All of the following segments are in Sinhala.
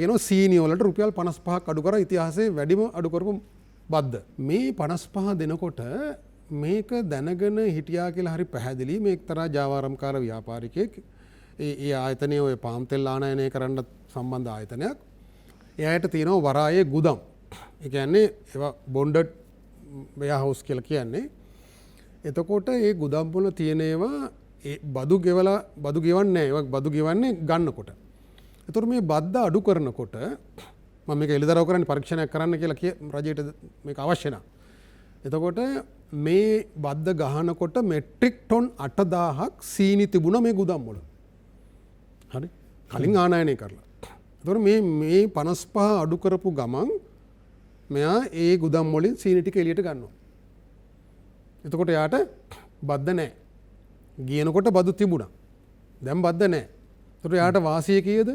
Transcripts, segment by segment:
කියනවා සීනි වලට රුපියල් 55ක් අඩු කරා ඉතිහාසයේ වැඩිම අඩු කරපු බද්ද. මේ 55 දෙනකොට මේක දැනගෙන හිටියා කියලා හරි පැහැදිලි. මේ එක්තරා ජාවාරම්කාර ව්‍යාපාරිකයෙක් ඒ ආයතනයේ ඔය පාම් තෙල් ආනයනය කරන්න සම්බන්ධ ආයතනයක්. එයාට තියෙනවා වරායේ ගුදම්. ඒ කියන්නේ ඒවා බොන්ඩඩ් වෙයාහවුස් කියලා කියන්නේ. එතකොට ඒ ගුදම් වල තියෙන ඒවා ඒ බදු ගෙවන්නේ නැහැ. ඒවා බදු ගෙවන්නේ ගන්නකොට. එතකොට මේ බද්ද අඩු කරනකොට මම මේක එළිදරව් කරන්නේ පරීක්ෂණයක් කරන්න කියලා රජයට මේක අවශ්‍ය නැහැ. එතකොට මේ බද්ද ගහනකොට මෙට්‍රික් ටොන් 8000ක් සීනි තිබුණා මේ ගුදම් වල. හරි. කලින් ආනයනය කරලා. එතකොට මේ 55 අඩු කරපු ගමන් මෙයා ඒ ගුදම් වලින් සීනි ටික එළියට ගන්නවා. එතකොට යාට බද්ද නැහැ. ගියනකොට බදු තිබුණා. දැන් බද්ද නැහැ. එතකොට යාට වාසිය කීයද?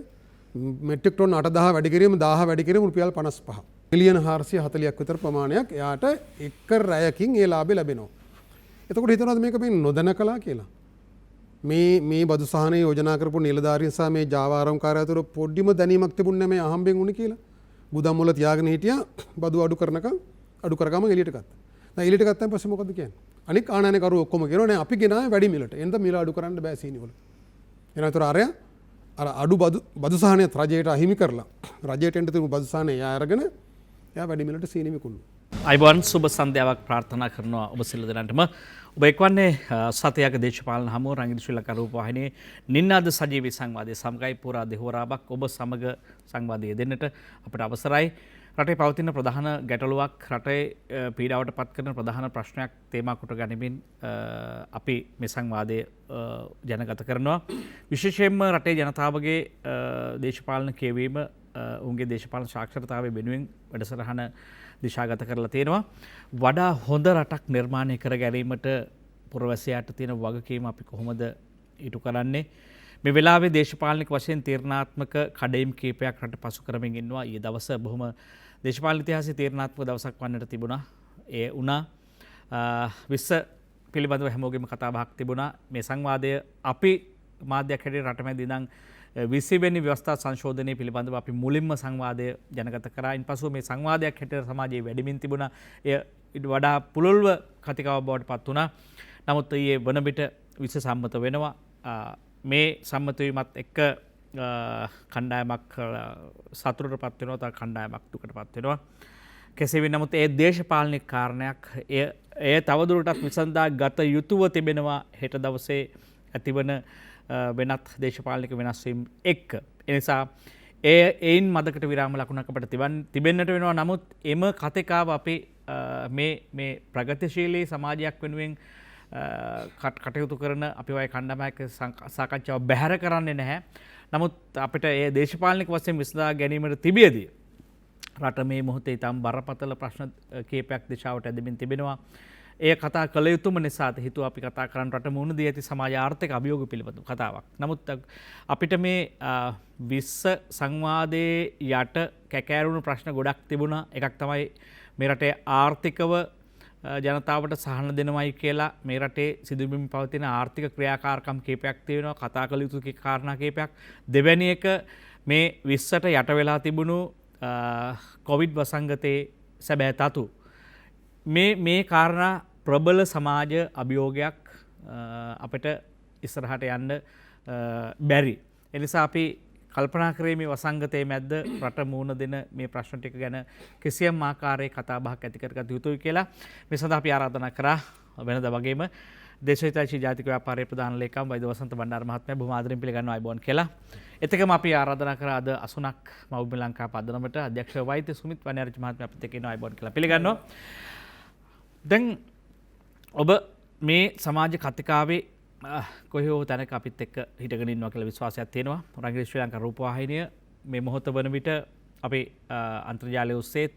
මෙට්‍රික් ටොන් 8000 වැඩි කිරීම 1000 වැඩි කිරීම රුපියල් 55. මිලියන 440ක් විතර ප්‍රමාණයක් එයාට එක රැයකින් ඒ ලාභය ලැබෙනවා. එතකොට හිතනවාද මේක මේ නොදැන කළා කියලා? මේ බදු සහනය යෝජනා කරපු නිලධාරීන් සහ මේ ජාවාරම්කාරය අතර පොඩ්ඩිම දැනීමක් තිබුණේ නැහැ මේ අහම්බෙන් උනේ කියලා. ගුදම් වල තියාගෙන හිටියා බදු අඩු කරගම එළියට ගත්තා. දැන් එළියට ගත්තාන් පස්සේ මොකද කියන්නේ? අනික ආනයනකරු ඔක්කොම කියනවා නේ අපි ගෙනාවේ වැඩි මිලට. එනද මිල අඩු කරන්න බෑ සීනි වල. එනතර අර අඩු බදු සහනය රජයට අහිමි කරලා රජයට එන්න තිබුණු බදු සහනය එයා අරගෙන එයා වැඩි මිලට සීනි විකුණනවා. අයිබෝන් සුබ සන්ධ්‍යාවක් ප්‍රාර්ථනා කරනවා ඔබ සියලු දෙනාටම. ඔබ එක්වන්නේ සතයක දේශපාලන හමුව රංගින ශ්‍රී ලංකා රූපවාහිනියේ නින්නාද සජීවී සංවාදයේ සමගයි පුරා දෙහවරාවක් ඔබ සමග සංවාදය දෙන්නට අපට අවසරයි. රටේ පවතින ප්‍රධාන ගැටලුවක් රටේ පීඩාවට පත් කරන ප්‍රධාන ප්‍රශ්නයක් තේමා කොට ගනිමින් අපි මේ සංවාදය ජනගත කරනවා. විශේෂයෙන්ම රටේ ජනතාවගේ දේශපාලන කියවීම උන්ගේ දේශපාලන සාක්ෂරතාවය වෙනුවෙන් වැඩසටහන දිශාගත කරලා තියෙනවා. වඩා හොඳ රටක් නිර්මාණය කර ගැනීමට පුරවැසියාට තියෙන වගකීම අපි කොහොමද ඉටු කරන්නේ? මේ වෙලාවේ දේශපාලනික වශයෙන් තීරණාත්මක කඩයිම් කීපයක් රට පසු කරමින් ඉන්නවා. ඊයේ දවස බොහොම දේශපාලන ඉතිහාසයේ තීරණාත්මක දවසක් වන්නට තිබුණා. ඒ වුණා 20 පිළිබඳව හැමෝගෙම කතා බහක් තිබුණා. මේ සංවාදය අපි මාධ්‍යයක් හැටියට රටමැද ඉඳන් 20 වෙනි ව්‍යවස්ථා සංශෝධනය පිළිබඳව අපි මුලින්ම සංවාදය ජනගත කරා. ඉන්පසුව මේ සංවාදයක් හැටියට සමාජයේ වැඩිමින් තිබුණා. එය වඩා පුළුල්ව කතිකාව බවට පත් වුණා. නමුත් ඊයේ වන විට විශේෂ සම්මත වෙනවා. මේ සම්මත වීමත් එක්ක කණ්ඩායමක් සතුටට පත් වෙනවා, තව කණ්ඩායමක් දුකට පත් වෙනවා. කෙසේ වෙත් නමුත් ඒ දේශපාලනික කාරණයක් එය තවදුරටත් විසඳා ගත යුතුව තිබෙනවා හෙට දවසේ ඇතිවන වෙනත් දේශපාලනික වෙනස් වීම් එක්ක. ඒ නිසා එයින් මදකට විරාම ලකුණක් අපට තිබෙන්නට වෙනවා. නමුත් එම කතිකාව අපි මේ ප්‍රගතිශීලී සමාජයක් වෙනුවෙන් කටයුතු කරන අපි වගේ කණ්ඩායමක සාකච්ඡාව බැහැර කරන්නේ නැහැ. නමුත් අපිට ඒ දේශපාලනික වශයෙන් විසඳා ගැනීමට තිබියදී රට මේ මොහොතේ ඊටම බරපතල ප්‍රශ්න කීපයක් දිශාවට ඇදෙමින් තිබෙනවා. එය කතා කළ යුතුම නිසා හිතුවා අපි කතා කරන්න රට මුහුණ දී ඇති සමාජ ආර්ථික අභියෝග පිළිබඳව කතාවක්. නමුත් අපිට මේ 20 සංවාදයේ යට කැකෑරුණු ප්‍රශ්න ගොඩක් තිබුණා. එකක් තමයි මේ රටේ ආර්ථිකව ජනතාවට සහන දෙනවයි කියලා මේ රටේ සිදුවමින් පවතින ආර්ථික ක්‍රියාකාරකම් කීපයක් තියෙනවා. කතා කළ යුතු කාරණා කීපයක්. දෙවැනි එක මේ 20ට යට වෙලා තිබුණු කොවිඩ් වසංගතයේ සැබෑ තතු. මේ කාරණා ප්‍රබල සමාජ අභියෝගයක් අපිට ඉස්සරහට යන්න බැරි. එනිසා අපි කල්පනා කරේ මේ වසංගතයේ මැද්ද රට මුහුණ දෙන මේ ප්‍රශ්න ටික ගැන කිසියම් ආකාරයක කතා බහක් ඇති කරගත යුතුයි කියලා මේ සඳහා අපි ආරාධනා කරා. වෙනද වගේම දේශහිතයිචී ජාතික ව්‍යාපාරයේ ප්‍රධාන ලේකම් වෛද්‍ය වසන්ත බණ්ඩාර මහත්මයා බොහොම ආදරෙන් පිළිගන්නවා අයබෝන් කියලා. එතකම අපි ආරාධනා කරා අද 80ක් මව්බිම ලංකා පදනමට අධ්‍යක්ෂ වෛද්‍ය සුමිත් වනයාරච්චි මහත්මයා අපිට කියනවා අයබෝන් කියලා පිළිගන්නවා. දැන් ඔබ මේ සමාජ කතිකාවේ කොහේ හෝ තැනක අපිත් එක්ක හිටගෙන ඉන්නවා කියලා විශ්වාසයක් තියෙනවා. රංගින ශ්‍රී ලංකා රූපවාහිනිය මේ මොහොත වන විට අපි අන්තර්ජාලය ඔස්සේත්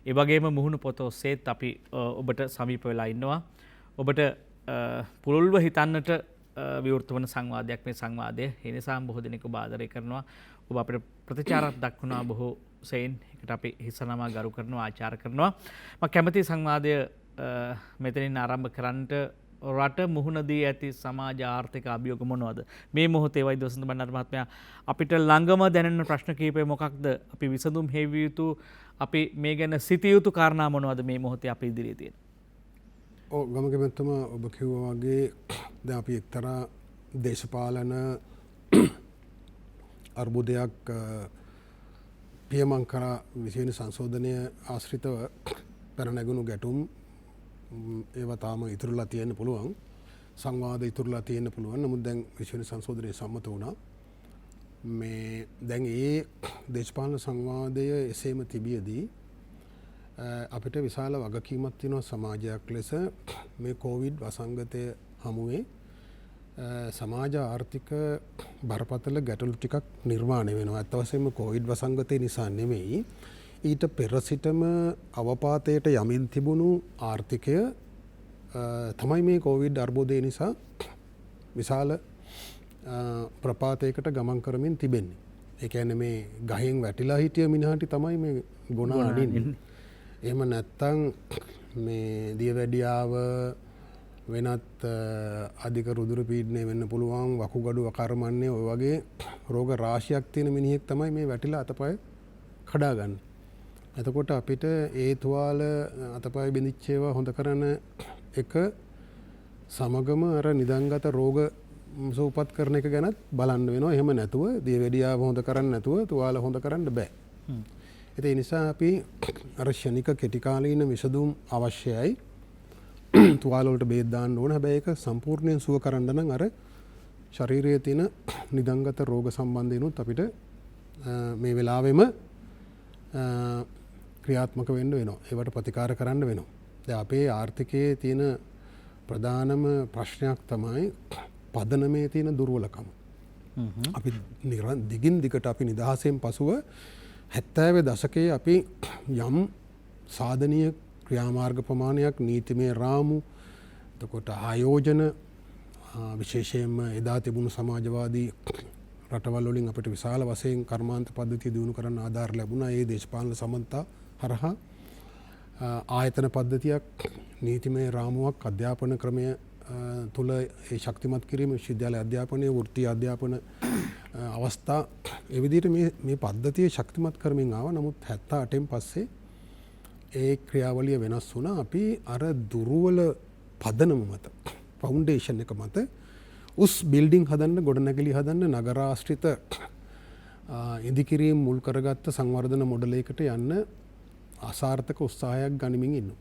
ඒ වගේම මුහුණු පොත ඔස්සේත් අපි ඔබට සමීප වෙලා ඉන්නවා. ඔබට පුළුල්ව හිතන්නට විවෘත වන සංවාදයක් මේ සංවාදය. ඒ නිසා බොහෝ දෙනෙක් ඔබ ආදරය කරනවා. ඔබ අපිට ප්‍රතිචාරයක් දක්වනවා බොහෝ සෙයින්. ඒකට අපි හිසනම ගරු කරනවා, ආචාර කරනවා. මම කැමති සංවාදය මෙතනින් ආරම්භ කරන්නට රට මුහුණදී ඇති සමාජ ආර්ථික අභියෝග මොනවද? මේ මොහොතේ වෛද්‍ය වසන්ත බණ්ඩාර මහත්මයා අපිට ළඟම දැනෙන ප්‍රශ්න කීපය මොකක්ද? අපි විසඳුම් හෙවිය යුතු, අපි මේ ගැන සිටිය යුතු කාරණා මොනවද මේ මොහොතේ අපි ඉදිරියේ තියෙන? ගමකමැත්තම ඔබ කිව්වා වගේ දැන් අපි එක්තරා දේශපාලන අර්බුදයක් පියමං කරා විශේෂ සංශෝධනය ආශ්‍රිතව පැන නැගුණු ගැටුම් ඒවා තාම ඉතුරුලා තියෙන්න පුළුවන්, සංවාද ඉතුරුලා තියෙන්න පුළුවන්. නමුත් දැන් විශේෂ සංශෝධනය සම්මත වුණා. මේ දැන් ඒ දේශපාලන සංවාදය එසේම තිබියදී අපිට විශාල වගකීමක් තියෙනවා සමාජයක් ලෙස මේ කොවිඩ් වසංගතය හමුවේ සමාජ ආර්ථික බරපතල ගැටලු ටිකක් නිර්මාණය වෙනවා. අත් වශයෙන්ම කොවිඩ් වසංගතය නිසා නෙමෙයි, ඊට පෙර සිටම අවපාතයට යමින් තිබුණු ආර්ථිකය තමයි මේ කොවිඩ් අර්බුදය නිසා විශාල ප්‍රපාතයකට ගමන් කරමින් තිබෙන්නේ. ඒ කියන්නේ මේ ගහෙන් වැටිලා හිටිය මිනිහාට තමයි මේ ගුණ අඩින්නේ. එහෙම නැත්තම් මේ දියවැඩියාව වෙනත් අධික රුධිර පීඩනය වෙන්න පුළුවන්, වකුගඩු අකර්මණ්‍ය, ඔය වගේ රෝග රාශියක් තියෙන මිනිහෙක් තමයි මේ වැටිලා අතපය කඩාගන්නේ. එතකොට අපිට ඒ තුවාල අතපය බිඳිච්ච ඒවා හොඳ කරන එක සමගම අර නිදන්ගත රෝග සූපත් කරන එක ගැනත් බලන්න වෙනවා. එහෙම නැතුව දියවැඩියාව හොඳ කරන්න නැතුව තුවාල හොඳ කරන්න බෑ. ඒ නිසා අපි අර ක්ෂණික කෙටිකාලීන විසඳුම් අවශ්‍යයි. තුවාල වලට බේත් දාන්න ඕන. හැබැයි ඒක සම්පූර්ණයෙන් සුව කරන්න නම් අර ශරීරයේ තියෙන නිදන්ගත රෝග සම්බන්ධිනුත් අපිට මේ වෙලාවෙම ක්‍රියාත්මක වෙන්න වෙනවා. ඒවට ප්‍රතිකාර කරන්න වෙනවා. දැන් අපේ ආර්ථිකයේ තියෙන ප්‍රධානම ප්‍රශ්නයක් තමයි පදනමේ තියෙන දුර්වලකම. අපි දිගින් දිගට අපි නිදහසෙන් පසුව 70 දශකයේ අපි යම් සාධනීය ක්‍රියාමාර්ග ප්‍රමාණයක්, නීතිමය රාමු, එතකොට ආයෝජන, විශේෂයෙන්ම එදා තිබුණු සමාජවාදී රටවල් වලින් අපිට විශාල වශයෙන් කර්මාන්ත පද්ධතිය දියුණු කරන්න ආධාර ලැබුණා. ඒ දේශපාලන සමන්තා හරහා ආයතන පද්ධතියක්, නීතිමය රාමුවක්, අධ්‍යාපන ක්‍රමය තුළ ඒ ශක්තිමත් කිරීම, විශ්වවිද්‍යාල අධ්‍යාපනය, වෘත්තීය අධ්‍යාපන අවස්ථා, ඒ විදිහට මේ පද්ධතිය ශක්තිමත් කරමින් ආවා. නමුත් 78න් පස්සේ ඒ ක්‍රියාවලිය වෙනස් වුණා. අපි අර දුර්වල පදනම මත, ෆවුන්ඩේෂන් එක මත උස් බිල්ඩිං හදන්න, ගොඩනැගිලි හදන්න, නගරාශ්‍රිත ඉදිකිරීම මුල් කරගත්ත සංවර්ධන මොඩලයකට යන්න අසාර්ථක උත්සාහයක් ගනිමින් ඉන්නවා.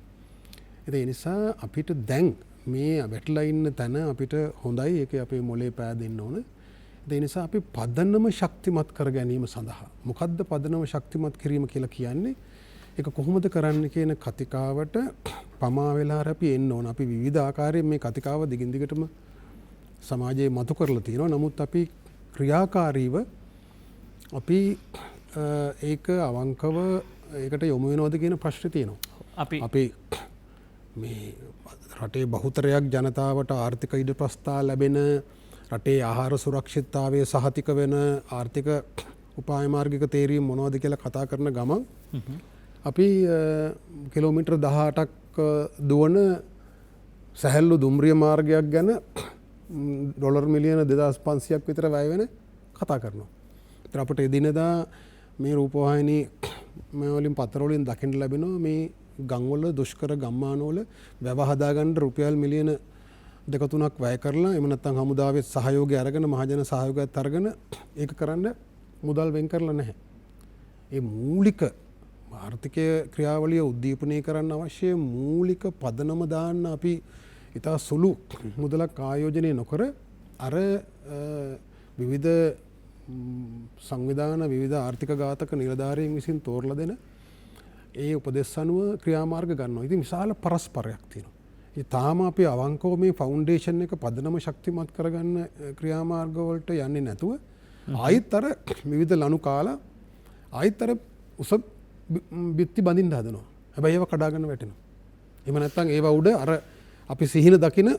ඒ නිසා අපිට දැන් මේ වැටලා ඉන්න තැන අපිට හොඳයි. ඒක අපේ මොලේ පෑදෙන්න ඕන. ඒ නිසා අපි පදනම ශක්තිමත් කර ගැනීම සඳහා, මොකද්ද පදනම ශක්තිමත් කිරීම කියලා කියන්නේ? ඒක කොහොමද කරන්න කියන කතිකාවට පමා වෙලා අපි එන්න ඕන. අපි විවිධ ආකාරයෙන් මේ කතිකාව දිගින් දිගටම සමාජයේ මතු කරලා තියෙනවා. නමුත් අපි ක්‍රියාකාරීව අපි ඒක අවංකව ඒකට යොමු වෙනවද කියන ප්‍රශ්නේ තියෙනවා. අපි මේ රටේ බහුතරයක් ජනතාවට ආර්ථික ඉඩ ප්‍රස්ථා ලැබෙන, රටේ ආහාර සුරක්ෂිතතාවය සහතික වෙන ආර්ථික උපාය මාර්ගික තේරීම් මොනවද කියලා කතා කරන ගමන් අපි කිලෝමීටර් 18ක් දුවන සැහැල්ලු දුම්රිය මාර්ගයක් ගැන ඩොලර් මිලියන 2500ක් විතර වැය වෙන කතා කරනවා. ඒතර අපිට එදිනෙදා මේ රූපවාහිනී වලින් පතර වලින් දකින්න ලැබෙනවා මේ ගම්වල, දුෂ්කර ගම්මානවල වැව හදාගන්න රුපියල් මිලියන 2-3ක් වැය කරලා, එහෙම නැත්නම් හමුදාවේ සහයෝගය අරගෙන, මහජන සහයෝගයත් අරගෙන ඒක කරන්න මුදල් වෙන් කරලා නැහැ. ඒ මූලික ආර්ථිකය ක්‍රියාවලිය උද්දීපනය කරන්න අවශ්‍ය මූලික පදනම දාන්න අපි ඉතා සුළු මුදලක් ආයෝජනය නොකර අර විවිධ සංවිධාන, විවිධ ආර්ථික ඝාතක නිලධාරීන් විසින් තෝරලා දෙන ඒ උපදෙස් අනුව ක්‍රියාමාර්ග ගන්නවා. ඉතින් විශාල පරස්පරයක් තියෙනවා. ඒ තාම අපි අවංකව මේ ෆවුන්ඩේෂන් එක පදනම ශක්තිමත් කරගන්න ක්‍රියාමාර්ග වලට යන්නේ නැතුව ආයිත් අර විවිධ ලනු කාලා ආයිත් අර උස බිත්ති බඳින්න හදනවා. හැබැයි ඒවා කඩාගෙන වැටෙනවා. එහෙම නැත්නම් ඒවා උඩ අර අපි සිහින දකින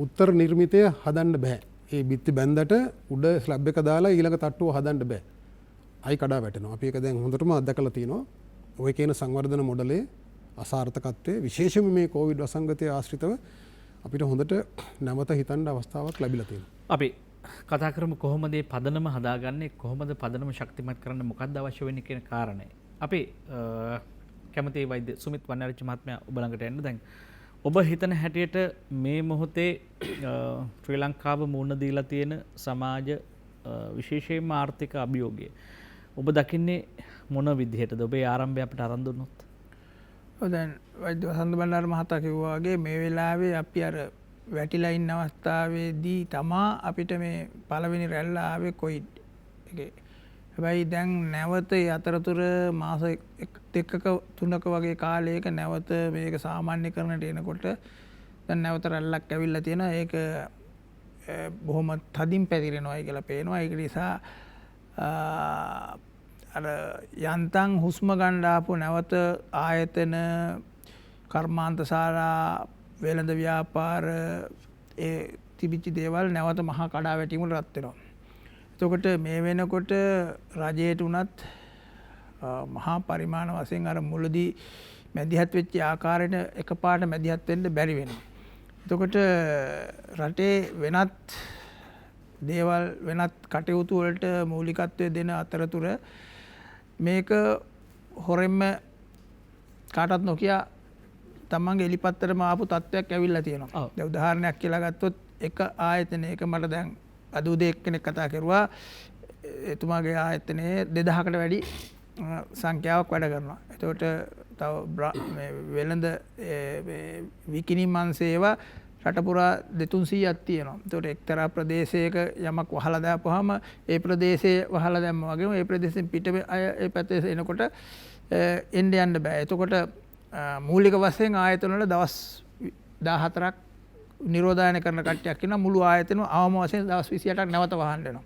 උත්තර නිර්මිතය හදන්න බෑ. ඒ බිත්ති බැන්දට උඩ ස්ලැබ් එක දාලා ඊළඟ තට්ටුව හදන්න බෑ. අයි කඩා වැටෙනවා. අපි ඒක දැන් හොඳටම අත්දකලා තියෙනවා. ඔය කියන සංවර්ධන මොඩලේ අසාර්ථකත්වය විශේෂම මේ කෝවිඩ් වසංගතය ආශ්‍රිතව අපිට හොඳට නැවත හිතන්න අවස්ථාවක් ලැබිලා තියෙනවා. අපි කතා කරමු කොහොමද මේ පදනම හදාගන්නේ, කොහොමද පදනම ශක්තිමත් කරන්න, මොකක්ද අවශ්‍ය වෙන්නේ කියන කාරණය. අපි කැමති වෛද්‍ය සුමිත් වන්නාරච්චි මහත්මයා ඔබ ළඟට එන්න. දැන් ඔබ හිතන හැටියට මේ මොහොතේ ශ්‍රී ලංකාව මුහුණ දීලා තියෙන සමාජ විශේෂයෙන්ම ආර්ථික අභියෝගය ඔබ දකින්නේ මොන විදිහටද? ඔබේ ආරම්භය අපිට අරන් දුන්නොත්. දැන් වෛද්‍ය වසන්ත බණ්ඩාර මහතා කිව්වා වගේ මේ වෙලාවේ අපි අර වැටිලා ඉන්න අවස්ථාවේදී තමා අපිට මේ පළවෙනි රැල්ල ආවේ කොයිඩ් එකේ. හැබැයි දැන් නැවත අතරතුර මාස දෙකක තුනක වගේ කාලයක නැවත මේක සාමාන්‍යකරණයට එනකොට දැන් නැවත රැල්ලක් ඇවිල්ලා තියෙනවා. ඒක බොහොම තදින් පැතිරෙනවා කියලා පේනවා. ඒක නිසා අර යන්තම් හුස්ම ගන්න ආපු නැවත ආයතන, කර්මාන්ත ශාලා, වෙළඳ ව්‍යාපාර ඒ තිබිච්ච දේවල් නැවත මහා කඩා වැටීමකට රත් වෙනවා. එතකොට මේ වෙනකොට රජයට උනත් මහා පරිමාණ වශයෙන් අර මුලදී මැදිහත් වෙච්ච ආකාරයට එකපාරට මැදිහත් වෙන්න බැරි වෙනවා. එතකොට රටේ වෙනත් දේවල් වෙනත් කටයුතු වලට මූලිකත්වය දෙන අතරතුර මේක හොරෙන්ම කාටත් නොකිය තමන්ගේ එලිපත්තරම ආපු තත්ත්වයක් ඇවිල්ලා තියෙනවා. දැන් උදාහරණයක් කියලා ගත්තොත් එක ආයතනයක මට දැන් අද උදේ එක්කෙනෙක් කතා කරුවා එතුමාගේ ආයතනයේ 2000කට වැඩි සංඛ්‍යාවක් වැඩ කරනවා. එතකොට තව වෙළඳ විකිණීම් සේවා රට පුරා 200ක් තියෙනවා. එතකොට එක්තරා ප්‍රදේශයක යමක් වහලා දාපුවාම ඒ ප්‍රදේශයේ වහලා දැම්මා වගේම ඒ ප්‍රදේශෙන් පිට අය ඒ පැත්තේ එනකොට එන්න යන්න බෑ. එතකොට මූලික වශයෙන් ආයතන වල දවස් 14ක් නිරෝධායන කරන කට්ටියක් ඉන්නවා. මුළු ආයතනම අවම වශයෙන් දවස් 28ක් නැවත වහන්න වෙනවා.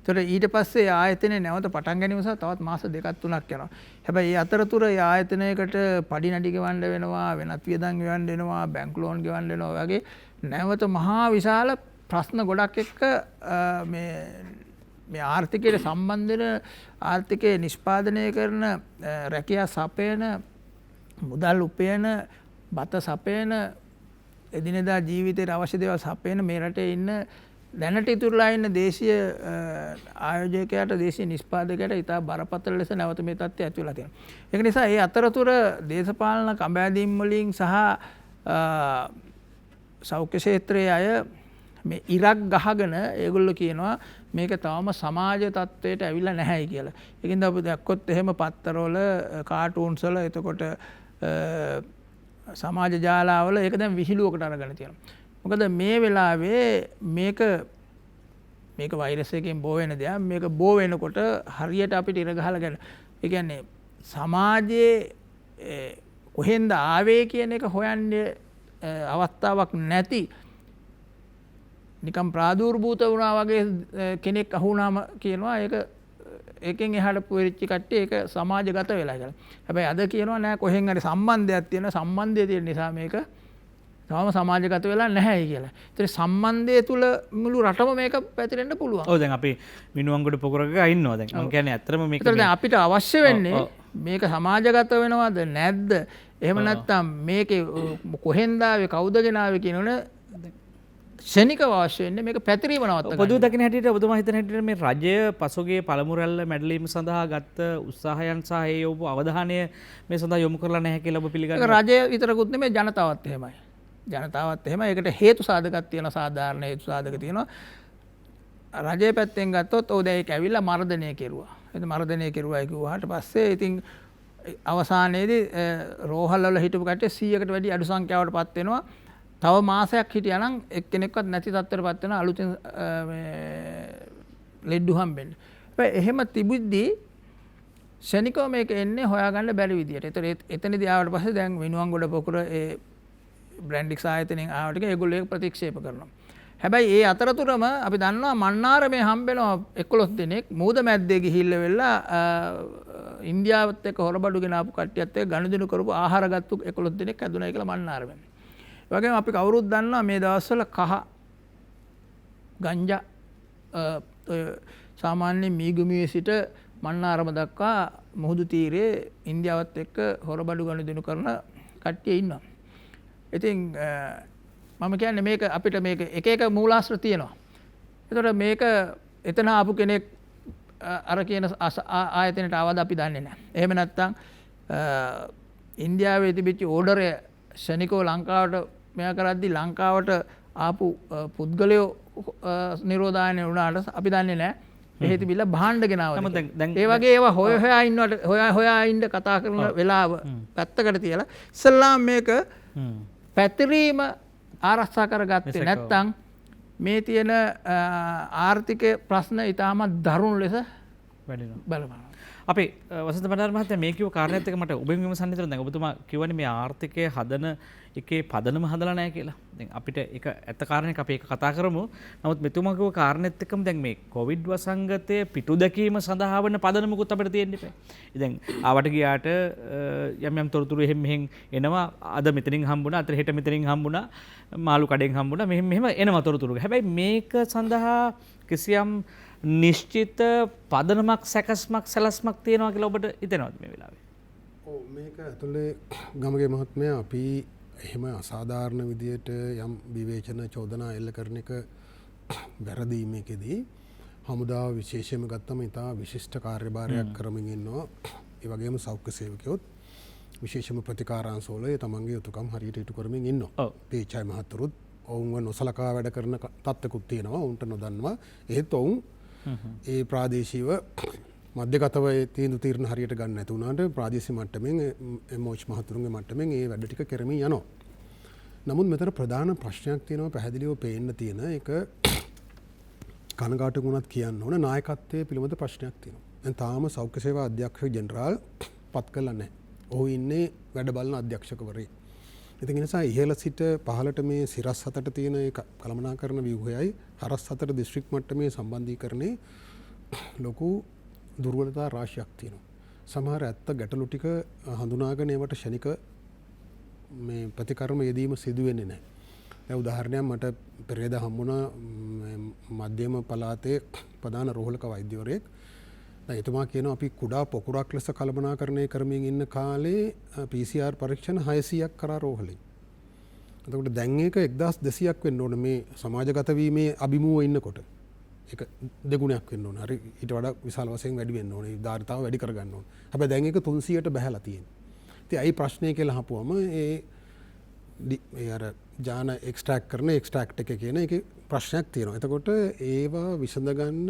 එතකොට ඊට පස්සේ ආයතනයේ නැවත පටන් ගැනීම සහ තවත් මාස 2ක් 3ක් යනවා. හැබැයි මේ අතරතුර ඒ ආයතනයකට පඩි නඩි ගෙවන්න වෙනවා, වෙනත් වියදම් ගෙවන්න වෙනවා, බැංකු ලෝන් ගෙවන්න වෙනවා වගේ නැවත මහා විශාල ප්‍රශ්න ගොඩක් එක්ක මේ ආර්ථිකයට සම්බන්ධ වෙන ආර්ථිකය නිෂ්පාදනය කරන රැකියා සපයන මුදල් උපයන බත සපයන එදිනෙදා ජීවිතයට අවශ්‍ය දේවල් සපයන මේ රටේ ඉන්න දැනට ඉතුරුලා ඉන්න දේශීය ආයෝජකයාට දේශීය නිෂ්පාදකයාට ඉතා බරපතල ලෙස නැවත මේ තත්ත්වය ඇති වෙලා තියෙනවා. ඒක නිසා ඒ අතරතුර දේශපාලන කඹෑදීම් වලින් සහ සෞඛ්‍ය ක්ෂේත්‍රයේ අය මේ ඉරක් ගහගෙන ඒගොල්ලෝ කියනවා මේක තවම සමාජ තත්ත්වයට ඇවිල්ලා නැහැයි කියලා. ඒකින්ද අපි දැක්කොත් එහෙම පත්තරවල කාටූන්ස් වල එතකොට සමාජ ජාලාවල ඒක දැන් විහිළුවකට අරගෙන තියෙනවා. මොකද මේ වෙලාවේ මේක වෛරස් එකකින් බෝ වෙන දෙයක්. මේක බෝ වෙනකොට හරියට අපිට ඉර ගහලා ගන්න. ඒ කියන්නේ සමාජයේ කොහෙන්ද ආවේ කියන එක හොයන්නේ අවස්ථාවක් නැති නිකම් ප්‍රාදුර්භූත වුණා වගේ කෙනෙක් අහුණාම කියනවා ඒකෙන් එහාට පුරිච්ච කට්ටිය ඒක සමාජගත වෙලා කියලා. හැබැයි අද කියනවා නෑ කොහෙන් හරි සම්බන්ධයක් තියෙන සම්බන්ධය තියෙන නිසා මේක තවම සමාජගත වෙලා නැහැයි කියලා. ඒතර සම්බන්ධය තුල මුළු රටම මේක පැතිරෙන්න පුළුවන්. ඔව් දැන් අපි මිනුවන්ගොඩ පොකුරක ඉන්නවා දැන්. මම කියන්නේ ඇත්තටම මේක දැන් අපිට අවශ්‍ය වෙන්නේ මේක සමාජගත වෙනවද නැද්ද? එහෙම නැත්නම් මේකේ කොහෙන්ද ආවේ කවුද ගෙනාවේ කියනවනේ ශනිකව අවශ්‍ය වෙන්නේ මේක පැතිරීම නවත්ත ගන්න. පොදු දකින හැටියට ඔබතුමා හිතන හැටියට මේ රජය පසුගිය පළමු රැල්ල මැඩලීම සඳහා ගත්ත උත්සාහයන් සහ ඒ යොමු අවධානය මේ සඳහා යොමු කරලා නැහැ කියලා ඔබ පිළිගන්නවා. රජය විතරකුත් නෙමෙයි ජනතාවත් එහෙමයි. ජනතාවත් එහෙමයි. ඒකට හේතු සාධකයක් තියෙනවා, සාධාරණ හේතු සාධක තියෙනවා. රජයේ පැත්තෙන් ගත්තොත් ඔව් දැන් ඒක ඇවිල්ලා මර්ධනය කෙරුවා. ඒක මර්ධනය කෙරුවා කිව්වාට පස්සේ ඉතින් අවසානයේදී රෝහල් වල හිටපු කට්ටිය 100කට වැඩි අඩු සංඛ්‍යාවට පත් වෙනවා. තව මාසයක් හිටියා නම් එක්කෙනෙක්වත් නැති තත්ත්වයට පත් වෙන අලුතෙන් ලෙඩ්ඩු හම්බෙන්න. හැබැයි එහෙම තිබුද්දී ශනිකව මේක එන්නේ හොයාගන්න බැරි විදියට. ඒතර එතනදී ආවට පස්සේ දැන් විනුවන්ගොඩ පොකුර ඒ බ්‍රැන්ඩික්ස් ආයතනයෙන් ආවට ඒගොල්ලෝ ඒක ප්‍රතික්ෂේප කරනවා. හැබැයි ඒ අතරතුරම අපි දන්නවා මන්නාරමේ හම්බෙනවා 11 දෙනෙක් මූද මැද්දේ ගිහිල්ලා වෙලා ඉන්දියාවත් එක්ක හොරබඩු ගෙන ආපු කට්ටියත් එක්ක ගනුදෙනු කරපු ආහාර ගත්තු 11 දෙනෙක් ඇදුණා කියලා මන්නාරමේ. වගේම අපි කවුරුත් දන්නවා මේ දවස්වල කහ ගංජා සාමාන්‍ය මීගුමියේ සිට මන්නාරම දක්වා මුහුදු තීරයේ ඉන්දියාවත් එක්ක හොරබඩු ගනුදෙනු කරන කට්ටිය ඉන්නවා. ඉතින් මම කියන්නේ මේක අපිට මේක එක මූලාශ්‍ර තියෙනවා. එතකොට මේක එතන ආපු කෙනෙක් අර කියන ආයතනයට ආවද අපි දන්නේ නැහැ. එහෙම නැත්නම් ඉන්දියාවේ තිබිච්ච ඕඩරය ශනිකෝ ලංකාවට මෙයා කරද්දි ලංකාවට ආපු පුද්ගලයෝ නිරෝධායනය වුණාට අපි දන්නේ නැහැ. එහෙ තිබිලා භාණ්ඩ ගෙනාවද. ඒ වගේ ඒවා හොයා ඉන්නවට හොයා ඉන්න කතා කරන වෙලාව පැත්තකට තියලා ඉස්ලාම් මේක පැතිරීම ආරක්ෂා කරගත්තේ නැත්නම් මේ තියෙන ආර්ථික ප්‍රශ්න ඉතාමත් දරුණු ලෙස බලපානවා. අපි වසන්ත බණ්ඩාර මහත්තයා මේ කිව්ව කාරණේත් එක මට ඔබෙන් විමසන්න විතර දැන් ඔබතුමා කියවනේ මේ ආර්ථිකය හදන එකේ පදනම හදලා නැහැ කියලා. දැන් අපිට ඒක ඇත්ත කාරණයක් අපි ඒක කතා කරමු. නමුත් මෙතුමා කිව්ව කාරණේත් එක්කම දැන් මේ කොවිඩ් වසංගතයේ පිටු දැකීම සඳහා වන පදනමකුත් අපිට තියෙන්න ඉපේ. ඉතින් ආවට ගියාට යම් තොරතුරු එහෙම මෙහෙන් එනවා. අද මෙතනින් හම්බුණා, අතට හෙට මෙතනින් හම්බුණා, මාළු කඩෙන් හම්බුණා, මෙහෙම එනවා තොරතුරු. හැබැයි මේක සඳහා කිසියම් නිශ්චිත පදනමක් සැකස්මක් සැලස්මක් තියෙනවා කියලා ඔබට හිතෙනවද මේ වෙලාවේ? ඔව් මේක ඇතුලේ ගමගේ මහත්මයා අපි එහෙම අසාධාරණ විදියට යම් විවේචන චෝදනා එල්ල කරන එක වැරදි මේකෙදී හමුදාව විශේෂයෙන්ම ගත්තම ඉතා විශිෂ්ට කාර්යභාරයක් කරමින් ඉන්නවා. ඒ වගේම සෞඛ්‍ය සේවකයොත් විශේෂම ප්‍රතිකාරාංශවල තමන්ගේ යුතුකම් හරියට ඉටු කරමින් ඉන්නවා. පීචයි මහතුරුත් ඔවුන්ව නොසලකා වැඩ කරන තත්ත්වකුත් තියෙනවා. ඔවුන්ට නොදන්නවා. එහෙත් ඔවුන් ඒ ප්‍රාදේශීව මධ්‍යගතව තීන්දුව తీරන හරියට ගන්න නැති වුණාට ප්‍රාදේශීය මට්ටමින් එම්.ඔච් මහතුරුන්ගේ මට්ටමින් ඒ වැඩ ටික කරමින් යනවා. නමුත් මෙතන ප්‍රධාන ප්‍රශ්නයක් තියෙනවා පැහැදිලිව පේන්න තියෙන එක කනගාටු වුණත් කියන්න ඕන නායකත්වයේ පිළිබඳ ප්‍රශ්නයක් තියෙනවා. දැන් තාම සෞඛ්‍ය සේවා අධ්‍යක්ෂ ජෙනරාල් පත් කළා නැහැ. ඔහු ඉන්නේ වැඩ බලන අධ්‍යක්ෂකවරයෙක්. ඉතින් ඒ නිසා ඉහළ සිට පහළට මේ සිරස් හතට තියෙන ඒ කළමනාකරන ව්‍යුහයයි හරස් හතට දිස්ත්‍රික් මට්ටමේ සම්බන්ධීකරණේ ලොකු දුර්වලතා රාශියක් තියෙනවා. සමහර ඇත්ත ගැටලු ටික හඳුනාගෙන ඒවට ෂණික මේ ප්‍රතිකර්ම යෙදීම සිදු වෙන්නේ නැහැ. දැන් උදාහරණයක් මට පෙරේද හම්බුණා මධ්‍යම පළාතේ ප්‍රධාන රෝහලක වෛද්‍යවරයෙක්. දැන් එතුමා කියනවා අපි කුඩා පොකුරක් ලෙස කළමනාකරණය කරමින් ඉන්න කාලේ PCR පරීක්ෂණ 600ක් කරා රෝහලේ. එතකොට දැන් ඒක 1200ක් වෙන්න ඕන මේ සමාජගත වීමේ අභිමුව ඉන්නකොට. ඒක දෙගුණයක් වෙන්න ඕන. හරි ඊට වඩා විශාල වශයෙන් වැඩි වෙන්න ඕනේ. ධාරිතාව වැඩි කරගන්න ඕනේ. හැබැයි දැන් ඒක 300ට බහැලා තියෙනවා. ඉතින් අයි ප්‍රශ්නේ කියලා අහපුවම ඒ අර ජාන එක්ස්ට්‍රැක්ට් කරන එක්ස්ට්‍රැක්ට් එක කියන එකේ ප්‍රශ්නයක් තියෙනවා. එතකොට ඒවා විසඳ ගන්න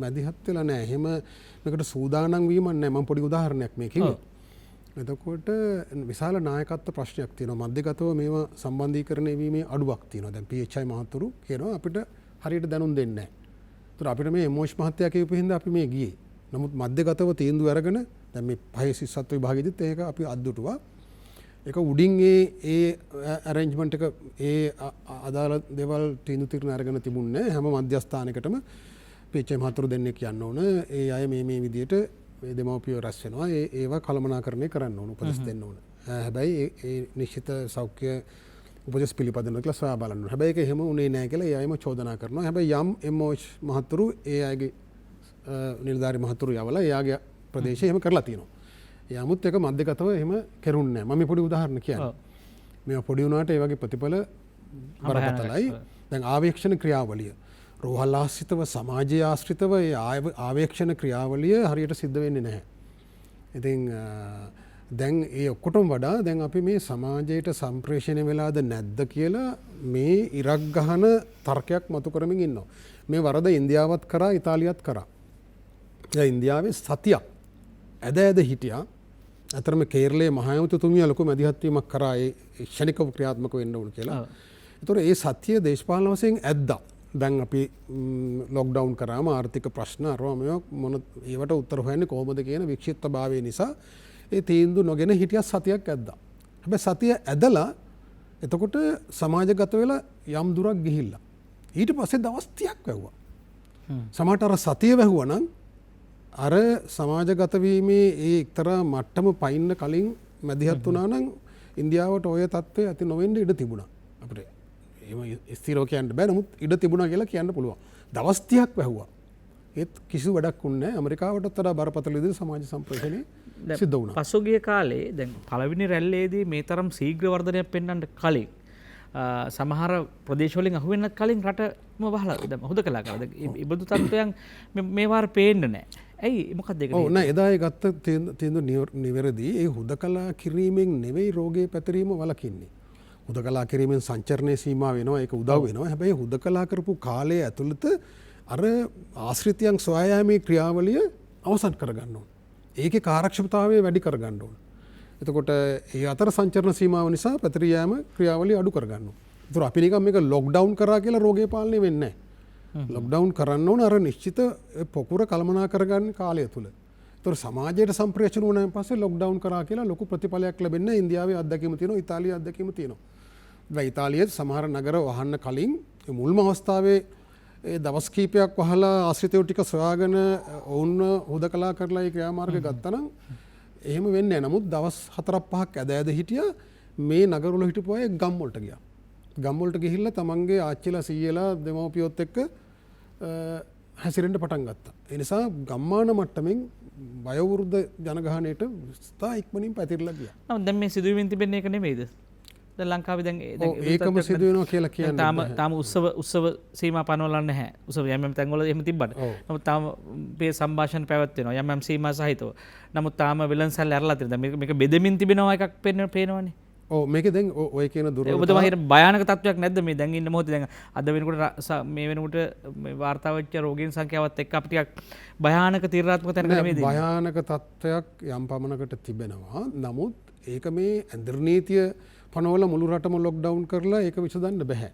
මැදිහත් වෙලා නැහැ. එහෙම මේකට සූදානම් වීමක් නැහැ. මම පොඩි උදාහරණයක් මේ කිව්වේ. එතකොට විශාල නායකත්ව ප්‍රශ්නයක් තියෙනවා. මධ්‍යගතව මේවා සම්බන්ධීකරණය වීමේ අඩුවක් තියෙනවා. දැන් PHI මහතුරු කියනවා අපිට හරියට දැනුම් දෙන්නේ නැහැ. ඒතර අපිට මේ එම්.ඔච් මහත්තයා කියපු හින්දා අපි මේ ගියේ. නමුත් මධ්‍යගතව තීන්දුව අරගෙන දැන් මේ පහේ සිස්සත්ව විභාගෙදිත් ඒක අපි අද්දුටුවා. ඒක උඩින් ඒ ඇරේන්ජ්මන්ට් එක ඒ අදාළ දේවල් තීන්දුව తీරන අරගෙන තිබුණේ හැම මධ්‍යස්ථානයකටම PHI මහතුරු දෙන්නේ කියන්න ඕන. ඒ අය මේ විදියට මේ දෙමව්පියෝ රැස් වෙනවා. ඒවා කළමනාකරණය කරන්න ඕන උපදෙස් දෙන්න ඕන. හැබැයි ඒ නිශ්චිත සෞඛ්‍ය උපදෙස් පිළිපදිනවා කියලා සොයා බලන්න ඕන. හැබැයි ඒක එහෙම උනේ නැහැ කියලා ඒ අයම චෝදනා කරනවා. හැබැයි යම් එම්.ඔච් මහතුරු ඒ අයගේ නිලධාරි මහතුරු යවලා එයාගේ ප්‍රදේශය එහෙම කරලා තියෙනවා. යමුත් එක මධ්‍යගතව එහෙම කෙරුන්නේ නැහැ. මම පොඩි උදාහරණ කියන්නම්. මේවා පොඩි වුණාට ඒ වගේ ප්‍රතිඵල බරපතලයි. දැන් ආවේක්ෂණ ක්‍රියාවලිය රෝහල් ආශ්‍රිතව සමාජීය ආශ්‍රිතව ඒ ආවේක්ෂණ ක්‍රියාවලිය හරියට සිද්ධ වෙන්නේ නැහැ. ඉතින් දැන් ඒ ඔක්කොටම වඩා දැන් අපි මේ සමාජයට සම්ප්‍රේෂණය වෙලාද නැද්ද කියලා මේ ඉරක් ගහන තර්කයක් මතු කරමින් ඉන්නවා. මේ වරද ඉන්දියාවත් කරා ඉතාලියත් කරා. ඉන්දියාවේ සතියක් ඇද හිටියා. අතරම කේරළයේ මහායුතුතුමිය ලොකු මැදිහත්වීමක් කරා ඒ ක්ෂණිකව ක්‍රියාත්මක වෙන්න ඕන කියලා. ඒතකොට ඒ සත්‍ය දේශපාලන වශයෙන් ඇද්දා. දැන් අපි ලොක්ඩවුන් කරාම ආර්ථික ප්‍රශ්න අරවා මේවා මොන ඒවට උත්තර හොයන්නේ කොහොමද කියන වික්ෂිප්තභාවය නිසා ඒ තීන්දුව නොගෙන හිටියා සතියක් ඇද්දා. හැබැයි සතිය ඇදලා එතකොට සමාජගත වෙලා යම් දුරක් ගිහිල්ලා. ඊට පස්සේ දවස් 30ක් වැහුවා. සමහරට අර සතිය වැහුවා නම් අර සමාජගත වීමේ ඒ එක්තරා මට්ටම පයින්න කලින් මැදිහත් වුණා නම් ඉන්දියාවට ඔය තත්ත්වය ඇති නොවෙන්න ඉඩ තිබුණා. අපිට එහෙම ස්ථිරව කියන්න බෑ. නමුත් ඉඩ තිබුණා කියලා කියන්න පුළුවන්. දවස් 30ක් වැහුවා. ඒත් කිසිදු වැඩක් වුණේ නැහැ. ඇමරිකාවටත් වඩා බරපතල විදිහට සමාජ සම්ප්‍රේෂණේ සිද්ධ වුණා. පසුගිය කාලේ දැන් පළවෙනි රැල්ලේදී මේ තරම් ශීඝ්‍ර වර්ධනයක් පෙන්වන්න කලින් සමහර ප්‍රදේශවලින් අහුවෙන්නත් කලින් රටම වහලා දැන් හුදකලා කරලා දැන් ඉබඳු තත්ත්වයන් මේ වාර පේන්නේ නැහැ. ඇයි මොකක්ද ඒක? ඔව් නෑ එදා ඒ ගත්ත තීන්දුව නිවැරදි. ඒ හුදකලා කිරීමෙන් නෙවෙයි රෝගේ පැතිරීම වළකින්නේ. හුදකලා කිරීමෙන් සංචරණය සීමා වෙනවා, ඒක උදව් වෙනවා. හැබැයි හුදකලා කරපු කාලය ඇතුළත අර ආශ්‍රිතයන් සොයා යාමේ ක්‍රියාවලිය අවසන් කරගන්න ඕන. ඒකේ කාර්යක්ෂමතාවය වැඩි කරගන්න ඕන. එතකොට ඒ අතර සංචරණ සීමාව නිසා පැතිරී යාම ක්‍රියාවලිය අඩු කරගන්න ඕන. ඒතර අපි නිකන් මේක ලොක්ඩවුන් කරා කියලා රෝගය පාලනය වෙන්නේ නැහැ. ලොක්ඩවුන් කරන්න ඕන අර නිශ්චිත පොකුර කළමනා කරගන්න කාලය තුල. ඒතර සමාජයට සම්ප්‍රේෂණ වුණාන් පස්සේ ලොක්ඩවුන් කරා කියලා ලොකු ප්‍රතිඵලයක් ලැබෙන්නේ ඉන්දියාවේ අත්දැකීම තියෙනවා, ඉතාලියේ අත්දැකීම තියෙනවා. දැන් ඉතාලියේ සමහර නගර වහන්න කලින් මුල්ම අවස්ථාවේ ඒ දවස් කීපයක් වහලා ආශ්‍රිතයෝ ටික සොයාගෙන ඔවුන්ව හුදකලා කරලා ඒ ක්‍රියාමාර්ග ගත්තා නම් එහෙම වෙන්නේ නැහැ. නමුත් දවස් 4-5ක් ඇද හිටියා මේ නගරවල හිටපු අය ගම් වලට ගියා. ගම් වලට ගිහිල්ලා තමන්ගේ ආච්චිලා සීයලා දෙමව්පියොත් එක්ක හැසිරෙන්න පටන් ගත්තා. ඒ නිසා ගම්මාන මට්ටමින් වයෝවෘද්ධ ජනගහනයට ස්ථා ඉක්මනින් පැතිරලා ගියා. නමුත් දැන් මේ සිදුවීමෙන් තිබෙන්නේ ඒක නෙමෙයිද? දැන් ලංකාවේ දැන් ඒකම සිදු වෙනවා කියලා කියන්නේ තාම උත්සව සීමා පනවලා නැහැ. උත්සව යම් තැන්වල එහෙම තිබ්බට. නමුත් තාම මේ සංഭാෂණ පැවැත්වෙනවා යම් සීමා සහිතව. නමුත් තාම විලන්සල් ඇරලා තියෙනවා. මේක බෙදමින් තිබෙනවා එකක් පේනවනේ. ඔව් මේකේ දැන් ඔය කියන දුර්වලතාව ඔබතුමා හිතන භයානක තත්වයක් නැද්ද මේ දැන් ඉන්න මොහොතේ දැන් අද වෙනකොට මේ වෙනකොට මේ වාර්තා වෙච්ච රෝගීන් සංඛ්‍යාවත් එක්ක අපි ටිකක් භයානක තීරණාත්මක තැනක නෙමෙයිද? භයානක තත්වයක් යම් පමණකට තිබෙනවා. නමුත් ඒක මේ ඇඳර්නීතිය පනවල මුළු රටම ලොක්ඩවුන් කරලා ඒක විසඳන්න බෑ.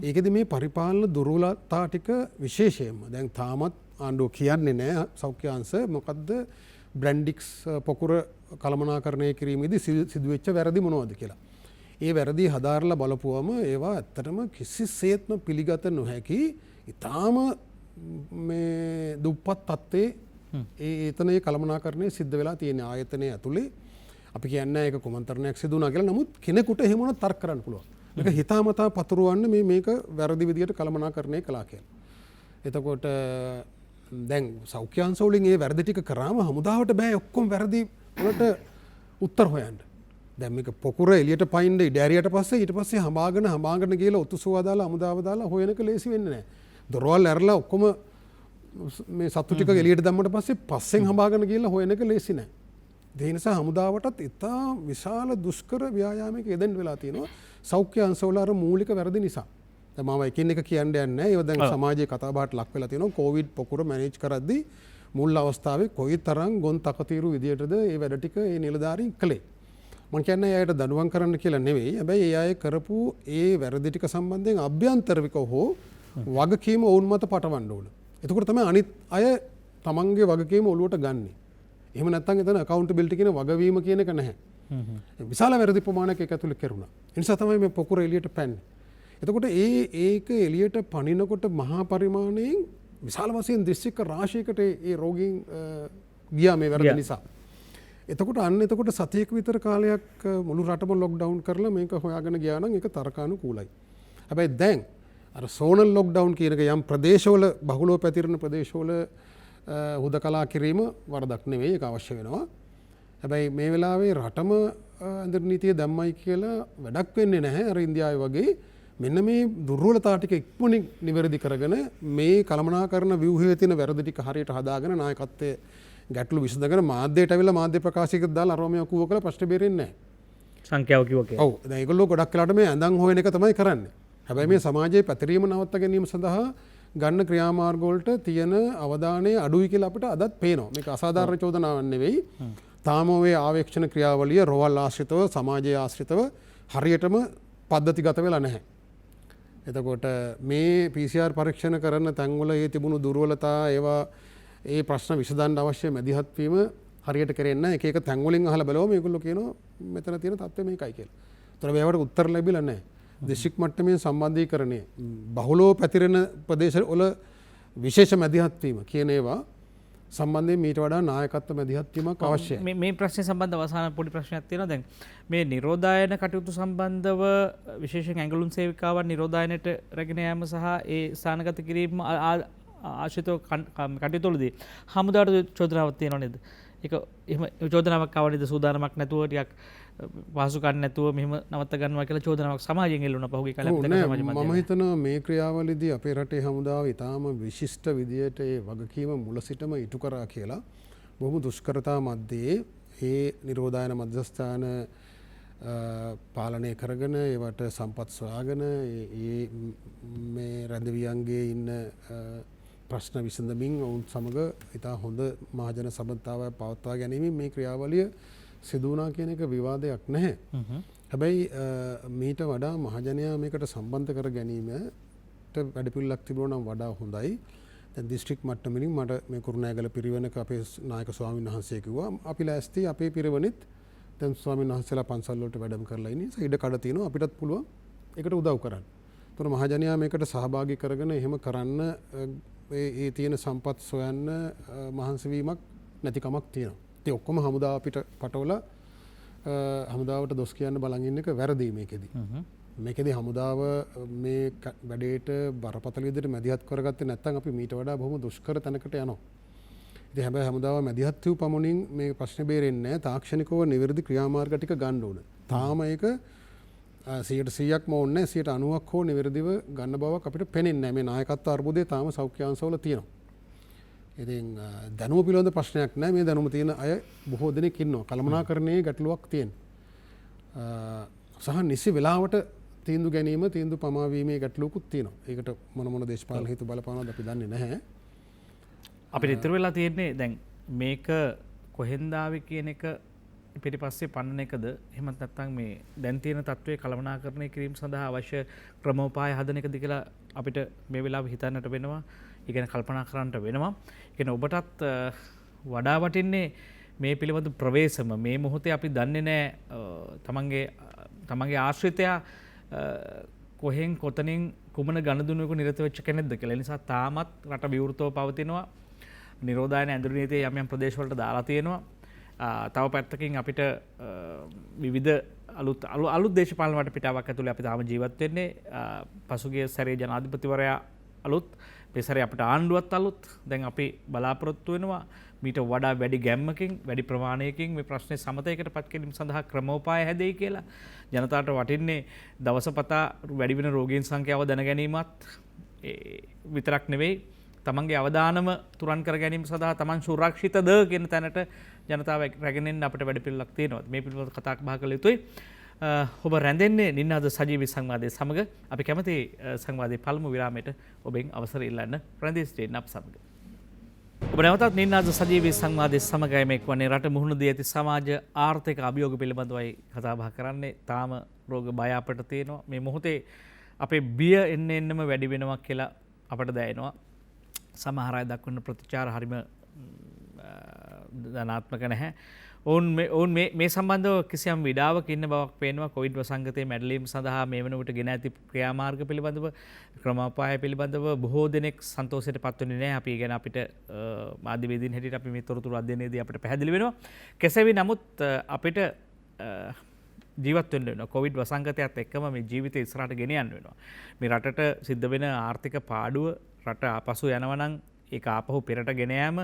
ඒකෙදි මේ පරිපාලන දුර්වලතා ටික විශේෂයෙන්ම දැන් තාමත් ආණ්ඩුව කියන්නේ නැහැ සෞඛ්‍ය අංශ මොකද්ද බ්‍රැන්ඩික්ස් පොකුර කළමනාකරණය කිරීමේදී සිදුවෙච්ච වැරදි මොනවද කියලා. ඒ වැරදි හදාarලා බලපුවම ඒවා ඇත්තටම කිසිසේත්ම පිළිගත නොහැකි ඊටාම මේ දුප්පත් තත්ත්වයේ ඒතනේ කළමනාකරණය සිද්ධ වෙලා තියෙන ආයතනයේ ඇතුලේ අපි කියන්නේ ඒක කුමන්ත්‍රණයක් සිදු වුණා කියලා. නමුත් කෙනෙකුට එහෙම වුණත් තර්ක කරන්න පුළුවන්. මේක හිතාමතා පතුරවන්න මේක වැරදි විදියට කළමනාකරණය කළා කියලා. එතකොට දැන් සෞඛ්‍ය අංශ වලින් ඒ වැරදි ටික කරාම හමුදාවට බෑ ඔක්කොම වැරදි වලට උත්තර හොයන්න. දැන් මේක පොකුර එළියට පයින්න ඉඩෑරියට පස්සේ ඊට පස්සේ හඹාගෙන ගිහලා උතුසුවා දාලා හමුදාව දාලා හොයනක ලේසි වෙන්නේ නැහැ. දොරවල් ඇරලා ඔක්කොම මේ සත්තු ටික එළියට දැම්මට පස්සේ පස්සෙන් හඹාගෙන ගිහලා හොයනක ලේසි නැහැ. ඒ නිසා හමුදාවටත් ඉතා විශාල දුෂ්කර ව්‍යායාමයක යෙදෙන්න වෙලා තියෙනවා සෞඛ්‍ය අංශවල අර මූලික වැරදි නිසා. දැන් මම එකින් එක කියන්න යන්නේ නැහැ. ඒවා දැන් සමාජයේ කතාබහට ලක් වෙලා තියෙනවා. කොවිඩ් පොකුර මැනේජ් කරද්දී මුල් අවස්ථාවේ කොයිතරම් ගොන් තකතිරු විදියටද මේ වැඩ ටික ඒ නිලධාරීන් කළේ. මම කියන්නේ අයට දඬුවම් කරන්න කියලා නෙවෙයි. හැබැයි ඒ අය කරපු ඒ වැරදි ටික සම්බන්ධයෙන් අභ්‍යන්තරිකව හෝ වගකීම ඔවුන් මත පටවන්න ඕන. එතකොට තමයි අනිත් අය තමන්ගේ වගකීම ඔලුවට ගන්නෙ. එහෙම නැත්නම් එතන accountability කියන වගවීම කියන එක නැහැ. විශාල වැරදි ප්‍රමාණයක් ඒක ඇතුළේ කරුණා. ඒ නිසා තමයි මේ පොකුර එළියට පැන්නේ. එතකොට ඒක එළියට පනිනකොට මහා පරිමාණයෙන් විශාල වශයෙන් දිස්ත්‍රික්ක රාශියකට ඒ රෝගීන් ගියා මේ වැරදි නිසා. එතකොට සතියක විතර කාලයක් මුළු රටම ලොක්ඩවුන් කරලා මේක හොයාගෙන ගියා නම් ඒක තර්කානුකූලයි. හැබැයි දැන් අර සෝනල් ලොක්ඩවුන් කියන එක යම් ප්‍රදේශවල බහුලව පැතිරෙන ප්‍රදේශවල හුදකලා කිරීම වරදක් නෙවෙයි, ඒක අවශ්‍ය වෙනවා. හැබැයි මේ වෙලාවේ රටම ඇඳර්නීතිය දැම්මයි කියලා වැඩක් වෙන්නේ නැහැ. අර ඉන්දියාවේ වගේ මෙන්න මේ දුර්වලතා ටික ඉක්මනින් නිවැරදි කරගෙන මේ කළමනාකරණ ව්‍යුහයේ තියෙන වැරදි ටික හරියට හදාගෙන නායකත්වයේ ගැටලු විසඳගෙන මාධ්‍යයට ඇවිල්ලා මාධ්‍ය ප්‍රකාශයකට දාලා අරෝමිය කිව්ව කියලා ප්‍රශ්න බේරෙන්නේ නැහැ. සංඛ්‍යාව කිව්වා කියලා. ඔව්. දැන් ඒගොල්ලෝ ගොඩක් වෙලාට මේ ඇඳන් හොයන එක තමයි කරන්නේ. හැබැයි මේ සමාජයේ පැතිරීම නවත්ත ගැනීම සඳහා ගන්න ක්‍රියාමාර්ග වලට තියෙන අවධානය අඩුයි කියලා අපිට අදත් පේනවා. මේක අසාධාරණ චෝදනාවක් නෙවෙයි. තාම ඔය ආවේක්ෂණ ක්‍රියාවලිය රෝවල් ආශ්‍රිතව සමාජයේ ආශ්‍රිතව හරියටම පද්ධතිගත වෙලා නැහැ. එතකොට මේ PCR පරීක්ෂණ කරන තැන්වල ඒ තිබුණු දුර්වලතා ඒවා ඒ ප්‍රශ්න විසඳන්න අවශ්‍ය මැදිහත් වීම හරියට කරෙන්නේ නැහැ. එක එක තැන්වලින් අහලා බලවම මේගොල්ලෝ කියනවා මෙතන තියෙන තත්ත්වය මේකයි කියලා. ඒතර මේවට උත්තර ලැබිලා නැහැ. දිස්ත්‍රික් මට්ටමේ සම්බන්ධීකරණය බහුලව පැතිරෙන ප්‍රදේශවල විශේෂ මැදිහත් වීම කියන ඒවා සම්බන්ධයෙන් මීට වඩා නායකත්ව මැදිහත් වීමක් අවශ්‍යයි. මේ ප්‍රශ්නේ සම්බන්ධව අවසාන පොඩි ප්‍රශ්නයක් තියෙනවා. දැන් මේ නිරෝධායන කටයුතු සම්බන්ධව විශේෂයෙන් ඇඟලුම් සේවිකාවන් නිරෝධායනයට රැගෙන යාම සහ ඒ ස්ථානගත කිරීම ආශ්‍රිතව කටයුතුවලදී හමුදාට චෝදනාවක් තියෙනව නේද? ඒක එහෙම චෝදනාවක් ආවනේද සූදානමක් නැතුව ටිකක් පහසුකම් නැතුව මෙහෙම නවත්ත ගන්නවා කියලා චෝදනාවක් සමාජයෙන් එල්ලුණා පහුගිය කාලේ අපිට සමාජ මාධ්‍යවල. මම හිතනවා මේ ක්‍රියාවලියදී අපේ රටේ හමුදාව ඉතාම විශිෂ්ට විදියට ඒ වගකීම මුල සිටම ඉටු කරා කියලා බොහොම දුෂ්කරතා මැද්දේ ඒ නිරෝධායන මධ්‍යස්ථාන පාලනය කරගෙන ඒවට සම්පත් සොයාගෙන ඒ මේ රැඳවියන්ගේ ඉන්න ප්‍රශ්න විසඳමින් ඔවුන් සමග ඉතා හොඳ මහජන සබඳතාවයක් පවත්වා ගැනීමෙන් මේ ක්‍රියාවලිය සිදු වුණා කියන එක විවාදයක් නැහැ. හැබැයි මීට වඩා මහජනයා මේකට සම්බන්ධ කර ගැනීමට වැඩපිළිවෙලක් තිබුණා නම් වඩා හොඳයි. දැන් දිස්ත්‍රික් මට්ටමින් මට මේ කුරුණෑගල පිරිවෙනක අපේ නායක ස්වාමීන් වහන්සේ කිව්වා අපි ලෑස්ති අපේ පිරිවෙනෙත් දැන් ස්වාමීන් වහන්සේලා පන්සල් වලට වැඩම කරලා ඉන්නේ. ඉඩ කඩ තියෙනවා අපිටත් පුළුවන් ඒකට උදව් කරන්න. ඒතර මහජනයා මේකට සහභාගී කරගෙන එහෙම කරන්න ඒ තියෙන සම්පත් සොයන්න මහන්සි වීමක් නැතිකමක් තියෙනවා. ඉතින් ඔක්කොම හමුදාව අපිට පටවලා හමුදාවට දොස් කියන්න බලන් ඉන්න එක වැරදි මේකෙදි. මේකෙදි හමුදාව මේ වැඩේට බරපතල විදිහට මැදිහත් කරගත්තේ නැත්නම් අපි මීට වඩා බොහොම දුෂ්කර තැනකට යනවා. ඉතින් හැබැයි හමුදාව මැදිහත් වූ පමණින් මේ ප්‍රශ්නේ බේරෙන්නේ නැහැ. තාක්ෂණිකව නිවැරදි ක්‍රියාමාර්ග ටික ගන්න ඕන. තාම ඒක 100%ක්ම ඕනේ නැහැ. 90%ක් හෝ නිවැරදිව ගන්න බවක් අපිට පේන්නේ නැහැ. මේ නායකත්ව අර්බුදය තාම සෞඛ්‍ය අංශවල තියෙනවා. ඉතින් දැනුම පිළිබඳ ප්‍රශ්නයක් නැහැ. මේ දැනුම තියෙන අය බොහෝ දෙනෙක් ඉන්නවා. කළමනාකරණයේ ගැටලුවක් තියෙනවා. සහ නිසි වෙලාවට තීන්දුව ගැනීම තීන්දුව පමා වීමේ ගැටලුවකුත් තියෙනවා. ඒකට මොන දේශපාලන හේතු බලපානවද අපි දන්නේ නැහැ. අපිට ඉතුරු වෙලා තියෙන්නේ දැන් මේක කොහෙන්ද ආවේ කියන එක පිටිපස්සේ පන්නන එකද එහෙමත් නැත්නම් මේ දැන් තියෙන තත්ත්වයේ කළමනාකරණය කිරීම සඳහා අවශ්‍ය ක්‍රමෝපාය හදන එකද කියලා අපිට මේ වෙලාවේ හිතන්නට වෙනවා. ඒ කියන්නේ කල්පනා කරන්නට වෙනවා. ඒ කියන්නේ ඔබටත් වඩා වටින්නේ මේ පිළිබඳ ප්‍රවේශම මේ මොහොතේ අපි දන්නේ නැහැ තමන්ගේ ආශ්‍රිතයා කොහෙන් කොතනින් කුමන ගණදුනක නිරත වෙච්ච කෙනෙක්ද කියලා. ඒ නිසා තාමත් රට විවෘතව පවතිනවා. නිරෝධායන ඇඳුරු නීතිය යම් යම් ප්‍රදේශවලට දාලා තියෙනවා. තව පැත්තකින් අපිට විවිධ අලුත් දේශපාලන වටපිටාවක් ඇතුලේ අපි තාම ජීවත් වෙන්නේ. පසුගිය සැරේ ජනාධිපතිවරයා අලුත්, මේ සැරේ අපිට ආණ්ඩුවත් අලුත්. දැන් අපි බලාපොරොත්තු වෙනවා මීට වඩා වැඩි ගැම්මකින් වැඩි ප්‍රමාණයකින් මේ ප්‍රශ්නේ සමතයකට පත් කිරීම සඳහා ක්‍රමෝපාය හැදෙයි කියලා. ජනතාවට වටින්නේ දවසපතා වැඩි වෙන රෝගීන් සංඛ්‍යාව දැන ගැනීමත් විතරක් නෙවෙයි, තමන්ගේ අවදානම තුරන් කර ගැනීම සඳහා තමන් සුරක්ෂිතද කියන තැනට ජනතාව රැගෙන එන්න අපිට වැඩ පිළිවෙලක් තියෙනවා. මේ පිළිබඳව කතා බහ කළ යුතුයි. ඔබ රැඳෙන්නේ නින්නාද සජීවී සංවාදයේ සමග. අපි කැමති සංවාදයේ පළමු විරාමයට ඔබෙන් අවසර ඉල්ලන්න රැඳී සිටින්න අප සමග. ඔබ නැවතත් නින්නාද සජීවී සංවාදයේ සමගයි මේක වන්නේ රට මුහුණ දී ඇති සමාජ ආර්ථික අභියෝග පිළිබඳවයි කතා බහ කරන්නේ. තාම රෝග බය අපට තියෙනවා. මේ මොහොතේ අපේ බිය එන්නම වැඩි වෙනවා කියලා අපට දැනෙනවා. සමහර අය දක්වන ප්‍රතිචාර හරිම ධනාත්මක නැහැ. ඔවුන් මේ සම්බන්ධව කිසියම් විඩාවක ඉන්න බවක් පේනවා. කොවිඩ් වසංගතයේ මැඩලීම් සඳහා මේ වනවිට ගෙන ඇති ක්‍රියාමාර්ග පිළිබඳව, ක්‍රමෝපාය පිළිබඳව බොහෝ දෙනෙක් සන්තෝෂයට පත් වෙන්නේ නැහැ. අපි ගැන අපිට මාධ්‍යවේදීන් හැටියට අපි මේ තොරතුරු අධ්‍යයනයේදී අපිට පැහැදිලි වෙනවා. කෙසේ නමුත් අපිට ජීවත් වෙන්න වෙනවා. කොවිඩ් වසංගතයත් එක්කම මේ ජීවිතය ඉස්සරහට ගෙන යන්න වෙනවා. මේ රටට සිද්ධ වෙන ආර්ථික පාඩුව රට ආපසු යනවා නම් ඒක ආපහු පෙරට ගෙන යාම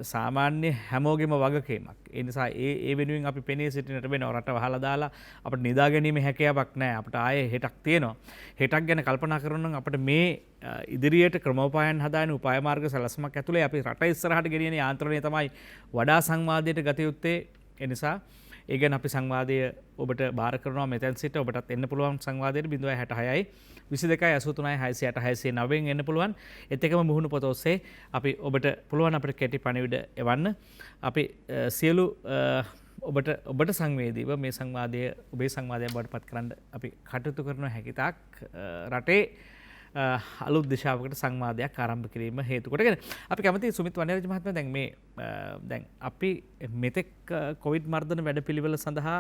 සාමාන්‍ය හැමෝගෙම වගකීමක්. ඒ නිසා ඒ වෙනුවෙන් අපි පෙනී සිටින්නට වෙනවා. රට වහලා දාලා අපිට නිදා ගැනීමේ හැකියාවක් නැහැ. අපිට ආයේ හෙටක් තියෙනවා. හෙටක් ගැන කල්පනා කරනවා නම් අපිට මේ ඉදිරියට ක්‍රමෝපායන් හදාගෙන උපාය මාර්ග සැලසුමක් ඇතුලේ අපි රට ඉස්සරහට ගෙනියන යාන්ත්‍රණය තමයි වඩා සංවාදයට ගත යුත්තේ. ඒ නිසා ඒ ගැන අපි සංවාදය ඔබට බාර කරනවා. මෙතෙන් සිට ඔබටත් එන්න පුළුවන් සංවාදයට 066යි 22යි 83යි 686 9න් එන්න පුළුවන්. ඒත් එකම මුහුණු පොත ඔස්සේ අපි ඔබට පුළුවන් අපිට කෙටි පණිවිඩ එවන්න. අපි සියලු ඔබට සංවේදීව මේ සංවාදය ඔබේ සංවාදයක් බවට පත් කරන්න අපි කටයුතු කරන හැකිතාක් රටේ අලුත් දිශාවකට සංවාදයක් ආරම්භ කිරීම හේතු කොටගෙන අපි කැමති සුමිත් වනරාජ මහත්මයා දැන් අපි මෙතෙක් කොවිඩ් මර්ධන වැඩපිළිවෙල සඳහා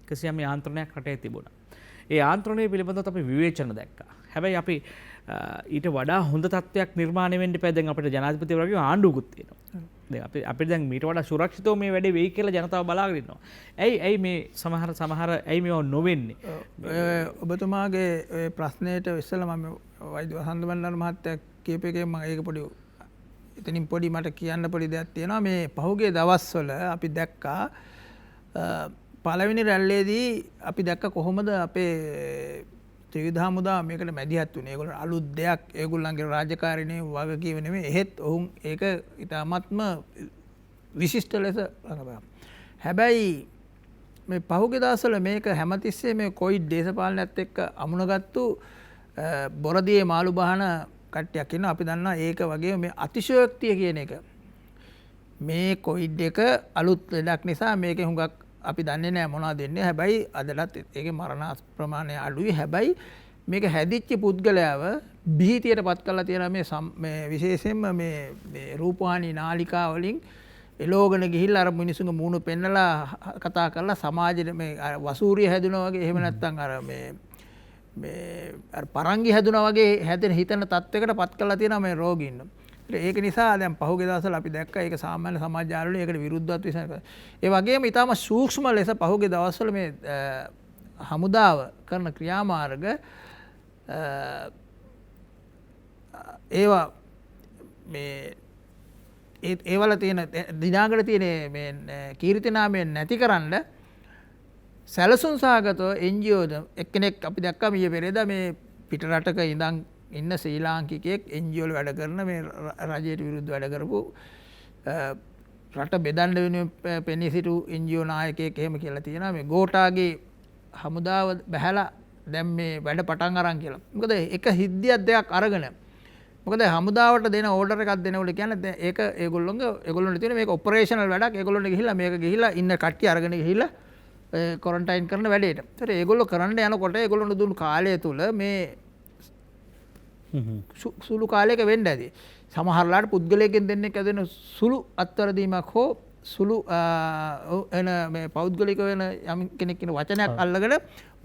කිසියම් යාන්ත්‍රණයක් රටේ තිබුණා. ඒ යාන්ත්‍රණය පිළිබඳව අපි විවේචන දැක්කා. හැබැයි අපි ඊට වඩා හොඳ තත්ත්වයක් නිර්මාණය වෙන්න ඉපැයි දැන් අපිට ජනාධිපතිවරයාගේ ආණ්ඩුවකුත් තියෙනවා. දැන් අපි දැන් මීට වඩා සුරක්ෂිතව මේ වැඩේ වෙයි කියලා ජනතාව බලාගෙන ඉන්නවා. ඇයි මේ සමහර ඇයි මේව නොවෙන්නේ? ඔබතුමාගේ ප්‍රශ්නයට ඉස්සෙල්ලා මම වෛද්‍ය වසන්ත බණ්ඩාර මහත්තයා කියපු එකෙන් මම ඒක පොඩි එතනින් පොඩි මට කියන්න පොඩි දෙයක් තියෙනවා මේ පහුගිය දවස්වල අපි දැක්කා පළවෙනි රැල්ලේදී අපි දැක්ක කොහොමද අපේ ත්‍රිවිධ හමුදා මේකට මැදිහත් වුණේ. ඒගොල්ලෝ අලුත් දෙයක් ඒගොල්ලන්ගේ රාජකාරිනේ වගකීම නෙමෙයි. එහෙත් ඔවුන් ඒක ඉතාමත්ම විශිෂ්ට ලෙස රඟපෑවා. හැබැයි මේ පහුගිය දවස්වල මේක හැමතිස්සේ මේ කොයිඩ් දේශපාලනයත් එක්ක අමුණගත්තු බොරදියේ මාළු බහන කට්ටියක් ඉන්නවා. අපි දන්නවා ඒක වගේ මේ අතිශයෝක්තිය කියන එක මේ කොයිඩ් එක අලුත් ලෙඩක් නිසා මේකේ හුඟක් අපි දන්නේ නැහැ මොනවද දෙන්නේ. හැබැයි අදටත් ඒකේ මරණ ප්‍රමාණය අඩුයි. හැබැයි මේක හැදිච්ච පුද්ගලයාව බිහිතියට පත් කරලා තියෙනවා මේ විශේෂයෙන්ම මේ රූපවාහිනී නාලිකා වලින් එලෝගන ගිහිල්ලා අර මිනිසුන්ගේ මූණ පෙන්නලා කතා කරලා සමාජෙට මේ වසූරිය හැදුනා වගේ එහෙම නැත්නම් අර අර පරංගි හැදුනා වගේ හැදෙන හිතන තත්වයකට පත් කරලා තියෙනවා මේ රෝගීන්. ඒක නිසා දැන් පහුගිය දවස්වල අපි දැක්කා ඒක සාමාන්‍ය සමාජ ජාලවල ඒකට විරුද්ධවත් විසඳන. ඒ වගේම ඊටම සූක්ෂම ලෙස පහුගිය දවස්වල මේ හමුදාව කරන ක්‍රියාමාර්ග ඒවා මේ ඒවල තියෙන දිනාගට තියෙන මේ කීර්තිනාමය නැතිකරන්න සැලසුම් සහගතව NGO එක්කෙනෙක් අපි දැක්කා ඊයේ පෙරේදා මේ පිට රටක ඉඳන් ඉන්න ශ්‍රී ලාංකිකයෙක් NGO වල වැඩ කරන මේ රජයට විරුද්ධව වැඩ කරපු රට බෙදන්න වෙනුවෙන් පෙනී සිටු NGO නායකයෙක් එහෙම කියලා තියෙනවා මේ ගෝඨාගේ හමුදාව බැහැලා දැන් මේ වැඩ පටන් අරන් කියලා. මොකද එක හිද්දියක් දෙයක් අරගෙන මොකද හමුදාවට දෙන ඕඩර් එකක් දෙනකොට කියන්නේ ඒක ඒගොල්ලොන්ට තියෙන මේක ඔපරේෂනල් වැඩක්. ඒගොල්ලොන්ට ගිහිල්ලා මේක ගිහිල්ලා ඉන්න කට්ටිය අරගෙන ගිහිල්ලා ක්වොරන්ටයින් කරන වැඩේට. ඒතර ඒගොල්ලෝ කරන්න යනකොට ඒගොල්ලොන්ට දුන්නු කාලය තුල මේ සුළු කාලයක වෙන්න ඇති. සමහරලාට පුද්ගලයෙක්ගෙන් දෙන්නෙක් ඇදෙන සුළු අත්වැරදීමක් හෝ සුළු එන මේ පෞද්ගලික වෙන යම් කෙනෙක් කියන වචනයක් අල්ලගෙන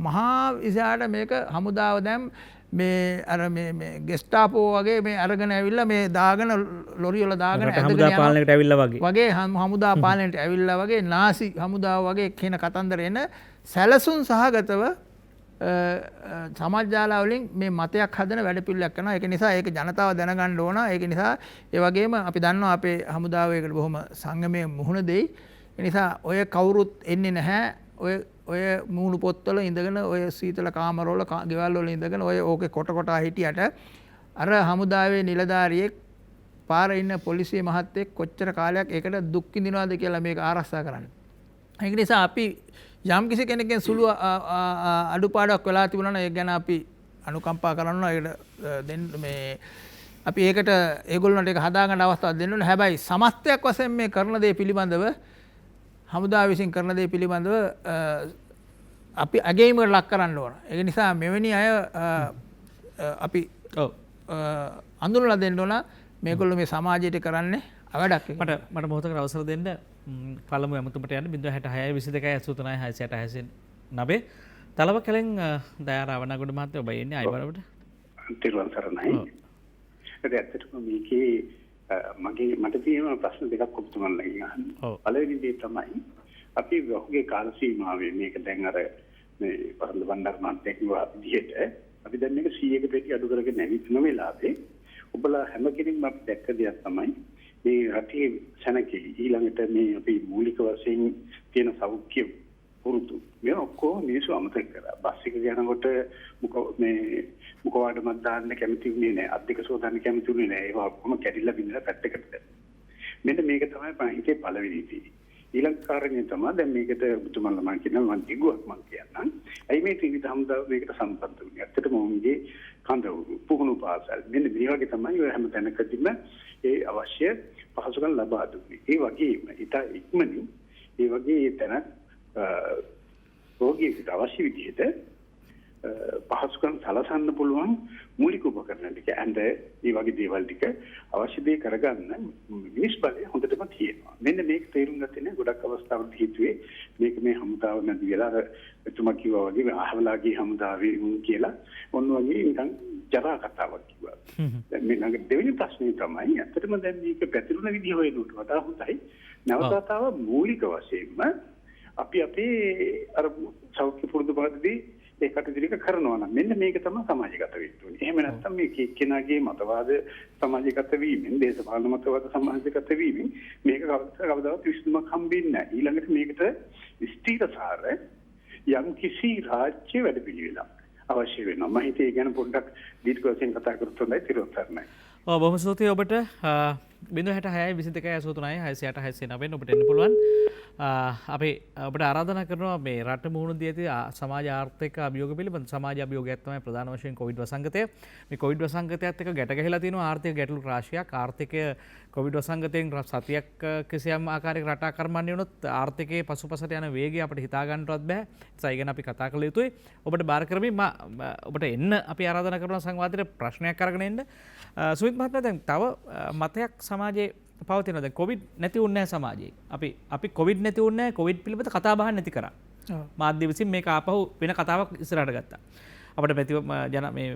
මහා විශාල මේක හමුදාව දැන් මේ අර මේ ගෙස්ටාපෝ වගේ මේ අරගෙන ඇවිල්ලා මේ දාගෙන ලොරි වල දාගෙන හමුදා පාලනයකට ඇවිල්ලා වගේ හමුදා පාලනයට ඇවිල්ලා වගේ නාසි හමුදාව වගේ කියන කතන්දර එන සැලසුම් සහගතව සමාජ ජාලා වලින් මේ මතයක් හදන වැඩපිළිවෙලක් කරනවා. ඒක නිසා ඒක ජනතාව දැනගන්න ඕන. ඒක නිසා ඒ වගේම අපි දන්නවා අපේ හමුදාව ඒකට බොහොම සංගමයේ මුහුණ දෙයි. ඒ නිසා ඔය කවුරුත් එන්නේ නැහැ. ඔය මූණු පොත්වල ඉඳගෙන ඔය සීතල කාමරවල ගෙවල් වල ඉඳගෙන ඔය ඕකේ කොට හිටියට අර හමුදාවේ නිලධාරියෙක් පාරේ ඉන්න පොලිසිය මහත්තයෙක් කොච්චර කාලයක් ඒකට දුක් විඳිනවද කියලා මේක ආරක්ෂා කරන්නේ. ඒක නිසා අපි යම් කිසි කෙනෙක්ගෙන් සුළු අඩුපාඩුවක් වෙලා තිබුණා නම් ඒක ගැන අපි අනුකම්පා කරනවා. ඒකට දෙන්න මේ අපි ඒකට ඒගොල්ලන්ට ඒක හදාගන්න අවස්ථාවක් දෙන්න ඕනේ. හැබැයි සමස්තයක් වශයෙන් මේ කරන දේ පිළිබඳව හමුදා විසින් කරන දේ පිළිබඳව අපි අගයීමකට ලක් කරන්න ඕන. ඒක නිසා මෙවැනි අය අපි අඳුනලා දෙන්න ඕන මේගොල්ලෝ මේ සමාජයට කරන්නේ අවඩක්. මට මොහොතකට අවසර දෙන්න පළමු ඇමතුමට යන්න 066 22 තලව කලින් දයාරාවනගොඩ මහත්තයා ඔබ එන්නේ අයවරවට. තිරුවන් සරණයි. ඇත්තටම මේකේ මට තියෙන ප්‍රශ්න දෙකක් ඔබතුමන්ලගෙන් අහන්න. පළවෙනි දේ තමයි අපි ඔහුගේ කාල සීමාවේ මේක දැන් අර මේ වරන්ද බණ්ඩාර මහත්තයා කිව්වා විදිහට අපි දැන් මේක 100ක පෙට්ටිය අඩු කරගෙන ඇවිත්න වෙලාවේ ඔබලා හැම කෙනෙක්ම අපි දැක්ක දෙයක් තමයි මේ රටේ සැනකෙලි ඊළඟට මේ අපි මූලික වශයෙන් තියෙන සෞඛ්‍ය පුරුදු මේ ඔක්කොම මිනිස්සු අමතක කරා. බස් එක යනකොට මුඛවාඩමක් දාන්න කැමති වෙන්නේ නැහැ. අධික සෝදාන්න කැමති වෙන්නේ නැහැ. ඒවා ඔක්කොම කැඩිලා බින්දලා පැත්තකට දැම්මා. මෙන්න මේක තමයි පහිතේ පළවෙනි දේ. ඊළඟ කාරණේ තමයි දැන් මේකට බුදුමල්ලා මම කියනවා මම දිගුවක් මම කියන්නම්. ඇයි මේ ත්‍රිවිධ හමුදාව මේකට සම්බන්ධ වුනේ? ඇත්තටම මොන්ගේ කඳවුරු පුහුණු පාසල් මෙන්න මේ වගේ තමයි ඔය හැම තැනකදීම ඒ අවශ්‍ය පහසුකම් ලබා දුන්නේ. ඒ වගේම ඊට ඉක්මනින් ඒ වගේ තැන රෝගියෙකුට අවශ්‍ය විදිහට පහසුකම් සලසන්න පුළුවන් මූලික උපකරණ ටික ඇඳ ඒ වගේ දේවල් ටික අවශ්‍ය දේ කරගන්න මිනිස් බලය හොඳටම තියෙනවා. මෙන්න මේක තේරුම් ගත්තේ නැහැ ගොඩක් අවස්ථාවල හිතුවේ මේක මේ හමුදාව නැති වෙලා එතුමා කිව්වා වගේ අහවලාගේ හමුදාවේ කියලා ඔන්න වගේ නිකන් ජරා කතාවක් කිව්වා. දැන් මේ ළඟ දෙවෙනි ප්‍රශ්නේ තමයි ඇත්තටම දැන් මේක පැතිරුණ විදිහ වෙනුවට වඩා හොඳයි. නැවතතාව මූලික වශයෙන්ම අපි අපේ අර සෞඛ්‍ය පුරුදු පද්ධති ඒ කටයුතු ටික කරනවා නම් මෙන්න මේක තමයි සමාජගත වෙන්න ඕනේ. එහෙම නැත්නම් මේ එක්කෙනාගේ මතවාද සමාජගත වීමෙන්, දේශපාලන මතවාද සමාජගත වීමෙන් මේක කවදාවත් විසඳුමක් හම්බෙන්නේ නැහැ. ඊළඟට මේකට ස්ථිරසාර යම් කිසි රාජ්‍ය වැඩපිළිවෙලක් අවශ්‍ය වෙනවා. මම හිතේ ගැන පොඩ්ඩක් දීර්ඝ වශයෙන් කතා කරත් හොඳයි. තිරුවන්සරණයි. බොහොම ස්තුතියි ඔබට 066 22 83 669 ඔබට එන්න පුළුවන්. අපි ඔබට ආරාධනා කරනවා මේ රට මුහුණ දී ඇති සමාජ ආර්ථික අභියෝග පිළිබඳ සමාජ අභියෝගයක් තමයි ප්‍රධාන වශයෙන් කොවිඩ් වසංගතය. මේ කොවිඩ් වසංගතයත් එක්ක ගැට ගැහිලා තියෙනවා ආර්ථික ගැටලු රාශියක්. ආර්ථිකය කොවිඩ් වසංගතයෙන් සතියක් කිසියම් ආකාරයක රටා කර්මන්නේ වුණොත් ආර්ථිකයේ පසුපසට යන වේගය අපිට හිතා ගන්නවත් බෑ. ඒ ගැන අපි කතා කළ යුතුයි. ඔබට බාර කරමින් ඔබට එන්න අපි ආරාධනා කරනවා සංවාදයට ප්‍රශ්නයක් අරගෙන එන්න. සුමිත් මහත්මයා දැන් තව මතයක් සමාජයේ පවතිනවා. දැන් කොවිඩ් නැති වුණේ නැහැ සමාජයේ. අපි කොවිඩ් නැති වුණේ නැහැ. කොවිඩ් පිළිබඳ කතා බහ නැති කරා. මාධ්‍ය විසින් මේක ආපහු වෙන කතාවක් ඉස්සරහට ගත්තා. අපිට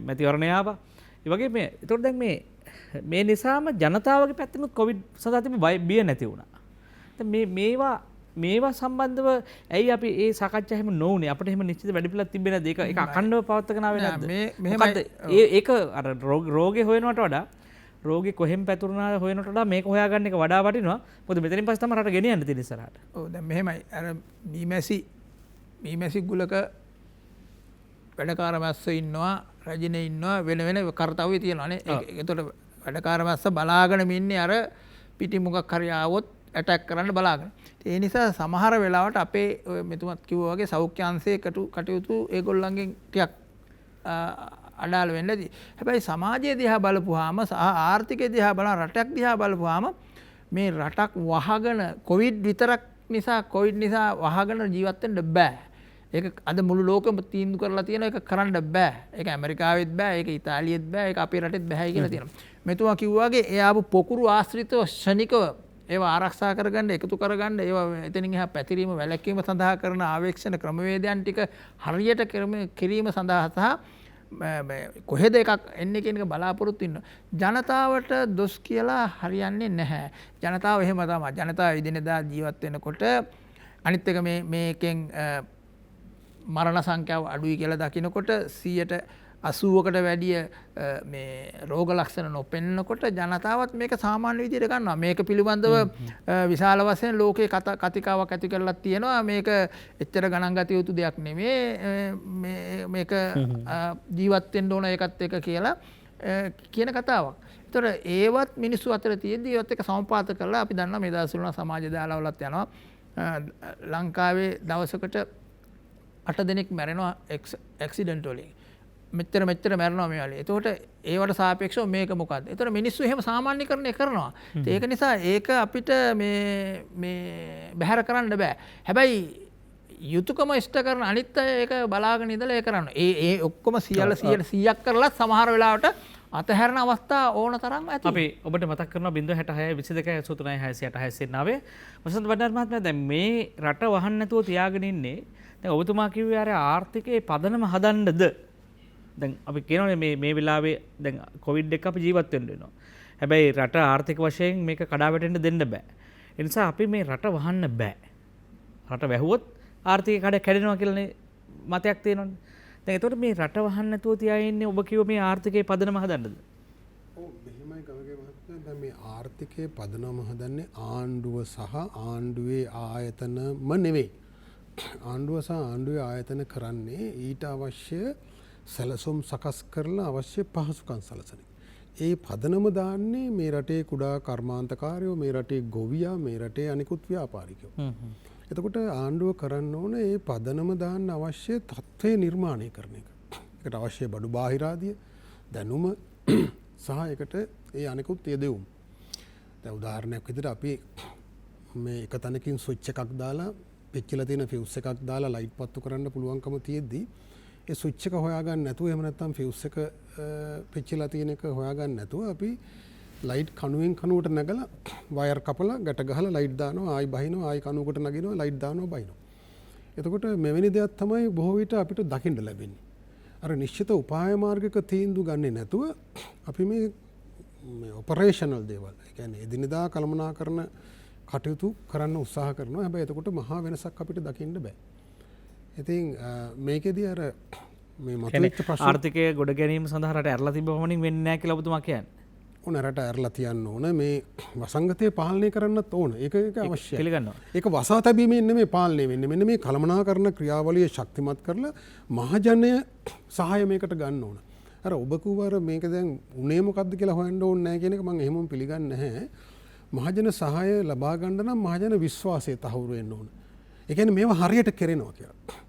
මැතිවරණය ආවා. ඒ වගේ ඒතකොට දැන් මේ නිසාම ජනතාවගේ පැත්තෙනුත් කොවිඩ් සඳහා තිබෙන බිය නැති වුණා. දැන් මේවා සම්බන්ධව ඇයි අපි ඒ සාකච්ඡා එහෙම නොවුනේ? අපිට එහෙම නිශ්චිත වැඩපිළිවෙලක් තිබෙන්නේ නැද්ද? ඒක අඛණ්ඩව පවත්වාගෙන ආවේ නැද්ද? ඒක අර රෝගේ හොයනවට වඩා රෝගේ කොහෙන් පැතුරුණා හොයනට වඩා මේක හොයාගන්න එක වඩා වටිනවා. මොකද මෙතනින් පස්සේ තමයි රට ගෙනියන්න තියෙන ඉස්සරහට. ඔව් දැන් මෙහෙමයි. අර මීමැසි ගුලක වැඩකාර මැස්ස ඉන්නවා, රජිනේ ඉන්නවා, වෙන කර්තව්‍ය තියෙනවානේ. ඒකට වැඩකාර මැස්ස බලාගෙන ඉන්නේ අර පිටි මොකක් හරි ආවොත් ඇටැක් කරන්න බලාගෙන. ඒ නිසා සමහර වෙලාවට අපේ මෙතුමත් කිව්වා වගේ සෞඛ්‍ය අංශයේ කටයුතු ඒගොල්ලන්ගෙන් ටිකක් අඩාල වෙන්න ඇති. හැබැයි සමාජය දිහා බලපුවාම සහ ආර්ථිකය දිහා බලන රටක් දිහා බලපුවාම මේ රටක් වහගෙන කොවිඩ් විතරක් නිසා කොවිඩ් නිසා වහගෙන ජීවත් වෙන්න බෑ. ඒක අද මුළු ලෝකෙම තීන්දුව කරලා තියෙන එක කරන්න බෑ. ඒක ඇමරිකාවෙත් බෑ, ඒක ඉතාලියෙත් බෑ, ඒක අපේ රටෙත් බෑයි කියලා තියෙනවා. මෙතුමා කිව්වා වගේ ඒ ආපු පොකුරු ආශ්‍රිතව ශනිකව ඒවා ආරක්ෂා කරගන්න, එකතු කරගන්න, ඒවා එතනින් එහා පැතිරීම වැළැක්වීම සඳහා කරන ආවේක්ෂණ ක්‍රමවේදයන් ටික හරියට කිරීම සඳහා සහ කොහෙද එකක් එන්නේ කියන එක බලාපොරොත්තු වෙන්න. ජනතාවට දොස් කියලා හරියන්නේ නැහැ. ජනතාව එහෙම තමයි. ජනතාව එදිනෙදා ජීවත් වෙනකොට අනිත් එක මේකෙන් මරණ සංඛ්‍යාව අඩුයි කියලා දකිනකොට 80%කට වැඩිය මේ රෝග ලක්ෂණ නොපෙන්නකොට ජනතාවත් මේක සාමාන්‍ය විදිහට ගන්නවා. මේක පිළිබඳව විශාල වශයෙන් ලෝකේ කතිකාවක් ඇති කරලා තියෙනවා. මේක එච්චර ගණන් ගත යුතු දෙයක් නෙමෙයි. මේක ජීවත් වෙන්න ඕන එකත් එක කියලා කියන කතාවක්. ඒතර ඒවත් මිනිස්සු අතර තියෙද්දි ඒවත් එක සමපාත කරලා අපි දන්නවා මේ දවස්වල සමාජ දාලාවලත් යනවා. ලංකාවේ දවසකට 8 දෙනෙක් මැරෙනවා ඇක්සිඩන්ට් වලින්. මෙච්චර මැරෙනවා මේ වලේ. එතකොට ඒවට සාපේක්ෂව මේක මොකද්ද? එතකොට මිනිස්සු එහෙම සාමාන්‍යකරණය කරනවා. ඒක නිසා ඒක අපිට මේ බැහැර කරන්න බෑ. හැබැයි යුතුයකම ඉෂ්ට කරන අනිත් අය ඒක බලාගෙන ඉඳලා ඒ කරනවා. ඒ ඔක්කොම 100% කරලා සමහර වෙලාවට අතහැරන අවස්ථා ඕන තරම් ඇති. අපි ඔබට මතක් කරනවා 066 22 83 689 වසන්ත බණ්ඩාර මහත්මයා දැන් මේ රට වහන්න නැතුව තියාගෙන ඉන්නේ. දැන් ඔබතුමා කිව්වේ අර ආර්ථිකයේ පදනම හදන්නද? දැන් අපි කියනවානේ මේ වෙලාවේ දැන් කොවිඩ් එක අපි ජීවත් වෙන්න වෙනවා. හැබැයි රට ආර්ථික වශයෙන් මේක කඩා වැටෙන්න දෙන්න බෑ. ඒ නිසා අපි මේ රට වහන්න බෑ. රට වැහුවොත් ආර්ථිකය කැඩෙනවා කියලානේ මතයක් තියෙනවනේ. දැන් ඒතකොට මේ රට වහන්න නැතුව තියා ඉන්නේ ඔබ කිව්ව මේ ආර්ථිකයේ පදනම හදන්නද? ඔව් මෙහෙමයි ගමගේ මහත්තයා. දැන් මේ ආර්ථිකයේ පදනම හදන්නේ ආණ්ඩුව සහ ආණ්ඩුවේ ආයතනම නෙවෙයි. ආණ්ඩුව සහ ආණ්ඩුවේ ආයතන කරන්නේ ඊට අවශ්‍ය සැලසුම් සකස් කරලා අවශ්‍ය පහසුකම් සලසන. ඒ පදනම දාන්නේ මේ රටේ කුඩා කර්මාන්තකාරයෝ, මේ රටේ ගොවියා, මේ රටේ අනිකුත් ව්‍යාපාරිකයෝ. එතකොට ආණ්ඩුව කරන්න ඕන ඒ පදනම දාන්න අවශ්‍ය තත්ත්වය නිර්මාණය කරන එක. ඒකට අවශ්‍ය බඩු බාහිරාදිය, දැනුම සහ ඒකට ඒ අනිකුත් යෙදෙවුම්. දැන් උදාහරණයක් විදිහට අපි මේ එක තැනකින් ස්විච් එකක් දාලා පිච්චිලා තියෙන ෆියුස් එකක් දාලා ලයිට් පත්තු කරන්න පුළුවන්කම තියෙද්දි ඒ ස්විච් එක හොයාගන්න නැතුව එහෙම නැත්නම් ෆියුස් එක පිච්චිලා තියෙන එක හොයාගන්න නැතුව අපි ලයිට් කණුවෙන් කණුවට නැගලා වයර් කපලා ගැට ගහලා ලයිට් දානවා, ආයි බහිනවා, ආයි කණුවකට නගිනවා, ලයිට් දානවා, බහිනවා. එතකොට මෙවැනි දෙයක් තමයි බොහෝ විට අපිට දකින්න ලැබෙන්නේ. අර නිශ්චිත උපාය මාර්ගික තීන්දුව ගන්නේ නැතුව අපි මේ ඔපරේෂනල් දේවල්, ඒ කියන්නේ එදිනෙදා කළමනාකරන කටයුතු කරන්න උත්සාහ කරනවා. හැබැයි එතකොට මහා වෙනසක් අපිට දකින්න බෑ. ඉතින් මේකෙදී අර මේ මතුවෙච්ච ප්‍රශ්න ආර්ථිකය ගොඩ ගැනීම සඳහා රට ඇරලා තිබ්බ පමණින් වෙන්නේ නැහැ කියලා ඔබතුමා කියන්නේ. ඕන රට ඇරලා තියන්න ඕන මේ වසංගතය පාලනය කරන්නත් ඕන ඒක අවශ්‍යයි. පිළිගන්නවා. ඒක වසා තැබීමෙන් නෙමෙයි පාලනය වෙන්නේ. මෙන්න මේ කළමනාකරණ ක්‍රියාවලිය ශක්තිමත් කරලා මහජනය සහාය මේකට ගන්න ඕන. අර ඔබ කිව්වර මේක දැන් උනේ මොකද්ද කියලා හොයන්න ඕනේ නැහැ කියන එක මම එහෙමම පිළිගන්නේ නැහැ. මහජන සහාය ලබා ගන්න නම් මහජන විශ්වාසය තහවුරු වෙන්න ඕන. ඒ කියන්නේ මේවා හරියට කරනවා කියලා.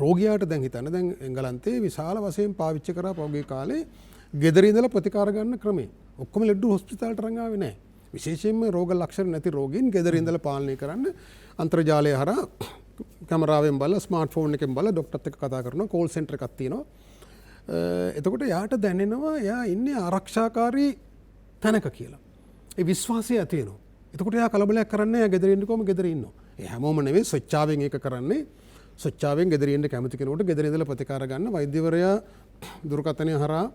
රෝගියාට දැන් හිතන්න දැන් එංගලන්තේ විශාල වශයෙන් පාවිච්චි කරා පෞගේ කාලේ ගෙදර ඉඳලා ප්‍රතිකාර ගන්න ක්‍රමේ. ඔක්කොම ලෙඩ හොස්පිටාලට අරන් ආවේ නැහැ. විශේෂයෙන්ම රෝග ලක්ෂණ නැති රෝගීන් ගෙදර ඉඳලා පාලනය කරන්න අන්තර්ජාලය හරහා කැමරාවෙන් බලලා ස්මාර්ට් ෆෝන් එකෙන් බලලා ડોක්ටර්ත් එක්ක කතා කරනවා කෝල් සෙන්ටර් එකක් තියෙනවා. එතකොට යාට දැනෙනවා යා ඉන්නේ ආරක්ෂාකාරී තැනක කියලා. ඒ විශ්වාසය ඇති වෙනවා. එතකොට යා කලබලයක් කරන්නේ යා ගෙදර ඉන්නකොම ගෙදර ඉන්නවා. ඒ හැමෝම නෙවෙයි ස්වච්ඡාවෙන් ඒක කරන්නේ. ස්වච්ඡාවෙන් ගෙදර ඉන්න කැමති කෙනෙකුට ගෙදර ඉඳලා ප්‍රතිකාර ගන්න වෛද්‍යවරයා දුරකථනය හරහා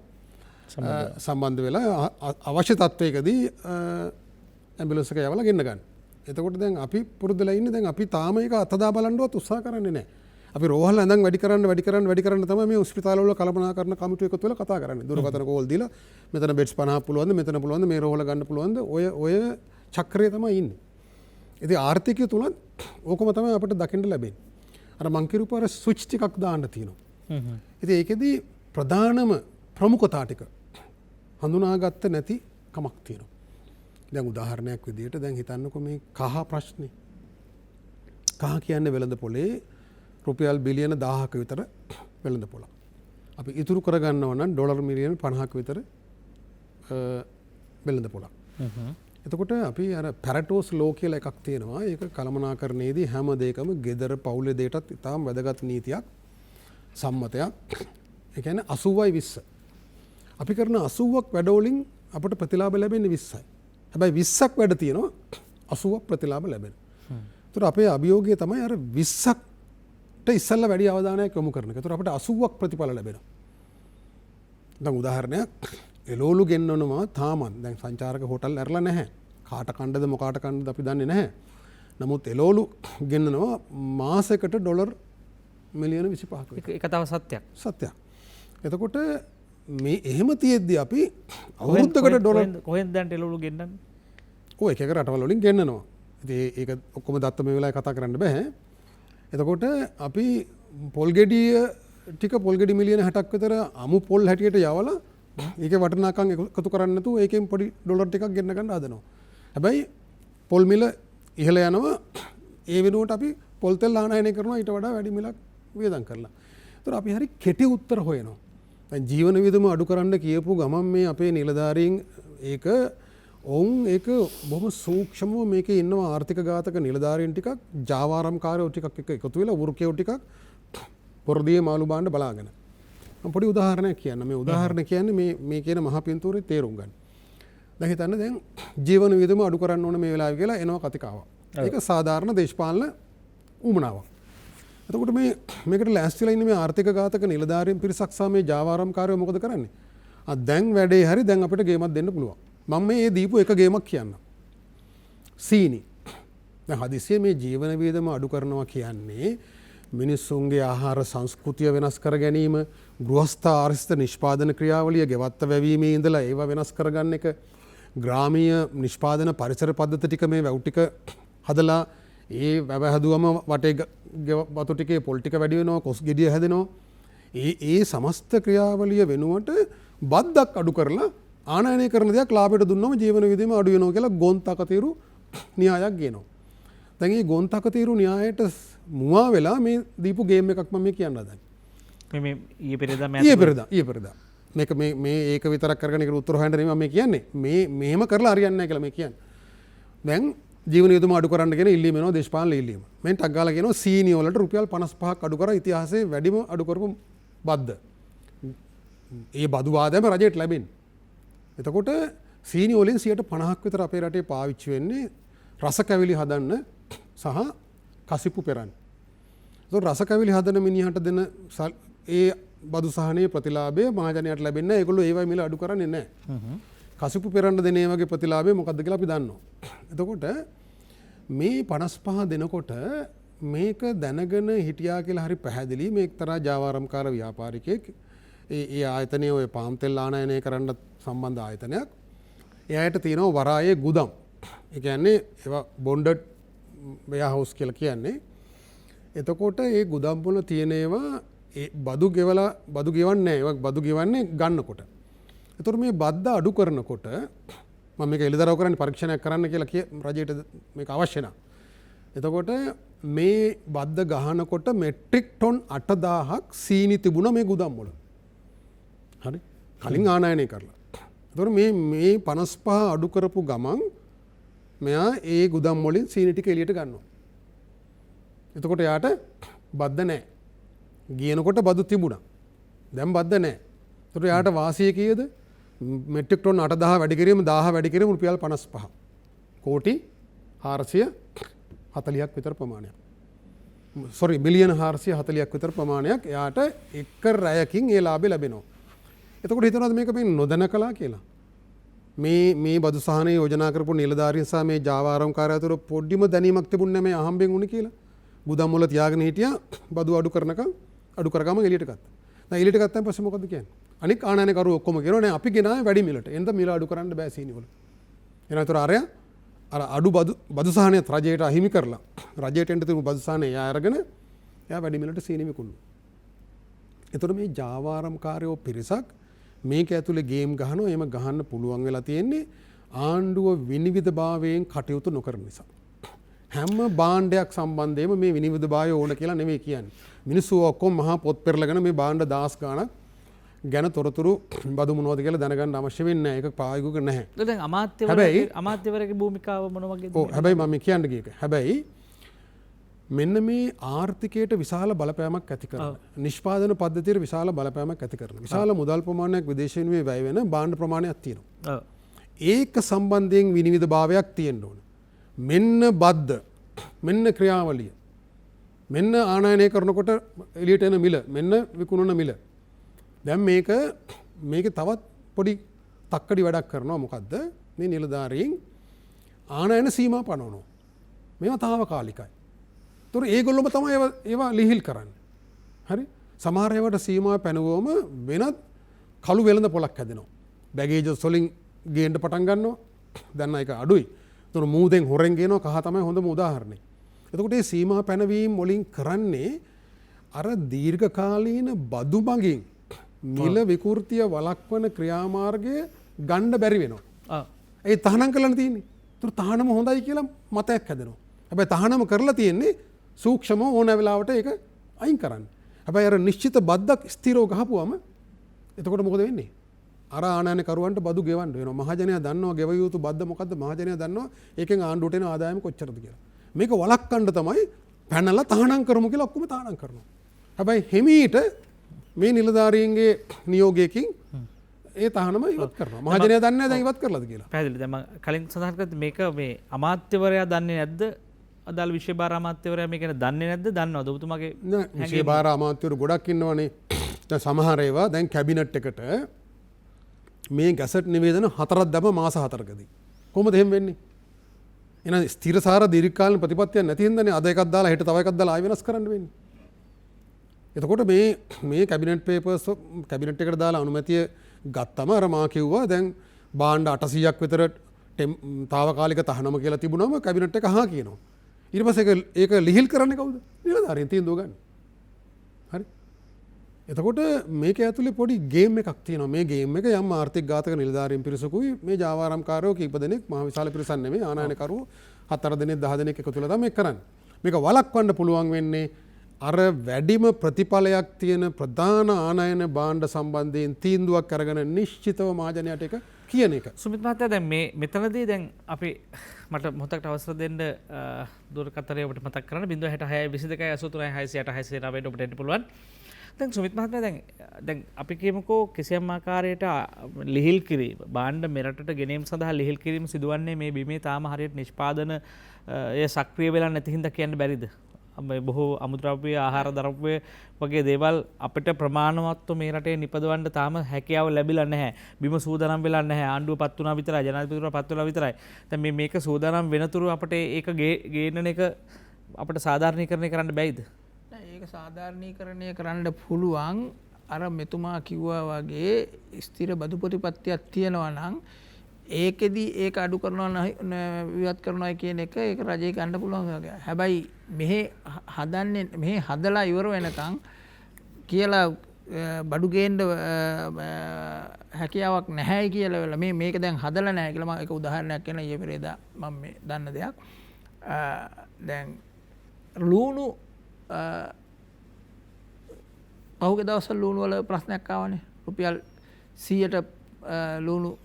සම්බන්ධ වෙලා අවශ්‍ය තත්ත්වයකදී ඇම්බියුලන්ස් එක යවලා ගෙන්න ගන්න. එතකොට දැන් අපි පුරුදුලා ඉන්නේ දැන් අපි තාම ඒක අතදා බලන්නවත් උත්සාහ කරන්නේ නැහැ. අපි රෝහල් ඇඳන් වැඩි කරන්න තමයි මේ හොස්පිටාල වල කළමනාකරණ කමිටුව එකතු වෙලා කතා කරන්නේ. දුරකථන කෝල් දීලා මෙතන බෙඩ්ස් 50ක් පුළුවන්ද මෙතන පුළුවන්ද මේ රෝහල ගන්න පුළුවන්ද ඔය චක්‍රය තමයි ඉන්නේ. ඉතින් ආර්ථිකය තුල ඕකම තමයි අපිට දකින්න ලැබෙන්නේ. අර මං කිරුපර ස්විච් ටිකක් දාන්න තියෙනවා. ඉතින් ඒකෙදී ප්‍රධානම ප්‍රමුඛතා ටික හඳුනාගත්ත නැති කමක් තියෙනවා. දැන් උදාහරණයක් විදිහට දැන් හිතන්නකො මේ කහ ප්‍රශ්නේ. කහ කියන්නේ වෙළඳ පොලේ රුපියල් බිලියන 1000ක විතර වෙළඳ පොලක්. අපි ඉතුරු කරගන්නවා නම් ඩොලර් මිලියන 50ක විතර වෙළඳ පොලක්. එතකොට අපි අර පැරටෝස් ලෝ කියලා එකක් තියෙනවා. ඒක කළමනාකරණයේදී හැම දෙයකම gedara පවුලේ දෙයටත් ඉතාම වැදගත් නීතියක් සම්මතයක්. ඒ කියන්නේ 80යි 20. අපි කරන 80ක් වැඩවලින් අපට ප්‍රතිලාභ ලැබෙන්නේ 20යි. හැබැයි 20ක් වැඩ තියෙනවා 80ක් ප්‍රතිලාභ ලැබෙන. ඒතර අපේ අභියෝගය තමයි අර 20ට ඉස්සෙල්ලා වැඩි අවධානයක් යොමු කරන එක. ඒතර අපිට 80ක් ප්‍රතිඵල ලැබෙනවා. දැන් උදාහරණයක් එළවලු ගෙන්නනවා තාමත් දැන් සංචාරක හෝටල් ඇරලා නැහැ. කාට කණ්ඩද මොකාට කණ්ඩද අපි දන්නේ නැහැ. නමුත් එළවලු ගෙන්නනවා මාසයකට ඩොලර් මිලියන 25ක. ඒක තව සත්‍යයක්. සත්‍යයක්. එතකොට මේ එහෙම තියෙද්දි අපි අවුරුද්දකට ඩොලර් කොහෙන්ද දැන් එළවලු ගෙන්නන්නේ? ඔය එක එක රටවල් වලින් ගෙන්නනවා. ඉතින් ඒක ඔක්කොම දත්ත මේ වෙලාවේ කතා කරන්න බෑ. එතකොට අපි පොල් ගෙඩිය ටික පොල් ගෙඩි මිලියන 60ක් විතර අමු පොල් හැටියට යවලා ඒකේ වටිනාකම් එකතු කරන්නේ නැතුව ඒකෙන් පොඩි ඩොලර් ටිකක් ගෙන්න ගන්න හදනවා. හැබැයි පොල් මිල ඉහළ යනවා. ඒ වෙනුවට අපි පොල් තෙල් ආනයනය කරනවා ඊට වඩා වැඩි මිලක් වියදම් කරලා. ඒතර අපි හරි කෙටි උත්තර හොයනවා. දැන් ජීවන වියදම අඩු කරන්න කියපු ගමන් මේ අපේ නිලධාරීන් ඒක ඒක බොහොම සූක්ෂමව මේකේ ඉන්නවා ආර්ථික ඝාතක නිලධාරීන් ටිකක් ජාවාරම්කාරයෝ ටිකක් එක එකතු වෙලා වෘකයෝ ටිකක් පොරදියේ මාළු බාන්න බලාගෙන. මම පොඩි උදාහරණයක් කියන්න. මේ උදාහරණ කියන්නේ මේ කියන මහ පින්තූරේ තේරුම් ගන්න. දැන් හිතන්න දැන් ජීවන වියදම අඩු කරන්න ඕන මේ වෙලාවේ කියලා එනවා කතිකාවක්. ඒක සාධාරණ දේශපාලන උමනාවක්. එතකොට මේකට ලෑස්තිලා ඉන්න මේ ආර්ථික ඝාතක නිලධාරීන් පිරිසක් සහ මේ ජාවාරම්කාරයෝ මොකද කරන්නේ? දැන් වැඩේ හරි දැන් අපිට ගේමක් දෙන්න පුළුවන්. මම මේ දීපු එක ගේමක් කියන්න. සීනි. දැන් හදිස්සියේ මේ ජීවන වියදම අඩු කරනවා කියන්නේ මිනිස්සුන්ගේ ආහාර සංස්කෘතිය වෙනස් කර ගැනීම, ගෘහස්ථ ආර්ථික නිෂ්පාදන ක්‍රියාවලිය ගෙවත්ත වැවීමේ ඉඳලා ඒවා වෙනස් කරගන්න එක, ග්‍රාමීය නිෂ්පාදන පරිසර පද්ධති ටික මේ වැව් ටික හදලා ඒ වැව හැදුවම වටේ වතු ටිකේ පොල් ටික වැඩි වෙනවා, කොස් ගෙඩිය හැදෙනවා. ඒ සමස්ත ක්‍රියාවලිය වෙනුවට බද්දක් අඩු කරලා ආනයනය කරන දෙයක් ලාභයට දුන්නම ජීවන වියදම අඩු වෙනවා කියලා ගොන්තකතිරු න්‍යායක් ගේනවා. දැන් මේ ගොන්තකතිරු න්‍යායට මුවා වෙලා මේ දීපු ගේම් එකක් මම කියන්න හදන්නේ. මේ ඊයේ පෙරදා මේක මේ ඒක විතරක් කරගෙන ඒකට උත්තර හොයන්න නෙමෙයි මම කියන්නේ. මෙහෙම කරලා හරියන්නේ නැහැ කියලා මේ කියන්නේ. දැන් ජීවන වියදම අඩු කරන්න කියන ඉල්ලීම එනවා දේශපාලන ඉල්ලීම. මෙන් ටක් ගාලා කියනවා සීනි වලට රුපියල් 55ක් අඩු කරා ඉතිහාසයේ වැඩිම අඩු කරපු බද්ද. ඒ බදු ආදායම රජයට ලැබෙන්නේ. එතකොට සීනි වලින් 50% විතර අපේ රටේ පාවිච්චි වෙන්නේ රස කැවිලි හදන්න සහ කසිප්පු පෙරන්න. ඒතකොට රස කැවිලි හදන මිනිහට දෙන ඒ බදු සහනේ ප්‍රතිලාභය මහජනයාට ලැබෙන්නේ නැහැ. ඒගොල්ලෝ ඒවයි මිල අඩු කරන්නේ නැහැ. කසිප්පු පෙරන්න දෙන ඒ වගේ ප්‍රතිලාභය මොකක්ද කියලා අපි දන්නවා. එතකොට මේ 55 දෙනකොට මේක දැනගෙන හිටියා කියලා හරි පැහැදිලි මේ එක්තරා ජාවාරම්කාර ව්‍යාපාරිකයෙක් ඒ ආයතනය ඔය පාම් තෙල් ආනයනය කරන්න සම්බන්ධ ආයතනයක්. එයාට තියෙනවා වරායේ ගුදම්. ඒ කියන්නේ ඒවා බොන්ඩඩ් වෙයාහවුස් කියලා කියන්නේ. එතකොට ඒ ගුදම් වල තියෙන ඒවා බදු ගෙවලා බදු ගෙවන්නේ නැහැ. ඒවා බදු ගෙවන්නේ ගන්නකොට. එතකොට මේ බද්ද අඩු කරනකොට මම මේක එළිදරව් කරන්නේ පරීක්ෂණයක් කරන්න කියලා රජයට මේක අවශ්‍ය නැහැ. එතකොට මේ බද්ද ගහනකොට මෙට්‍රික් ටොන් 8000ක් සීනි තිබුණා මේ ගුදම් වල. හරි. කලින් ආනයනය කරලා. එතකොට මේ 55 අඩු කරපු ගමන් මෙයා ඒ ගුදම් වලින් සීනි ටික එළියට ගන්නවා. එතකොට යාට බද්ද නැහැ. ගියනකොට බදු තිබුණා. දැන් බද්ද නැහැ. එතකොට යාට වාසිය කීයද? මෙට්‍රික් ටොන් 8000 වැඩි කිරීම 1000 වැඩි කිරීම රුපියල් 55. කෝටි 440ක් විතර ප්‍රමාණයක්. සෝරි බිලියන 440ක් විතර ප්‍රමාණයක් යාට එක රැයකින් ඒ ලාභය ලැබෙනවා. එතකොට හිතනවාද මේක මේ නොදැන කළා කියලා? මේ බදු සහනේ යෝජනා කරපු නිලධාරීන් සහ මේ ජාවාරම්කාරය අතර පොඩ්ඩිම දැනීමක් තිබුණේ නැහැ මේ අහම්බෙන් උනේ කියලා. ගුදම් වල තියාගෙන හිටියා බදු අඩු කරගම එළියට ගත්තා. දැන් එළියට ගත්තාන් පස්සේ මොකද කියන්නේ? අනික ආනයනකරුවෝ ඔක්කොම කියනවා නෑ අපි ගෙනාවේ වැඩි මිලට. එනද මිල අඩු කරන්න බෑ සීනි වල. එනතර අර අඩු බදු සහනයත් රජයට අහිමි කරලා රජයට එන්න තිබුණු බදු සහනය එයා අරගෙන එයා වැඩි මිලට සීනි විකුණනවා. එතකොට මේ ජාවාරම්කාරයෝ පිරිසක් මේක ඇතුලේ ගේම් ගහනවා. එහෙම ගහන්න පුළුවන් වෙලා තියෙන්නේ ආණ්ඩුව විනිවිදභාවයෙන් කටයුතු නොකරන නිසා. හැම භාණ්ඩයක් සම්බන්ධයෙන්ම මේ විනිවිදභාවය ඕන කියලා නෙමෙයි කියන්නේ. මිනිස්සු ඔක්කොම මහා පොත් පෙරලගෙන මේ භාණ්ඩ දාස් ගාණක් ගැන තොරතුරු බදු මොනවද කියලා දැනගන්න අවශ්‍ය වෙන්නේ නැහැ. ඒක ප්‍රායෝගික නැහැ. දැන් අමාත්‍යවරයාගේ භූමිකාව මොන වගේද? ඔව් හැබැයි මම කියන්න ගියක. හැබැයි මෙන්න මේ ආර්ථිකයට විශාල බලපෑමක් ඇති කරන නිෂ්පාදන පද්ධතියට විශාල බලපෑමක් ඇති කරන විශාල මුදල් ප්‍රමාණයක් විදේශ විනිමය වැය වෙන භාණ්ඩ ප්‍රමාණයක් තියෙනවා. ඒක සම්බන්ධයෙන් විනිවිදභාවයක් තියෙන්න ඕන. මෙන්න බද්ද මෙන්න ක්‍රියාවලිය මෙන්න ආනයනය කරනකොට එළියට එන මිල මෙන්න විකුණන මිල. දැන් මේක තවත් පොඩි තක්කඩි වැඩක් කරනවා. මොකද්ද? මේ නිලධාරීන් ආනයන සීමා පනවනවා. මේවා తాවකාලිකයි. ඒතොර ඒගොල්ලොම තමයි ඒවා ලිහිල් කරන්නේ. හරි? සමහර ඒවාට සීමා පැනවුවම වෙනත් කළු වෙළඳ පොලක් හැදෙනවා. බැගේජස් වලින් ගේන්න පටන් ගන්නවා. දැන් ඒක අඩුයි. ඒතොර මූදෙන් හොරෙන් ගේනවා. කහ තමයි හොඳම උදාහරණය. එතකොට මේ සීමා පැනවීම වලින් කරන්නේ අර දීර්ඝකාලීන බදු මගින් මිල විකෘතිය වළක්වන ක්‍රියාමාර්ගය ගන්න බැරි වෙනවා. ඒ තහනම් කරලා තියෙන්නේ. ඒතර තහනම හොඳයි කියලා මතයක් හැදෙනවා. හැබැයි තහනම කරලා තියෙන්නේ සූක්ෂම ඕන වෙලාවට ඒක අයින් කරන්න. හැබැයි අර නිශ්චිත බද්දක් ස්ථිරව ගහපුවම එතකොට මොකද වෙන්නේ? අර ආනයනකරුවන්ට බදු ගෙවන්න වෙනවා. මහජනයා දන්නවා ගෙවිය යුතු බද්ද මොකද්ද? මහජනයා දන්නවා ඒකෙන් ආණ්ඩුවට එන ආදායම කොච්චරද කියලා. මේක වළක්වන්න තමයි පැනලා තහනම් කරමු කියලා ඔක්කොම තහනම් කරනවා. හැබැයි හිමීට මේ නිලධාරීන්ගේ නියෝගයකින් ඒ තහනම ඉවත් කරනවා. මහජනයා දන්නේ නැහැ දැන් ඉවත් කරලාද කියලා. පැහැදිලි. දැන් මම කලින් සඳහන් කරත් මේක මේ අමාත්‍යවරයා දන්නේ නැද්ද? අදාළ විශේෂ භාර අමාත්‍යවරයා මේක දන්නේ නැද්ද? දන්නවද? ඔබතුමාගේ විශේෂ භාර අමාත්‍යවරු ගොඩක් ඉන්නවනේ. දැන් සමහර ඒවා දැන් කැබිනට් එකට මේ ගැසට් නිවේදන 4ක් දැම්ම මාස 4කදී. කොහොමද එහෙම වෙන්නේ? එහෙනම් ස්ථිරසාර දීර්ඝකාලීන ප්‍රතිපත්තියක් නැති හින්දානේ අද එකක් දාලා හෙට තව එකක් දාලා ආයෙ වෙනස් කරන්න වෙන්නේ. එතකොට මේ කැබිනට් පේපර්ස් කැබිනට් එකට දාලා අනුමැතිය ගත්තම අර මා කිව්වා දැන් භාණ්ඩ 800ක් විතර තාවකාලික තහනම කියලා තිබුණාම කැබිනට් එක අහා කියනවා. ඊට පස්සේ ඒක ලිහිල් කරන්නේ කවුද? නිලධාරීන් තීන්දුව ගන්න. හරි. එතකොට මේක ඇතුලේ පොඩි ගේම් එකක් තියෙනවා. මේ ගේම් එක යම් ආර්ථික ඝාතක නිලධාරීන් පිරිසකුයි මේ ජාවාරම්කාරයෝ කීප දෙනෙක් මහ විශාල පිරිසක් නෙමෙයි ආනයනකරුවෝ 4 දෙනෙක් 10 දෙනෙක් එකතු වෙලා තමයි කරන්නේ. මේක වළක්වන්න පුළුවන් වෙන්නේ අර වැඩිම ප්‍රතිඵලයක් තියෙන ප්‍රධාන ආනයන භාණ්ඩ සම්බන්ධයෙන් තීන්දුවක් අරගෙන නිශ්චිතව මහජනයාට එක කියන එක. සුමිත් මහත්තයා දැන් මේ මෙතනදී දැන් අපි මට මොහොතකට අවසර දෙන්න දුරකථනය ඔබට මතක් කරන්න 066 22 83 668 ඔබට එන්න පුළුවන්. දැන් සුමිත් මහත්මයා දැන් අපි කියමුකෝ කිසියම් ආකාරයට ලිහිල් කිරීම භාණ්ඩ මෙරටට ගෙනීම සඳහා ලිහිල් කිරීම සිදුවන්නේ මේ බිමේ තාම හරියට නිෂ්පාදන එය සක්‍රිය වෙලා නැති හින්දා කියන්න බැරිද? බොහෝ අමුද්‍රව්‍ය ආහාර ද්‍රව්‍ය වගේ දේවල් අපිට ප්‍රමාණවත්ව මේ රටේ නිපදවන්න තාම හැකියාව ලැබිලා නැහැ. බිම සූදානම් වෙලා නැහැ. ආණ්ඩුව පත් වුණා විතරයි, ජනාධිපතිතුමා පත් වෙලා විතරයි. දැන් මේක සූදානම් වෙනතුරු අපිට ඒක ගේන්නන එක අපට සාධාරණීකරණය කරන්න බැයිද? ඒක සාධාරණීකරණය කරන්න පුළුවන් අර මෙතුමා කිව්වා වගේ ස්ථිර බදු ප්‍රතිපත්තියක් තියෙනවා නම් ඒකෙදි ඒක අඩු කරනවා විවත් කරනවා කියන එක ඒක රජය ගන්න පුළුවන් වගේ. හැබැයි මෙහි හදලා ඉවර වෙනකන් කියලා බඩු ගේන්න හැකියාවක් නැහැ කියලා වෙලා මේක දැන් හදලා නැහැ කියලා මම ඒක උදාහරණයක් කියන ඊයේ පෙරේදා මම මේ දන්න දෙයක්. දැන් ලුණු පහුගිය දවස්වල ලුණු වල ප්‍රශ්නයක් ආවනේ. රුපියල් 100ට ලුණු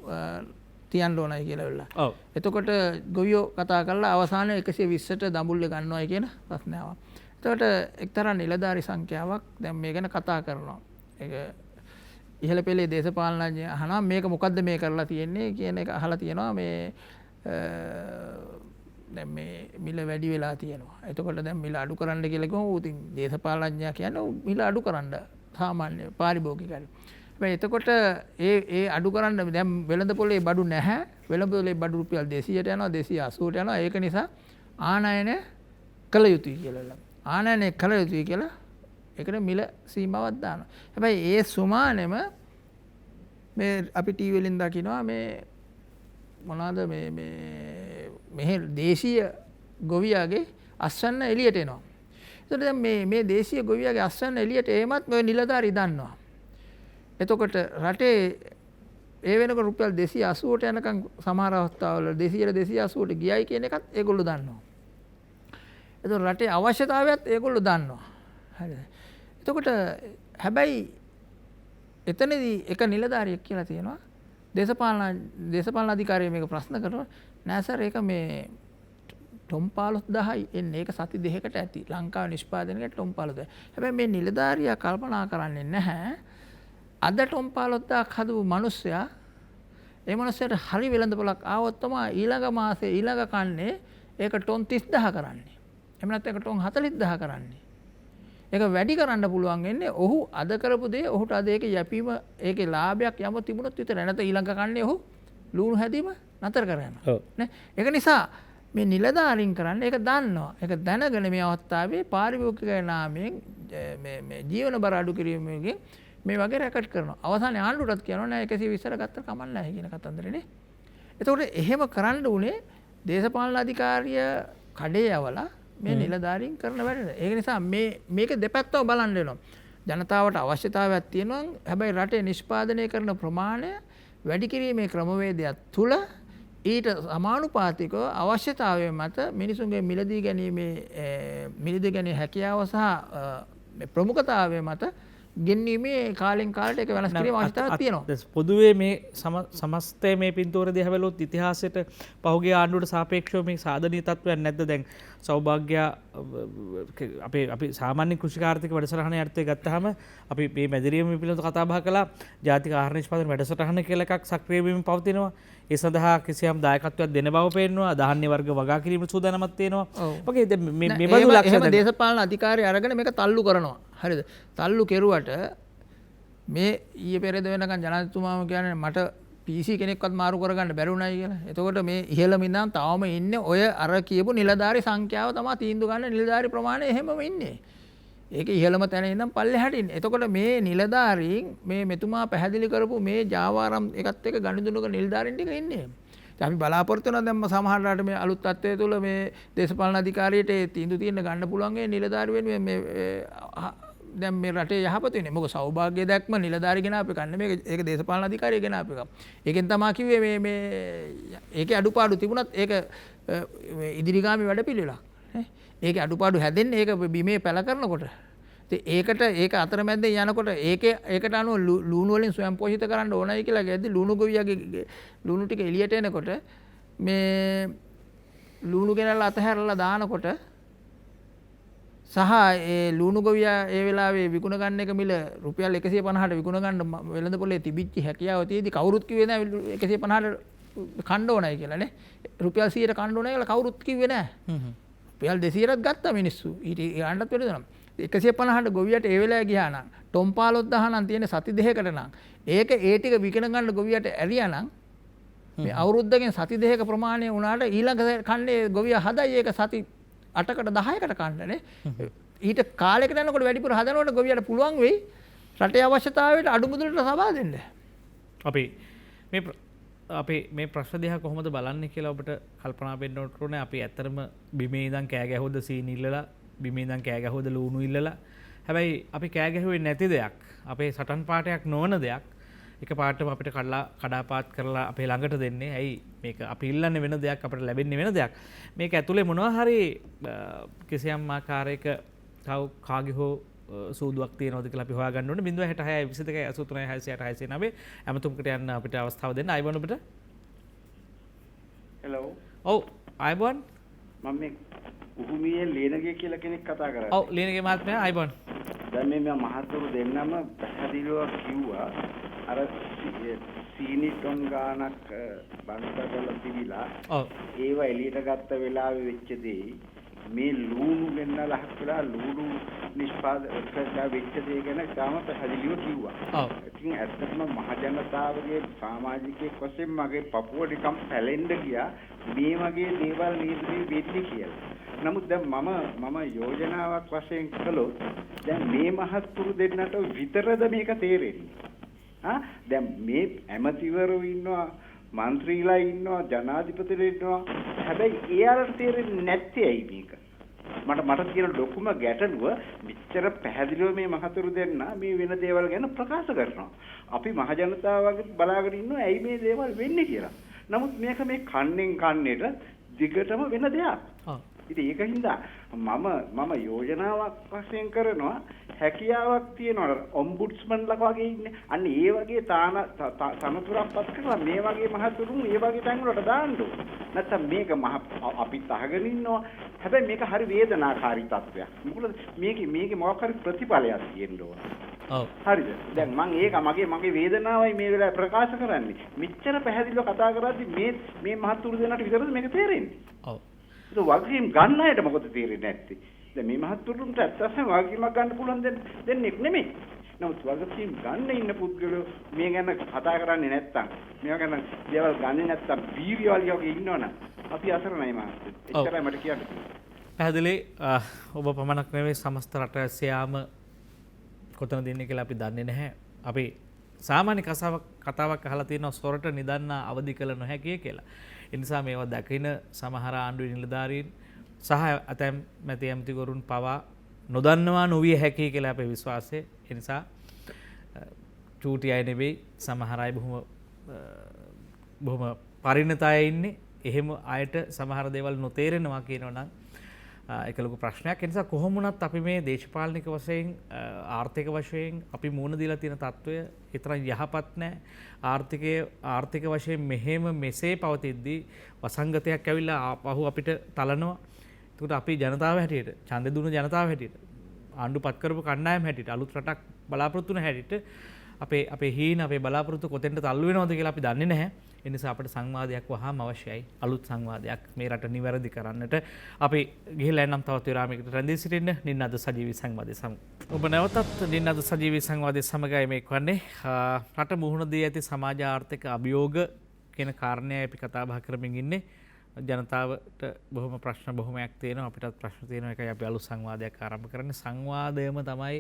තියන්න ඕනයි කියලා වෙලා. ඔව්. එතකොට ගොවියෝ කතා කරලා අවසානයේ 120ට දඹුල්ලේ ගන්නවයි කියන ප්‍රශ්නය ආවා. එතකොට එක්තරා නිලධාරි සංඛ්‍යාවක් දැන් මේ ගැන කතා කරනවා. ඒක ඉහළ පෙළේ දේශපාලනඥය අහනවා මේක මොකද්ද මේ කරලා තියෙන්නේ කියන එක අහලා තියෙනවා මේ දැන් මේ මිල වැඩි වෙලා තියෙනවා. එතකොට දැන් මිල අඩු කරන්න කියලා කිව්වම උතින් දේශපාලනඥයා කියන්නේ මිල අඩු කරන්න සාමාන්‍ය පාරිභෝගිකයන්. හැබැයි එතකොට ඒ අඩු කරන්න දැන් වෙළඳ පොලේ බඩු නැහැ. වෙළඳ පොලේ බඩු රුපියල් 200ට යනවා 280ට යනවා. ඒක නිසා ආනයන කළ යුතුයි කියලා. ආනයනය කළ යුතුයි කියලා ඒකට මිල සීමාවක් දානවා. හැබැයි ඒ සුමානෙම මේ අපි ටීවී වලින් දකිනවා මේ මොනවාද මෙහි දේශීය ගොවියාගේ අස්වැන්න එළියට එනවා. එතකොට දැන් මේ දේශීය ගොවියාගේ අස්වැන්න එළියට එීමත් මේ නිලධාරි දන්නවා. එතකොට රටේ ඒ වෙනකොට රුපියල් 280ට යනකම් සමහර අවස්ථාවල 200ට 280ට ගියයි කියන එකත් ඒගොල්ලෝ දන්නවා. එතකොට රටේ අවශ්‍යතාවයත් ඒගොල්ලෝ දන්නවා. හරිද? එතකොට හැබැයි එතනදී එක නිලධාරියෙක් කියලා තියෙනවා දේශපාලන අධිකාරිය මේක ප්‍රශ්න කරනවා නෑ සර් ඒක මේ ටොම් 15000යි එන්නේ ඒක සති දෙකකට ඇති ලංකාවේ නිෂ්පාදනයකට ටොම් 15000. හැබැයි මේ නිලධාරියා කල්පනා කරන්නේ නැහැ අද ටොම් 15000ක් හදපු මිනිස්සයා ඒ මිනිස්සයාට හරි වෙළඳපොලක් ආවොත් තමයි ඊළඟ මාසේ ඊළඟ කන්නේ ඒක ටොන් 30000 කරන්නේ. එහෙම නැත්නම් ඒක ටොන් 40000 කරන්නේ. ඒක වැඩි කරන්න පුළුවන් වෙන්නේ ඔහු අද කරපු දේ ඔහුට අද ඒක යැපීම ඒකේ ලාභයක් යම තිබුණොත් විතරයි. නැත්නම් ඊළඟ කන්නේ ඔහු ලුණු හැදීම නතර කරනවා. නේ? ඒක නිසා මේ නිලධාරීන් කරන්නේ ඒක දන්නවා. ඒක දැනගෙන මේ අවස්ථාවේ පාරිභෝගික නාමයෙන් මේ ජීවන බර අඩු කිරීමකින් මේ වගේ රැකට් කරනවා. අවසානයේ ආණ්ඩුවටත් කියනවා නෑ 120ට ගත්තට කමක් නැහැ කියන කතන්දරනේ. එතකොට එහෙම කරන්න උනේ දේශපාලන අධිකාරිය කඩේ යවලා මේ නිලධාරීන් කරන වැඩ. ඒක නිසා මේක දෙපැත්තම බලන්න වෙනවා. ජනතාවට අවශ්‍යතාවයක් තියෙනවා. හැබැයි රටේ නිෂ්පාදනය කරන ප්‍රමාණය වැඩි කිරීමේ ක්‍රමවේදයක් තුල ඊට සමානුපාතිකව අවශ්‍යතාවය මත මිනිසුන්ගේ මිලදී ගැනීමේ හැකියාව සහ ප්‍රමුඛතාවය මත ගෙන්වීමේ කාලෙන් කාලට ඒක වෙනස් කිරීමේ අවශ්‍යතාවයක් තියෙනවා. පොදුවේ මේ සමස්තය මේ පින්තූර දිහා බැලුවොත් ඉතිහාසයට පහුගිය ආණ්ඩුවට සාපේක්ෂව මේ සාධනීය තත්ත්වයක් නැද්ද? දැන් සෞභාග්‍ය අපි සාමාන්‍ය කෘෂිකාර්ථික වැඩසටහන යටතේ ගත්තාම අපි මේ මැදිරියම පිළිබඳව කතා බහ කළා. ජාතික ආහාර නිෂ්පාදන වැඩසටහන කියලා එකක් සක්‍රිය වීම පවතිනවා. ඒ සඳහා කිසියම් දායකත්වයක් දෙන බව පේනවා. ධාන්‍ය වර්ග වගා කිරීමට සූදානමක් තියෙනවා. ඔකේ මේ බඳු ලක්ෂණ එහෙම දේශපාලන අධිකාරිය අරගෙන මේක තල්ලු කරනවා. හරිද? තල්ලු කෙරුවට මේ ඊයේ පෙරේද වෙනකන් ජනාධිපතිතුමාම කියන්නේ මට PC කෙනෙක්වත් මාරු කරගන්න බැරි වුණයි කියලා. එතකොට මේ ඉහළම ඉඳන් තාම ඉන්නේ ඔය අර කියපු නිලධාරි සංඛ්‍යාව තමයි තීන්දුව ගන්න නිලධාරි ප්‍රමාණය එහෙමම ඉන්නේ. ඒක ඉහළම තැන ඉඳන් පල්ලෙහාට ඉන්නේ. එතකොට මේ නිලධාරීන් මේ මෙතුමා පැහැදිලි කරපු මේ ජාවාරම් එකත් එක්ක ගණිතුණුක නිලධාරීන් ටික ඉන්නේ. අපි බලාපොරොත්තු වෙනවා දැන් සමහර රට මේ අලුත් තත්ත්වය තුළ මේ දේශපාලන අධිකාරියට තීන්දුව తీන්න ගන්න පුළුවන් ඒ නිලධාරි වෙනුවෙන් මේ දැන් මේ රටේ යහපත වෙන්නේ. මොකද සෞභාග්‍ය දැක්ම නිලධාරි ගෙන අපේ කන්නේ මේක ඒක දේශපාලන අධිකාරිය ගෙන අපේ එකක්. ඒකෙන් තමයි කිව්වේ මේ ඒකේ අඩුපාඩු තිබුණත් ඒක ඉදිරිගාමී වැඩපිළිවෙලක්. ඒකේ අඩුපාඩු හැදෙන්නේ ඒක බිමේ පැල කරනකොට. ඉතින් ඒක අතරමැද්දේ යනකොට ඒකට අනුව ලුණු වලින් ස්වයං පෝෂිත කරන්න ඕනයි කියලා කියද්දි ලුණු ගොවියාගේ ලුණු ටික එළියට එනකොට මේ ලුණු ගෙනල්ලා අතහැරලා දානකොට සහ ඒ ලුණු ගොවියා ඒ වෙලාවේ විකුණ ගන්න එක මිල රුපියල් 150ට විකුණ ගන්න වෙළඳ පොලේ තිබිච්ච හැකියාව තියෙදි කවුරුත් කිව්වේ නැහැ 150ට කන්න ඕනයි කියලා නේ. රුපියල් 100ට කන්න ඕනයි කියලා කවුරුත් කිව්වේ නැහැ. රුපියල් 200ට ගත්තා මිනිස්සු. ඊට යන්නත් වැඩි දෙනවා. 150ට ගොවියට ඒ වෙලාවේ ගියා නම් ටොම් 15000 නම් තියෙන සති දෙකකට නම් ඒක ඒ ටික විකින ගන්න ගොවියට ඇරියා නම් මේ අවුරුද්දකින් සති දෙකක ප්‍රමාණය වුණාට ඊළඟ කන්නේ ගොවියා හදයි ඒක සති 8කට 10කට කන්නනේ. ඊට කාලයකට යනකොට වැඩිපුර හදනකොට ගොවියට පුළුවන් වෙයි රටේ අවශ්‍යතාවයට අඩු මුදලට සබා දෙන්න. අපි මේ ප්‍රශ්න දිහා කොහොමද බලන්නේ කියලා ඔබට කල්පනා වෙන්න ඕනේ. අපි ඇත්තටම බිමේ ඉඳන් කෑ ගැහුවද සීනි ඉල්ලලා, බිමේ ඉඳන් කෑ ගැහුවද ලුණු ඉල්ලලා. හැබැයි අපි කෑ ගැහුවේ නැති දෙයක්, අපේ සටන් පාටයක් නොවන දෙයක් එක පාටම අපිට කඩාපාත් කරලා අපේ ළඟට දෙන්නේ. ඇයි මේක අපි ඉල්ලන්නේ වෙන දෙයක්, අපිට ලැබෙන්නේ වෙන දෙයක්. මේක ඇතුලේ මොනවා හරි කිසියම් ආකාරයක තව කාගේ හෝ සූදුවක් තියෙනවද කියලා අපි හොයාගන්න ඕනේ. 066 22 83 669 ඇමතුම්කට යන්න අපිට අවස්ථාව දෙන්න. අයබෝන් ඔබට. හෙලෝ. ඔව් අයබෝන්. මම මේ උහුමියේ ලේනගේ කියලා කෙනෙක් කතා කරන්නේ. ඔව් ලේනගේ මහත්මයා අයබෝන්. දැන් මේ මහතුරු දෙන්නම පැහැදිලිව කිව්වා අර සීනි ටොන් ගානක් බන්දගල තිබිලා ඒව එළියට ගත්ත වෙලාවේ වෙච්ච දේ මේ ලූණු ගෙන්නලා හක්කලා ලූණු නිෂ්පාදකලා වෙච්ච දේ ගැන තාම පැහැදිලිව කිව්වා. ඔව්. ඉතින් ඇත්තටම මහ ජනතාවගේ සමාජිකයෙක් වශයෙන් මගේ පපුව නිකම් පැලෙන්න ගියා මේ වගේ දේවල් නේද මේ වෙන්නේ කියලා. නමුත් දැන් මම යෝජනාවක් වශයෙන් කළොත් දැන් මේ මහත්තුරු දෙන්නට විතරද මේක තේරෙන්නේ. දැන් මේ ඇමතිවරු ඉන්නවා, മന്ത്രിලා ඉන්නවා, ජනාධිපතිලා ඉන්නවා. හැබැයි එයාලට තේරෙන්නේ නැත්තේ ඇයි මේක? මට තියෙන ලොකුම ගැටලුව මෙච්චර පැහැදිලිව මේ මහතුරු දෙන්න මේ වෙන දේවල් ගැන ප්‍රකාශ කරනවා. අපි මහ ජනතාවගේ බලාගෙන ඉන්නවා ඇයි මේ දේවල් වෙන්නේ කියලා. නමුත් මේක මේ කන්නෙන් කන්නේට දිගටම වෙන දෙයක්. ඉතින් ඒකින්ද මම යෝජනාවක් වශයෙන් කරනවා හැකියාවක් තියනවා ඔම්බුඩ්ස්මන්ලා වගේ ඉන්නේ. අන්න ඒ වගේ තනතුරක්පත් කරලා මේ වගේ මහතුරුන් ඒ වගේ තැන් වලට දාන්න ඕන. නැත්තම් මේක අපි තහගෙන ඉන්නවා. හැබැයි මේක හරි වේදනාකාරී තත්ත්වයක්. මොකද මේකේ මොකක් හරි ප්‍රතිඵලයක් තියෙන්න ඕන. ඔව්. හරිද? දැන් මගේ වේදනාවයි මේ වෙලාවේ ප්‍රකාශ කරන්නේ. මෙච්චර පැහැදිලිව කතා කරද්දි මේ මහතුරු දෙනාට විතරද මේක තේරෙන්නේ? ඔව්. ඒක වගකීම් ගන්න අයට මොකද තේරෙන්නේ නැත්තේ? දැන් මේ මහත්තුරුන්ට ඇත්තටම වගකීමක් ගන්න පුළුවන් දෙන්නේ නෙමෙයි. නමුත් වගකීම් ගන්න ඉන්න පුද්ගලයෝ මේ ගැන කතා කරන්නේ නැත්තම්, මේවා ගැන දේවල් ගන්නේ නැත්තම් වීර්යවලිය වගේ ඉන්නවනම් අපි අසරණයි මහත්තයෝ. එච්චරයි මට කියන්න. පැහැදිලි. ඔබ පමණක් නෙවෙයි සමස්ත රට ඇසියාම කොතනද ඉන්නේ කියලා අපි දන්නේ නැහැ. අපි සාමාන්‍ය කතාවක් අහලා තියෙනවා සොරට නිදන්න අවදි කළ නොහැකිය කියලා. ඒ නිසා මේවා දකින සමහර ආණ්ඩුවේ නිලධාරීන් සහ ඇතැම් මැති ඇමතිවරුන් පවා නොදන්නවා නොවිය හැකි කියලා අපේ විශ්වාසය. ඒ නිසා චූටි අය නෙවෙයි සමහර අය බොහොම පරිණත අය ඉන්නේ. එහෙම අයට සමහර දේවල් නොතේරෙනවා කියනවා නම් ඒක ලොකු ප්‍රශ්නයක්. ඒ නිසා කොහොම වුණත් අපි මේ දේශපාලනික වශයෙන් ආර්ථික වශයෙන් අපි මුහුණ දීලා තියෙන තත්ත්වය ඒ තරම් යහපත් නැහැ. ආර්ථික වශයෙන් මෙසේ පවතිද්දී වසංගතයක් ඇවිල්ලා ආපහු අපිට තලනවා. ඒකට අපි ජනතාව හැටියට, ඡන්දෙ දුන්න ජනතාව හැටියට, ආණ්ඩු පත් කරපු කණ්ඩායම හැටියට, අලුත් රටක් බලාපොරොත්තු වෙන හැටියට අපේ හීන අපේ බලාපොරොත්තු කොතෙන්ට තල්ලු වෙනවද කියලා අපි දන්නේ නැහැ. ඒ නිසා අපිට සංවාදයක් වහාම අවශ්‍යයි. අලුත් සංවාදයක් මේ රට නිවැරදි කරන්නට අපි ගිහිල්ලා එන්නම් තවත් විරාමයකට රැඳී සිටින්න. නිනාද සජීවී සංවාදයේ සමග ඔබ නැවතත් නිනාද සජීවී සංවාදයේ සමගයි මේ වන්නේ. රට මුහුණ දී ඇති සමාජ ආර්ථික අභියෝග කියන කාරණේ අපි කතා බහ කරමින් ඉන්නේ. ජනතාවට බොහොම ප්‍රශ්න බොහොමයක් තියෙනවා. අපිටත් ප්‍රශ්න තියෙනවා. ඒකයි අපි අලුත් සංවාදයක් ආරම්භ කරන්නේ. සංවාදයම තමයි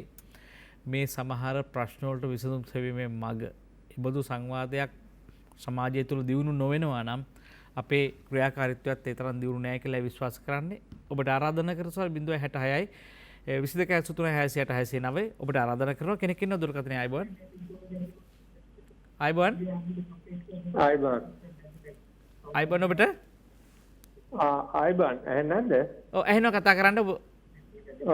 මේ සමහර ප්‍රශ්න වලට විසඳුම් සෙවීමේ මඟ. ඉබඳු සංවාදයක් සමාජය තුළ දියුණු නොවෙනවා නම් අපේ ක්‍රියාකාරීත්වයත් ඒ තරම් දියුණු නැහැ කියලා විශ්වාස කරන්නේ. ඔබට ආරාධනා කරනවා 066යි 22 83 669 ඔබට ආරාධනා කරනවා. කෙනෙක් ඉන්න දුරකථනයේ ආයිබෝන්. ආයිබෝන් ඔබට ආයිබෝන් නැද්ද? ඔව් ඇහෙනවා කතා කරන්න.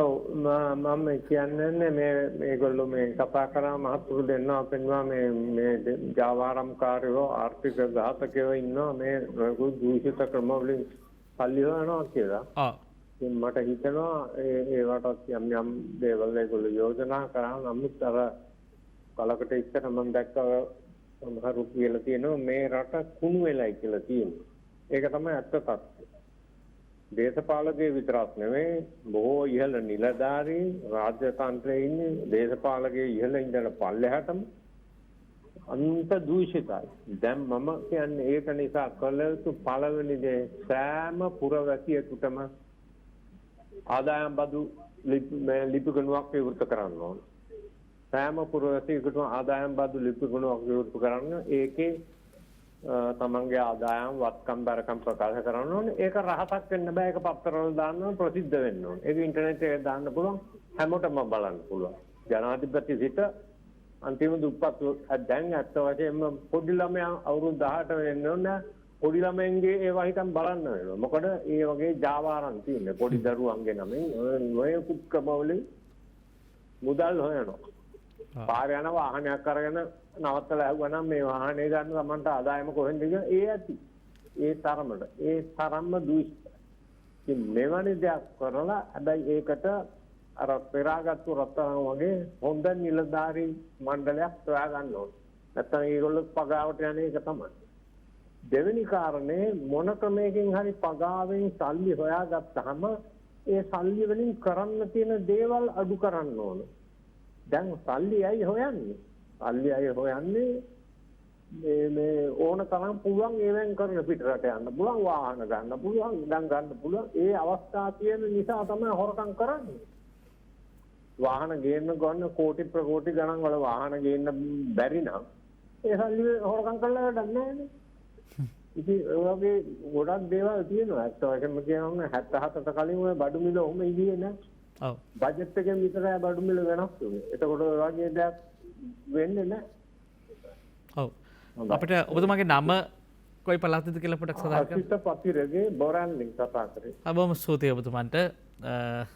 ඔව් මම කියන්නේ මේගොල්ලෝ මේ කතා කරා මහතුරු දෙන්නා පෙන්වා මේ ජාවාරම්කාරයෝ ආර්ථික ඝාතකයෝ ඉන්නවා මේ දූෂිත ක්‍රම වලින් පල්ලි හොයනවා කියලා. මට හිතෙනවා ඒවට යම් දේවල් ඒගොල්ලෝ යෝජනා කරා. නමුත් අර කලකට ඉස්සර මම දැක්කා සමහරු කියලා තියෙනවා මේ රට කුණු වෙලයි කියලා තියෙනවා. ඒක තමයි ඇත්ත තත්ත්වය. දේශපාලකයේ විතරක් නෙවෙයි බොහෝ ඉහළ නිලධාරීන් රාජ්‍ය තන්ත්‍රයේ ඉන්නේ දේශපාලකයේ ඉහළ ඉඳලා පල්ලෙහාටම අන්ත දූෂිතයි. දැන් මම කියන්නේ ඒක නිසා කළ යුතු පළවෙනි දේ සෑම පුරවැසියෙකුටම ආදායම් බදු ලිපි ගණුවක් විවෘත කරන්න ඕන. සෑම පුරවැසියෙකුටම ආදායම් බදු ලිපි ගණුවක් විවෘත කරන්න ඒකේ තමන්ගේ ආදායම් වත්කම් බරකම් ප්‍රකාශ කරන්න ඕනේ. ඒක රහසක් වෙන්න බෑ. ඒක පත්තරවල දාන්න ඕනේ, ප්‍රසිද්ධ වෙන්න ඕනේ. ඒක ඉන්ටර්නෙට් එකේ දාන්න පුළුවන්, හැමෝටම බලන්න පුළුවන්. ජනාධිපති සිට අන්තිම දුප්පත් දැන් අත්ත වශයෙන්ම පොඩි ළමයා අවුරුදු 18 වෙන්න ඕනේ. පොඩි ළමෙන්ගේ ඒවා හිතන් බලන්න වෙනවා. මොකද ඒ වගේ ජාවාරම් තියෙන්නේ. පොඩි දරුවන්ගේ නමින් ඔය කුක්කමවලින් මුදල් හොයනවා. පාර යන වාහනයක් අරගෙන නවත්තලා ඇහුවනම් මේ වාහනේ ගන්න තමන්ට ආදායම කොහෙන්ද කියලා ඒ ඇති. ඒ තරම්ම දුෂ්ට. ඉතින් මෙවැනි දෙයක් කරලා හැබැයි ඒකට අර පෙරාගත්තු රත්තරන් වගේ හොඳ නිලධාරී මණ්ඩලයක් සොයා ගන්න ඕනේ. නැත්නම් ඒගොල්ලෝ පගාවට යන එක තමයි. දෙවෙනි කාරණේ මොන ක්‍රමයකින් හරි පගාවෙන් සල්ලි හොයාගත්තාම ඒ සල්ලි වලින් කරන්න තියෙන දේවල් අඩු කරන්න ඕන. දැන් සල්ලි අය හොයන්නේ. සල්ලි අය හොයන්නේ මේ ඕන තරම් පුළුවන් ඒවෙන් කරන පිටරට යන්න පුළුවන්, වාහන ගන්න පුළුවන්, ඉඩම් ගන්න පුළුවන්. ඒ අවස්ථා තියෙන නිසා තමයි හොරකම් කරන්නේ. වාහන ගේන්න ගන්න කෝටි ප්‍රකෝටි ගණන් වල වාහන ගේන්න බැරි නම් ඒ සල්ලි හොරකම් කරලා වැඩක් නැහැ නේ. ඉතින් ඒ වගේ ගොඩක් දේවල් තියෙනවා. ඇත්ත වශයෙන්ම කියනවා 77ට කලින් ඔය බඩු මිල ඔහොම ඉන්නේ නැහැ. ඔව්. බජට් එකෙන් විතරයි බඩු මිල වෙනස් වෙන්නේ. එතකොට ඔය වගේ දෙයක් වෙන්නේ නැහැ. ඔව්. අපිට ඔබතුමාගේ නම කොයි පළාතද කියලා පොඩ්ඩක් සඳහන් කරන්න. අසිත පතිරගේ බොරන්ලින් කතා කරේ. බොහොම ස්තුතියි ඔබතුමන්ට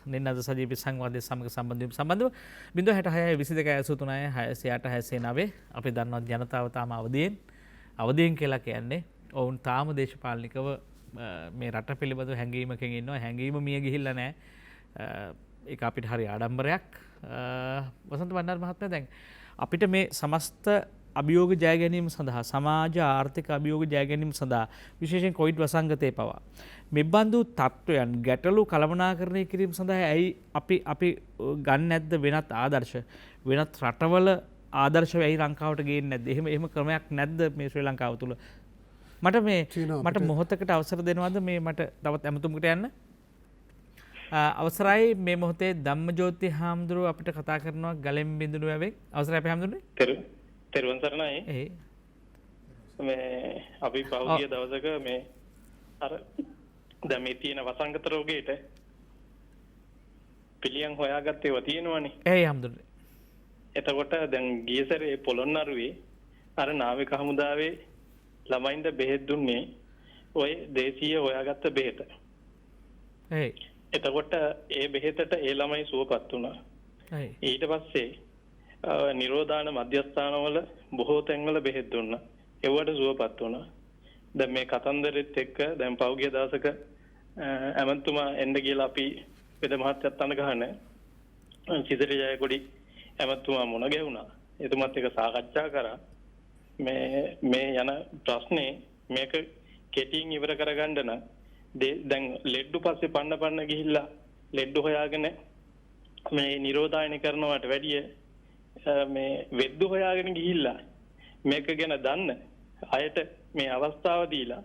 නින්නද සජීවී සංවාදයේ සමග සම්බන්ධව 066 22 83 608 අපි දන්නවා ජනතාව තාම අවදියෙන් කියලා කියන්නේ ඔවුන් තාම දේශපාලනිකව මේ රට පිළිබඳව හැඟීමකින් ඉන්නවා. හැඟීම මිය ගිහිල්ලා නැහැ. ඒක අපිට හරි ආඩම්බරයක්. වසන්ත බණ්ඩාර මහත්මයා දැන් අපිට මේ සමස්ත අභියෝග ජය ගැනීම සඳහා සමාජ ආර්ථික අභියෝග ජය ගැනීම සඳහා විශේෂයෙන් කොවිඩ් වසංගතයේ පවා මෙබඳු තත්ත්වයන් ගැටලු කළමනාකරණය කිරීම සඳහා ඇයි අපි ගන්න නැද්ද වෙනත් ආදර්ශ වෙනත් රටවල ආදර්ශ ඇයි ලංකාවට ගේන්නේ නැද්ද? එහෙම ක්‍රමයක් නැද්ද මේ ශ්‍රී ලංකාව තුල? මට මොහොතකට අවසර දෙනවද මේ මට තවත් ඇමතුමකට යන්න? අවසරයි මේ මොහොතේ ධම්මජෝති හාමුදුරුව අපිට කතා කරනවා ගලෙන් බිඳුණු වැවෙන්. අවසරයි අපේ හාමුදුරනේ. තෙරුවන් සරණයි. මේ අපි පහුගිය දවසක මේ අර දැන් මේ තියෙන වසංගත රෝගයට පිළියම් හොයාගත්තේ ඒවා තියෙනවනේ. ඒ හාමුදුරනේ. එතකොට දැන් ගිය සැරේ පොළොන්නරුවේ අර නාවික හමුදාවේ ළමයින්ට බෙහෙත් දුන්නේ ඔය දේශීය හොයාගත්ත බෙහෙත. එතකොට ඒ බෙහෙතට ඒ ළමයි සුවපත් වුණා. ඊට පස්සේ නිරෝධාන මධ්‍යස්ථානවල බොහෝ තැන්වල බෙහෙත් දුන්නා. ඒවට සුවපත් වුණා. දැන් මේ කතන්දරෙත් එක්ක දැන් පහුගිය දවසක ඇමතුමා එන්න කියලා අපි වෙද මහත්තයත් අඳ ගහන සිතේ ජයකොඩි ඇමතුමා මුණ ගැහුණා. එතුමත් එක සාකච්ඡා කරා. මේ යන ප්‍රශ්නේ මේක කෙටියෙන් ඉවර කරගන්න නම් දැන් ලෙඩ්ඩු පස්සේ පන්න ගිහිල්ලා ලෙඩ්ඩු හොයාගෙන මේ නිරෝධායන කරනවට වැඩිය මේ වෙද්දු හොයාගෙන ගිහිල්ලා මේක ගැන දන්න අයට මේ අවස්ථාව දීලා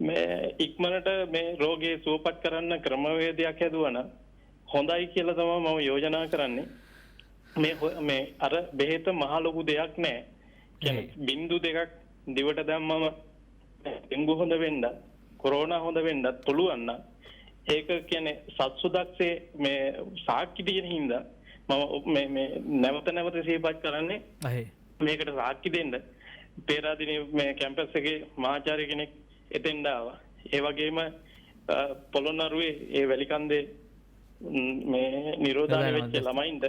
මේ ඉක්මනට මේ රෝගේ සුවපත් කරන්න ක්‍රමවේදයක් හැදුවනම් හොඳයි කියලා තමයි මම යෝජනා කරන්නේ. මේ අර බෙහෙත මහ ලොකු දෙයක් නෑ. කියන්නේ බින්දු දෙකක් දිවට දැම්මම ඩෙන්ගු හොඳ වෙන්න, කොරෝනා හොඳ වෙන්නත් පුළුවන් නම් ඒක කියන්නේ සත්සුදක්සේ මේ සාක්ෂි දෙන හින්දා මම මේ නැවත සිහිපත් කරන්නේ මේකට සාක්ෂි දෙන්න. පෙරාදිනේ මේ කැම්පස් එකේ මහාචාර්ය කෙනෙක් එතෙන්ට ආවා. ඒ වගේම පොළොන්නරුවේ ඒ වැලිකන්දේ මේ නිරෝධාන වෙච්ච ළමයින්ට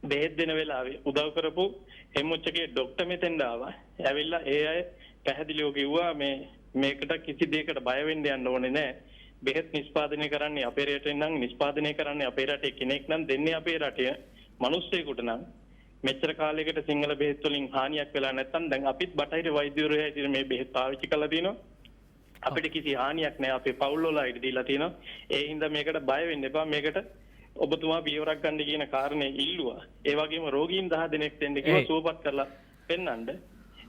බෙහෙත් දෙන වෙලාවේ උදව් කරපු එම්එච්.කේ ડોක්ටර් මෙතෙන්ට ආවා. ඇවිල්ලා ඒ අය පැහැදිලිව කිව්වා මේකට කිසි දෙයකට බය වෙන්න යන්න ඕනේ නැහැ. බෙහෙත් නිෂ්පාදනය කරන්නේ අපේ රටේ නම් නිෂ්පාදනය කරන්නේ අපේ රටේ කෙනෙක් නම් දෙන්නේ අපේ රටේ මිනිස්සෙකුට නම් මෙච්චර කාලයකට සිංහල බෙහෙත් වලින් හානියක් වෙලා නැත්නම් දැන් අපිත් බටහිර වෛද්‍යවරු හැටියට මේ බෙහෙත් පාවිච්චි කරලා තිනවා. අපිට කිසි හානියක් නැහැ. අපේ පවුල් වල අයිට දීලා තිනවා. ඒ හින්දා මේකට බය වෙන්න එපා. මේකට ඔබතුමා පියවරක් ගන්න කියන කාරණේ ඉල්ලුවා. ඒ වගේම රෝගීන් 10 දෙනෙක් දෙන්න කිව්වා සුවපත් කරලා පෙන්නන්න.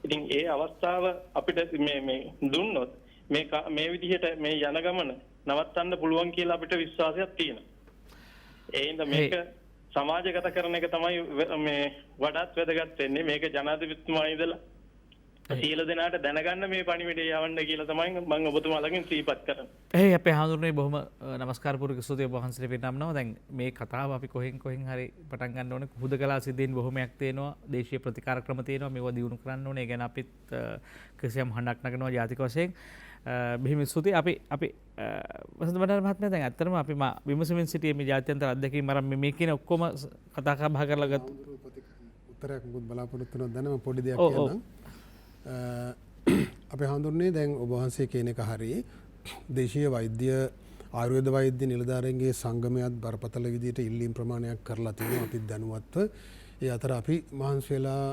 ඉතින් ඒ අවස්ථාව අපිට මේ දුන්නොත් මේ විදිහට මේ යන ගමන නවත්තන්න පුළුවන් කියලා අපිට විශ්වාසයක් තියෙනවා. ඒ හින්දා මේක සමාජගත කරන එක තමයි මේ වඩාත් වැදගත් වෙන්නේ. මේක ජනාධිපතිතුමා ඉඳලා සියලු දෙනාට දැනගන්න මේ පණිවිඩය යවන්න කියලා තමයි මම ඔබතුමාලගෙන් සිහිපත් කරන්නේ. අපේ හාමුදුරනේ බොහොම නමස්කාරපූර්වක ස්තුතිය වහන්සේට පිටනම්නවා. දැන් මේ කතාව අපි කොහෙන් හරි පටන් ගන්න ඕනේ. හුදකලා සිද්ධීන් බොහොමයක් තියෙනවා. දේශීය ප්‍රතිකාර ක්‍රම තියෙනවා. මේවා දියුණු කරන්න ඕනේ. ඒ ගැන අපිත් කිසියම් හඬක් නගනවා ජාතික වශයෙන්. බෙහෙම ස්තුතියි. අපි වසන්ත බණ්ඩාර මහත්මයා දැන් ඇත්තටම අපි විමසමින් සිටියේ මේ ජාත්‍යන්තර අධ්‍යක්ෂකව මම මේ කියන ඔක්කොම කතා බහ කරලා ගත්ත උත්තරයක් මුත් බලාපොරොත්තු වෙනවා. දැන් මම පොඩි දෙයක් කියන්නම්. අපේ හඳුන්නේ දැන් ඔබ වහන්සේ කියන එක හරි දේශීය වෛද්‍ය ආයුර්වේද වෛද්‍ය නිලධාරීන්ගේ සංගමයක් බරපතල විදිහට ඉල්ලීම් ප්‍රමාණයක් කරලා තියෙනවා. අපිත් දැනුවත්ව ඒ අතර අපි මහන්සි වෙලා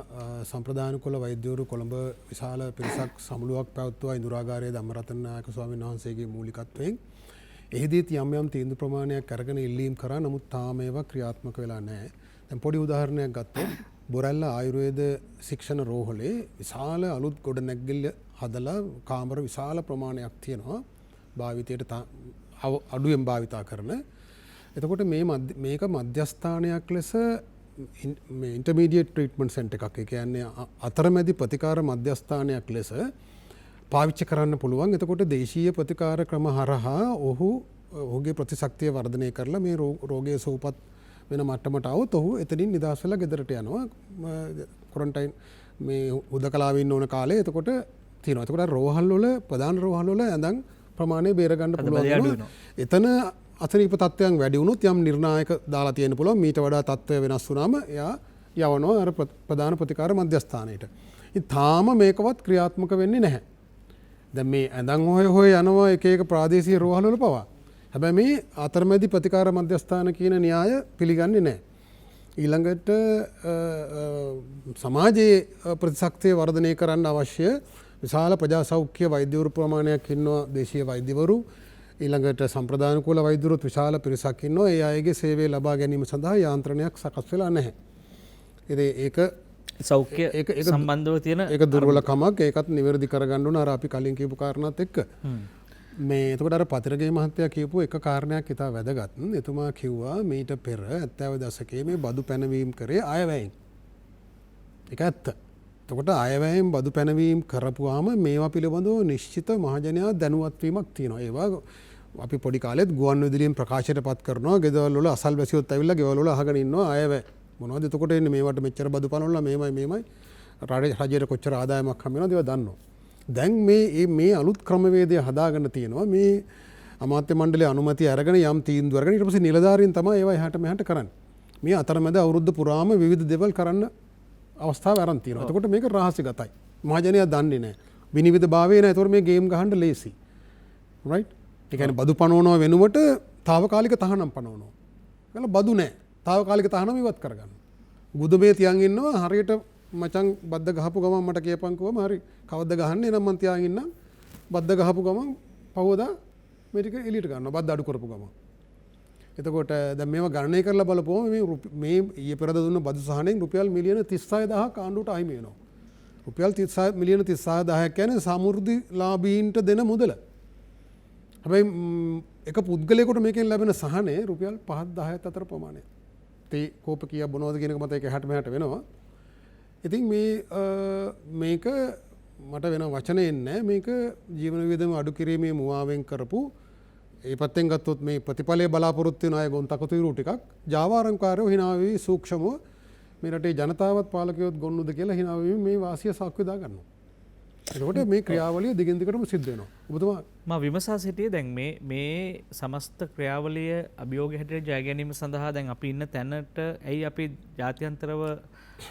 සම්ප්‍රදාන කුල වෛද්‍යවරු කොළඹ විශාල පිරිසක් සමුළුවක් පැවැත්වුවා ඉන්දුරාගාරයේ ධම්මරතන නායක ස්වාමීන් වහන්සේගේ මූලිකත්වයෙන්. එහිදීත් යම් තීන්දුව ප්‍රමාණයක් අරගෙන ඉල්ලීම් කරා. නමුත් තාම ඒවා ක්‍රියාත්මක වෙලා නැහැ. දැන් පොඩි උදාහරණයක් ගත්තොත් බොරැල්ල ආයුර්වේද ශික්ෂණ රෝහලේ විශාල අලුත් ගොඩනැගිල්ල හදලා කාමර විශාල ප්‍රමාණයක් තියෙනවා භාවිතයට අඩුවෙන් භාවිතා කරන. එතකොට මේක මධ්‍යස්ථානයක් ලෙස ඉන්ටර්මීඩියට් ට්‍රීට්මන්ට් සෙන්ටර් එකක්. ඒ කියන්නේ අතරමැදි ප්‍රතිකාර මධ්‍යස්ථානයක් ලෙස පාවිච්චි කරන්න පුළුවන්. එතකොට දේශීය ප්‍රතිකාර ක්‍රම හරහා ඔහුගේ ප්‍රතිශක්තිය වර්ධනය කරලා මේ රෝගය සුවපත් වෙන මට්ටමට આવොත් ඔහු එතනින් නිදහස් වෙලා ගෙදරට යනවා. ක්වොරන්ටයින් මේ හුදකලාවේ ඉන්න ඕන කාලේ එතකොට තියෙනවා. එතකොට රෝහල් වල ප්‍රධාන රෝහල් වල ඇඳන් ප්‍රමාණය බේර ගන්න පුළුවන් වෙනවා. එතන අසනීප තත්ත්වයන් වැඩි වුණොත් යම් නිර්ණායක දාලා තියෙන්න පුළුවන්. මීට වඩා තත්ත්වය වෙනස් වුණාම එයා යවනවා අර ප්‍රධාන ප්‍රතිකාර මධ්‍යස්ථානයට. ඉතින් තාම මේකවත් ක්‍රියාත්මක වෙන්නේ නැහැ. දැන් මේ ඇඳන් හොය යනවා එක ප්‍රාදේශීය රෝහල් වල පවා. හැබැයි මේ අතරමැදි ප්‍රතිකාර මධ්‍යස්ථාන කියන න්‍යාය පිළිගන්නේ නැහැ. ඊළඟට සමාජයේ ප්‍රතිශක්තිය වර්ධනය කරන්න අවශ්‍ය විශාල ප්‍රජා සෞඛ්‍ය වෛද්‍යවරු ප්‍රමාණයක් ඉන්නවා දේශීය වෛද්‍යවරු. ඊළඟට සම්ප්‍රදාන කුල වෛද්‍යවරුත් විශාල පිරිසක් ඉන්නවා. ඒ අයගේ සේවය ලබා ගැනීම සඳහා යාන්ත්‍රණයක් සකස් වෙලා නැහැ. ඒක සෞඛ්‍ය සම්බන්ධව තියෙන ඒක දුර්වලකමක්. ඒකත් නිවැරදි කරගන්න ඕන අර අපි කලින් කියපු කාරණාත් එක්ක. මේ එතකොට අර පතිරගේ මහත්තයා කියපු එක කාරණයක් ඉතා වැදගත්. එතුමා කිව්වා මීට පෙර 70 දශකයේ මේ බදු පැනවීම කරේ අයවැයෙන්. ඒක ඇත්ත. එතකොට අයවැයෙන් බදු පැනවීම කරපුවාම මේවා පිළිබඳව නිශ්චිත මහජනයා දැනුවත් වීමක් තියෙනවා. ඒවා අපි පොඩි කාලෙත් ගුවන් විදුලියෙන් ප්‍රකාශයට පත් කරනවා. ගෙදවල් වල අසල්වැසියොත් ඇවිල්ලා ගෙවල් වල අහගෙන ඉන්නවා අයවැය. මොනවද එතකොට එන්නේ මේවට මෙච්චර බදු පනවලා මේමයි රජයට කොච්චර ආදායමක් හම්බ වෙනවද ඒවා දන්නවා. දැන් මේ අලුත් ක්‍රමවේදය හදාගන්න තියෙනවා. මේ අමාත්‍ය මණ්ඩලයේ අනුමැතිය අරගෙන යම් තීන්දුව අරගෙන ඊට පස්සේ නිලධාරීන් තමයි ඒවා එහාට මෙහාට කරන්නේ. මේ අතරමැද අවුරුද්ද පුරාම විවිධ දේවල් කරන්න අවස්ථාව අරන් තියෙනවා. එතකොට මේක රහස්‍යගතයි. මහජනයා දන්නේ නැහැ. විනිවිද භාවය නැහැ. ඒතකොට මේ ගේම් ගහන්න ලේසි. රයිට්? ඒ කියන්නේ බදු පනවනවා වෙනුවට తాවකාලික තහනම් පනවනවා. ඒකල බදු නැහැ. తాවකාලික තහනම් ඉවත් කරගන්න. ගුදුමේ තියන් ඉන්නවා හරියට මචං බද්ද ගහපු ගමන් මට කියපන්කවම හරි කවද්ද ගහන්නේ නම් මං තියාගෙන ඉන්නම් බද්ද ගහපු ගමන් පහවදා මේ ටික එළියට ගන්නවා බද්ද අඩු කරපු ගමන්. එතකොට දැන් මේවා ගණනය කරලා බලපුවම මේ ඊයේ පෙරද දුන්න බදු සහනෙන් රුපියල් මිලියන 36000ක් ආණ්ඩුවට අහිමි වෙනවා. රුපියල් 36 මිලියන 36000ක් කියන්නේ සමෘද්ධිලාභීන්ට දෙන මුදල. හැබැයි එක පුද්ගලයෙකුට මේකෙන් ලැබෙන සහනය රුපියල් 5-10 අතර ප්‍රමාණය. තේ කෝප කීයක් බොනවද කියන එක මත ඒක හැට මෙහාට වෙනවා. ඉතින් මේක මට වෙන වචනයෙන් නෑ මේක ජීවන වියදම අඩු කිරීමේ මුවාවෙන් කරපු ඒ පැත්තෙන් ගත්තොත් මේ ප්‍රතිඵලය බලාපොරොත්තු වෙන අය ගොන් තකතුරු ටිකක් ජාවාරම්කාරයෝ hina වෙවි සූක්ෂමව මේ රටේ ජනතාවත් පාලකයොත් ගොන්නුද කියලා hina වෙවි මේ වාසිය සාක්ෂි දා ගන්නවා. එතකොට මේ ක්‍රියාවලිය දිගින් දිගටම සිද්ධ වෙනවා. ඔබතුමා මම විමසා සිටියේ දැන් මේ සමස්ත ක්‍රියාවලිය අභියෝග හැටියට ජය ගැනීම සඳහා දැන් අපි ඉන්න තැනට ඇයි අපි ජාත්‍යන්තරව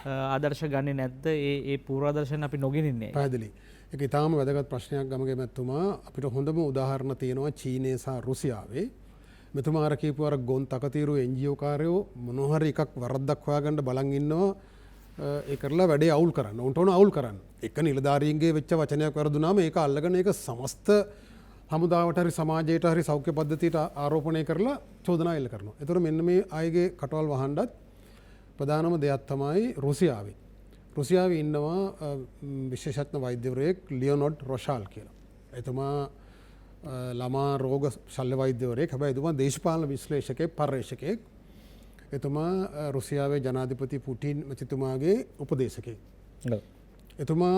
ආදර්ශ ගන්නේ නැද්ද? ඒ පූර්වාදර්ශන අපි නොගෙනින්නේ. පැහැදිලි. ඒක ඉතාම වැදගත් ප්‍රශ්නයක් ගමගේ මැතිතුමා. අපිට හොඳම උදාහරණ තියෙනවා චීනය සහ රුසියාවේ. මෙතුමා අර කියපු අර ගොන් තකතිරු NGO කාර්යෝ මොනවා හරි එකක් වරද්දක් හොයාගන්න බලන් ඉන්නවා. ඒ කරලා වැඩේ අවුල් කරන්න. උන්ට ඕන අවුල් කරන්න. එක නිලධාරීන්ගේ වෙච්ච වචනයක් වැරදුනාම ඒක අල්ලගෙන ඒක සමස්ත හමුදාවට හරි සමාජයට හරි සෞඛ්‍ය පද්ධතියට ආරෝපණය කරලා චෝදනා එල්ල කරනවා. ඒතර මෙන්න මේ අයගේ කටවල් වහන්නත් ප්‍රධානම දෙයක් තමයි රුසියාවේ. රුසියාවේ ඉන්නවා විශේෂඥ වෛද්‍යවරයෙක් ලියොනොඩ් රොෂාල් කියලා. එතුමා ළමා රෝග ශල්‍ය වෛද්‍යවරයෙක්. හැබැයි එතුමා දේශපාලන විශ්ලේෂකයෙක් පර්යේෂකයෙක්. එතුමා රුසියාවේ ජනාධිපති පුටින් මැතිතුමාගේ උපදේශකයෙක්. එතුමා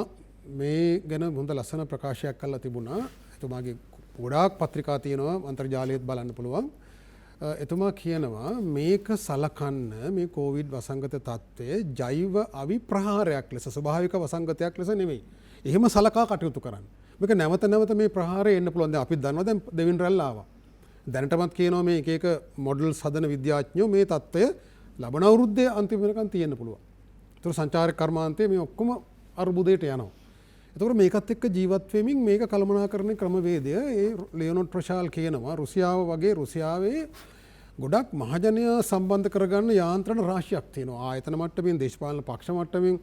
මේ ගැන හොඳ ලස්සන ප්‍රකාශයක් කළා තිබුණා. එතුමාගේ ගොඩාක් පත්‍රිකා තියෙනවා අන්තර්ජාලයේත් බලන්න පුළුවන්. එතුමා කියනවා මේක සලකන්න මේ කෝවිඩ් වසංගත තත්ත්වය ජෛව අවිප්‍රහාරයක් ලෙස ස්වභාවික වසංගතයක් ලෙස නෙවෙයි. එහෙම සලකා කටයුතු කරන්න. මේක නැවත නැවත මේ ප්‍රහාරය එන්න පුළුවන්. දැන් අපි දන්නවා දැන් දෙවින් රැල්ල ආවා. දැනටමත් කියනවා මේ එක එක මොඩල්ස් හදන විද්‍යාඥයෝ මේ තත්ත්වය ලබන අවුරුද්දේ අන්තිම වෙනකන් තියෙන්න පුළුවන්. ඒතර සංචාරක කර්මාන්තයේ මේ ඔක්කොම අර්බුදයට යනවා. එතකොට මේකත් එක්ක ජීවත් වෙමින් මේක කළමනාකරණ ක්‍රමවේදය ඒ ලියොනෝඩ් ප්‍රශාල් කියනවා රුසියාව වගේ රුසියාවේ ගොඩක් මහජනයා සම්බන්ධ කරගන්න යාන්ත්‍රණ රාශියක් තියෙනවා. ආයතන මට්ටමින් දේශපාලන පක්ෂ මට්ටමින්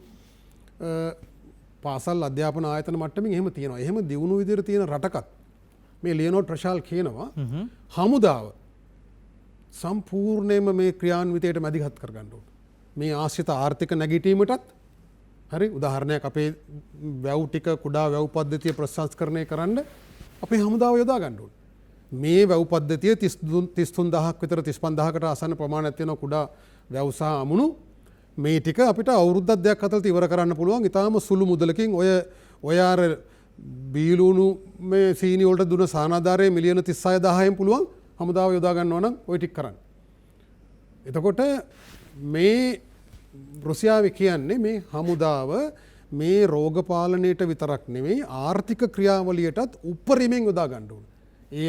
පාසල් අධ්‍යාපන ආයතන මට්ටමින් එහෙම තියෙනවා. එහෙම දියුණු විදිහට තියෙන රටකත් මේ ලියොනෝඩ් ප්‍රශාල් කියනවා හමුදාව සම්පූර්ණයෙන්ම මේ ක්‍රියාන්විතයට මැදිහත් කරගන්න ඕන. මේ ආශ්‍රිත ආර්ථික නැගිටීමටත් හරි උදාහරණයක් අපේ වැව් ටික කුඩා වැව් පද්ධතිය ප්‍රසංස්කරණය කරන්න අපේ හමුදාව යොදා ගන්න ඕන. මේ වැව් පද්ධතිය 33000ක් විතර 35000කට ආසන්න ප්‍රමාණයක් තියෙන කුඩා වැව් සහ අමුණු මේ ටික අපිට අවුරුද්දක් දෙකක් අතර ඉවර කරන්න පුළුවන්. ඊටාම සුළු මුදලකින් ඔය අර බීලුණු මේ සීනි වලට දුන සානාධාරයේ මිලියන 36000න් පුළුවන් හමුදාව යොදා ගන්නවා නම් ওই ටික කරන්න. එතකොට මේ රුසියාව කියන්නේ මේ හමුදාව මේ රෝග පාලනයට විතරක් නෙවෙයි ආර්ථික ක්‍රියාවලියටත් උපරිමයෙන් යොදා ගන්න ඕන. ඒ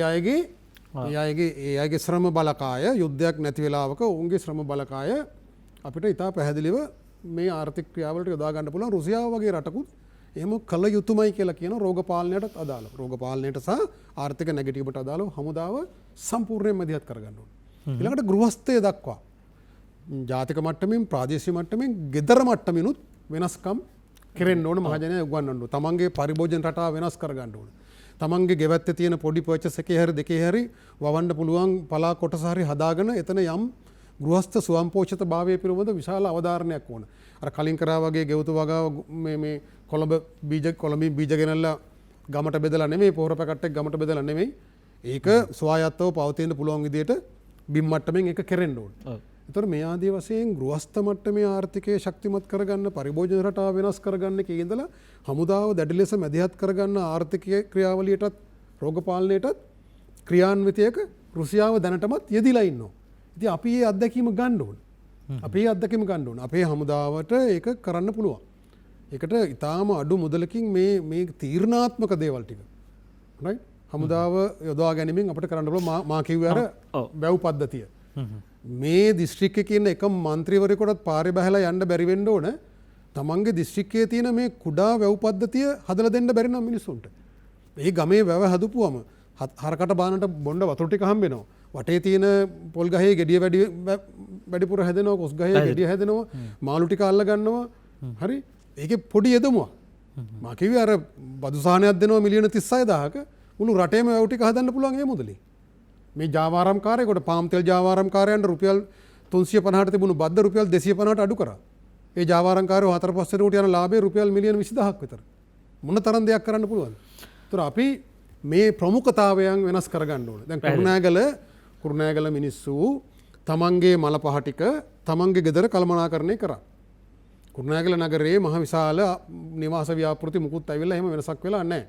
අයගේ ශ්‍රම බලකාය යුද්ධයක් නැති වෙලාවක ඔවුන්ගේ ශ්‍රම බලකාය අපිට ඉතා පැහැදිලිව මේ ආර්ථික ක්‍රියාවලට යොදා ගන්න පුළුවන්. රුසියාව වගේ රටකුත් එහෙම කළ යුතුමයි කියලා කියන රෝග පාලනයටත් අදාළව රෝග පාලනයට සහ ආර්ථික නැගිටීමට අදාළව හමුදාව සම්පූර්ණයෙන් මැදිහත් කරගන්න ඕන. ඊළඟට ගෘහස්ථය දක්වා ජාතික මට්ටමින් ප්‍රාදේශීය මට්ටමින් ගෙදර මට්ටමිනුත් වෙනස්කම් කෙරෙන්න ඕන. මහජනයා උගන්වන්න ඕන. තමන්ගේ පරිභෝජන රටාව වෙනස් කරගන්න ඕන. තමන්ගේ ගෙවැත්තේ තියෙන පොඩි පර්චස් එකේ හරි දෙකේ හරි වවන්න පුළුවන් පලා කොටස හරි හදාගෙන එතන යම් ගෘහස්ත ස්වයංපෝෂිත භාවය පිළිබඳ විශාල අවධාරණයක් ඕන. අර කලින් කරා වගේ ගෙවතු වගාව මේ කොළඹින් බීජ ගෙනල්ලා ගමට බෙදලා නෙමෙයි පොහොර පැකට් එක ගමට බෙදලා නෙමෙයි. ඒක ස්වායත්තව පවතින පුළුවන් විදියට බිම් මට්ටමින් ඒක කෙරෙන්න ඕන. ඒතර මේ ආදී වශයෙන් ගෘහස්ත මට්ටමේ ආර්ථිකය ශක්තිමත් කරගන්න පරිභෝජන රටාව වෙනස් කරගන්න කී ඉඳලා හමුදාව දැඩි ලෙස මැදිහත් කරගන්න ආර්ථිකීය ක්‍රියාවලියටත් රෝග පාලනයටත් ක්‍රියාන්විතයක රුසියාව දැනටමත් යෙදිලා ඉන්නවා. ඉතින් අපි මේ අත්දැකීම ගන්න ඕන. අපේ හමුදාවට ඒක කරන්න පුළුවන්. ඒකට ඊටාම අඩු මුදලකින් මේ තීරණාත්මක දේවල් ටික. right? හමුදාව යොදා ගැනීමෙන් අපිට කරන්න පුළුවන් මා කිව්වේ අර වැව් පද්ධතිය. මේ දිස්ත්‍රික්කයේ කියන එක മന്ത്രിවරයෙකුටත් පාරේ බහලා යන්න බැරි වෙන්න ඕන. තමන්ගේ දිස්ත්‍රික්කයේ තියෙන මේ කුඩා වැව් පද්ධතිය හදලා දෙන්න බැරි නම් මිනිස්සුන්ට. මේ ගමේ වැව හදපුවම හරකට බානට බොණ්ඩ වතුර ටික හම්බ වෙනවා. වටේ තියෙන පොල් ගහේ ගෙඩිය වැඩිපුර හැදෙනවා, කොස් ගහේ ගෙඩිය හැදෙනවා, මාළු ටික අල්ල ගන්නවා. හරි? ඒකේ පොඩි යදමුවක්. මා කිව්වේ අර බදු සාහනයක් දෙනවා මිලියන 36000ක මුළු රටේම වැව් ටික හදන්න පුළුවන් ඒ මුදලේ. මේ ජාවාරම්කාරයෙකුට පාම් තෙල් ජාවාරම්කාරයන්ට රුපියල් 350ට තිබුණු බද්ද රුපියල් 250ට අඩු කරා. ඒ ජාවාරම්කාරයෝ 4-5 දෙනෙකුට යන ලාභය රුපියල් මිලියන 20000ක් විතර. මොන තරම් දෙයක් කරන්න පුළුවන්ද? ඒතර අපි මේ ප්‍රමුඛතාවයන් වෙනස් කරගන්න ඕනේ. දැන් කුරුණෑගල මිනිස්සු තමන්ගේ මල පහ ටික තමන්ගේ ගෙදර කළමනාකරණය කරා. කුරුණෑගල නගරයේ මහ විශාල නිවාස ව්‍යාපෘති මුකුත් ඇවිල්ලා එහෙම වෙනසක් වෙලා නැහැ.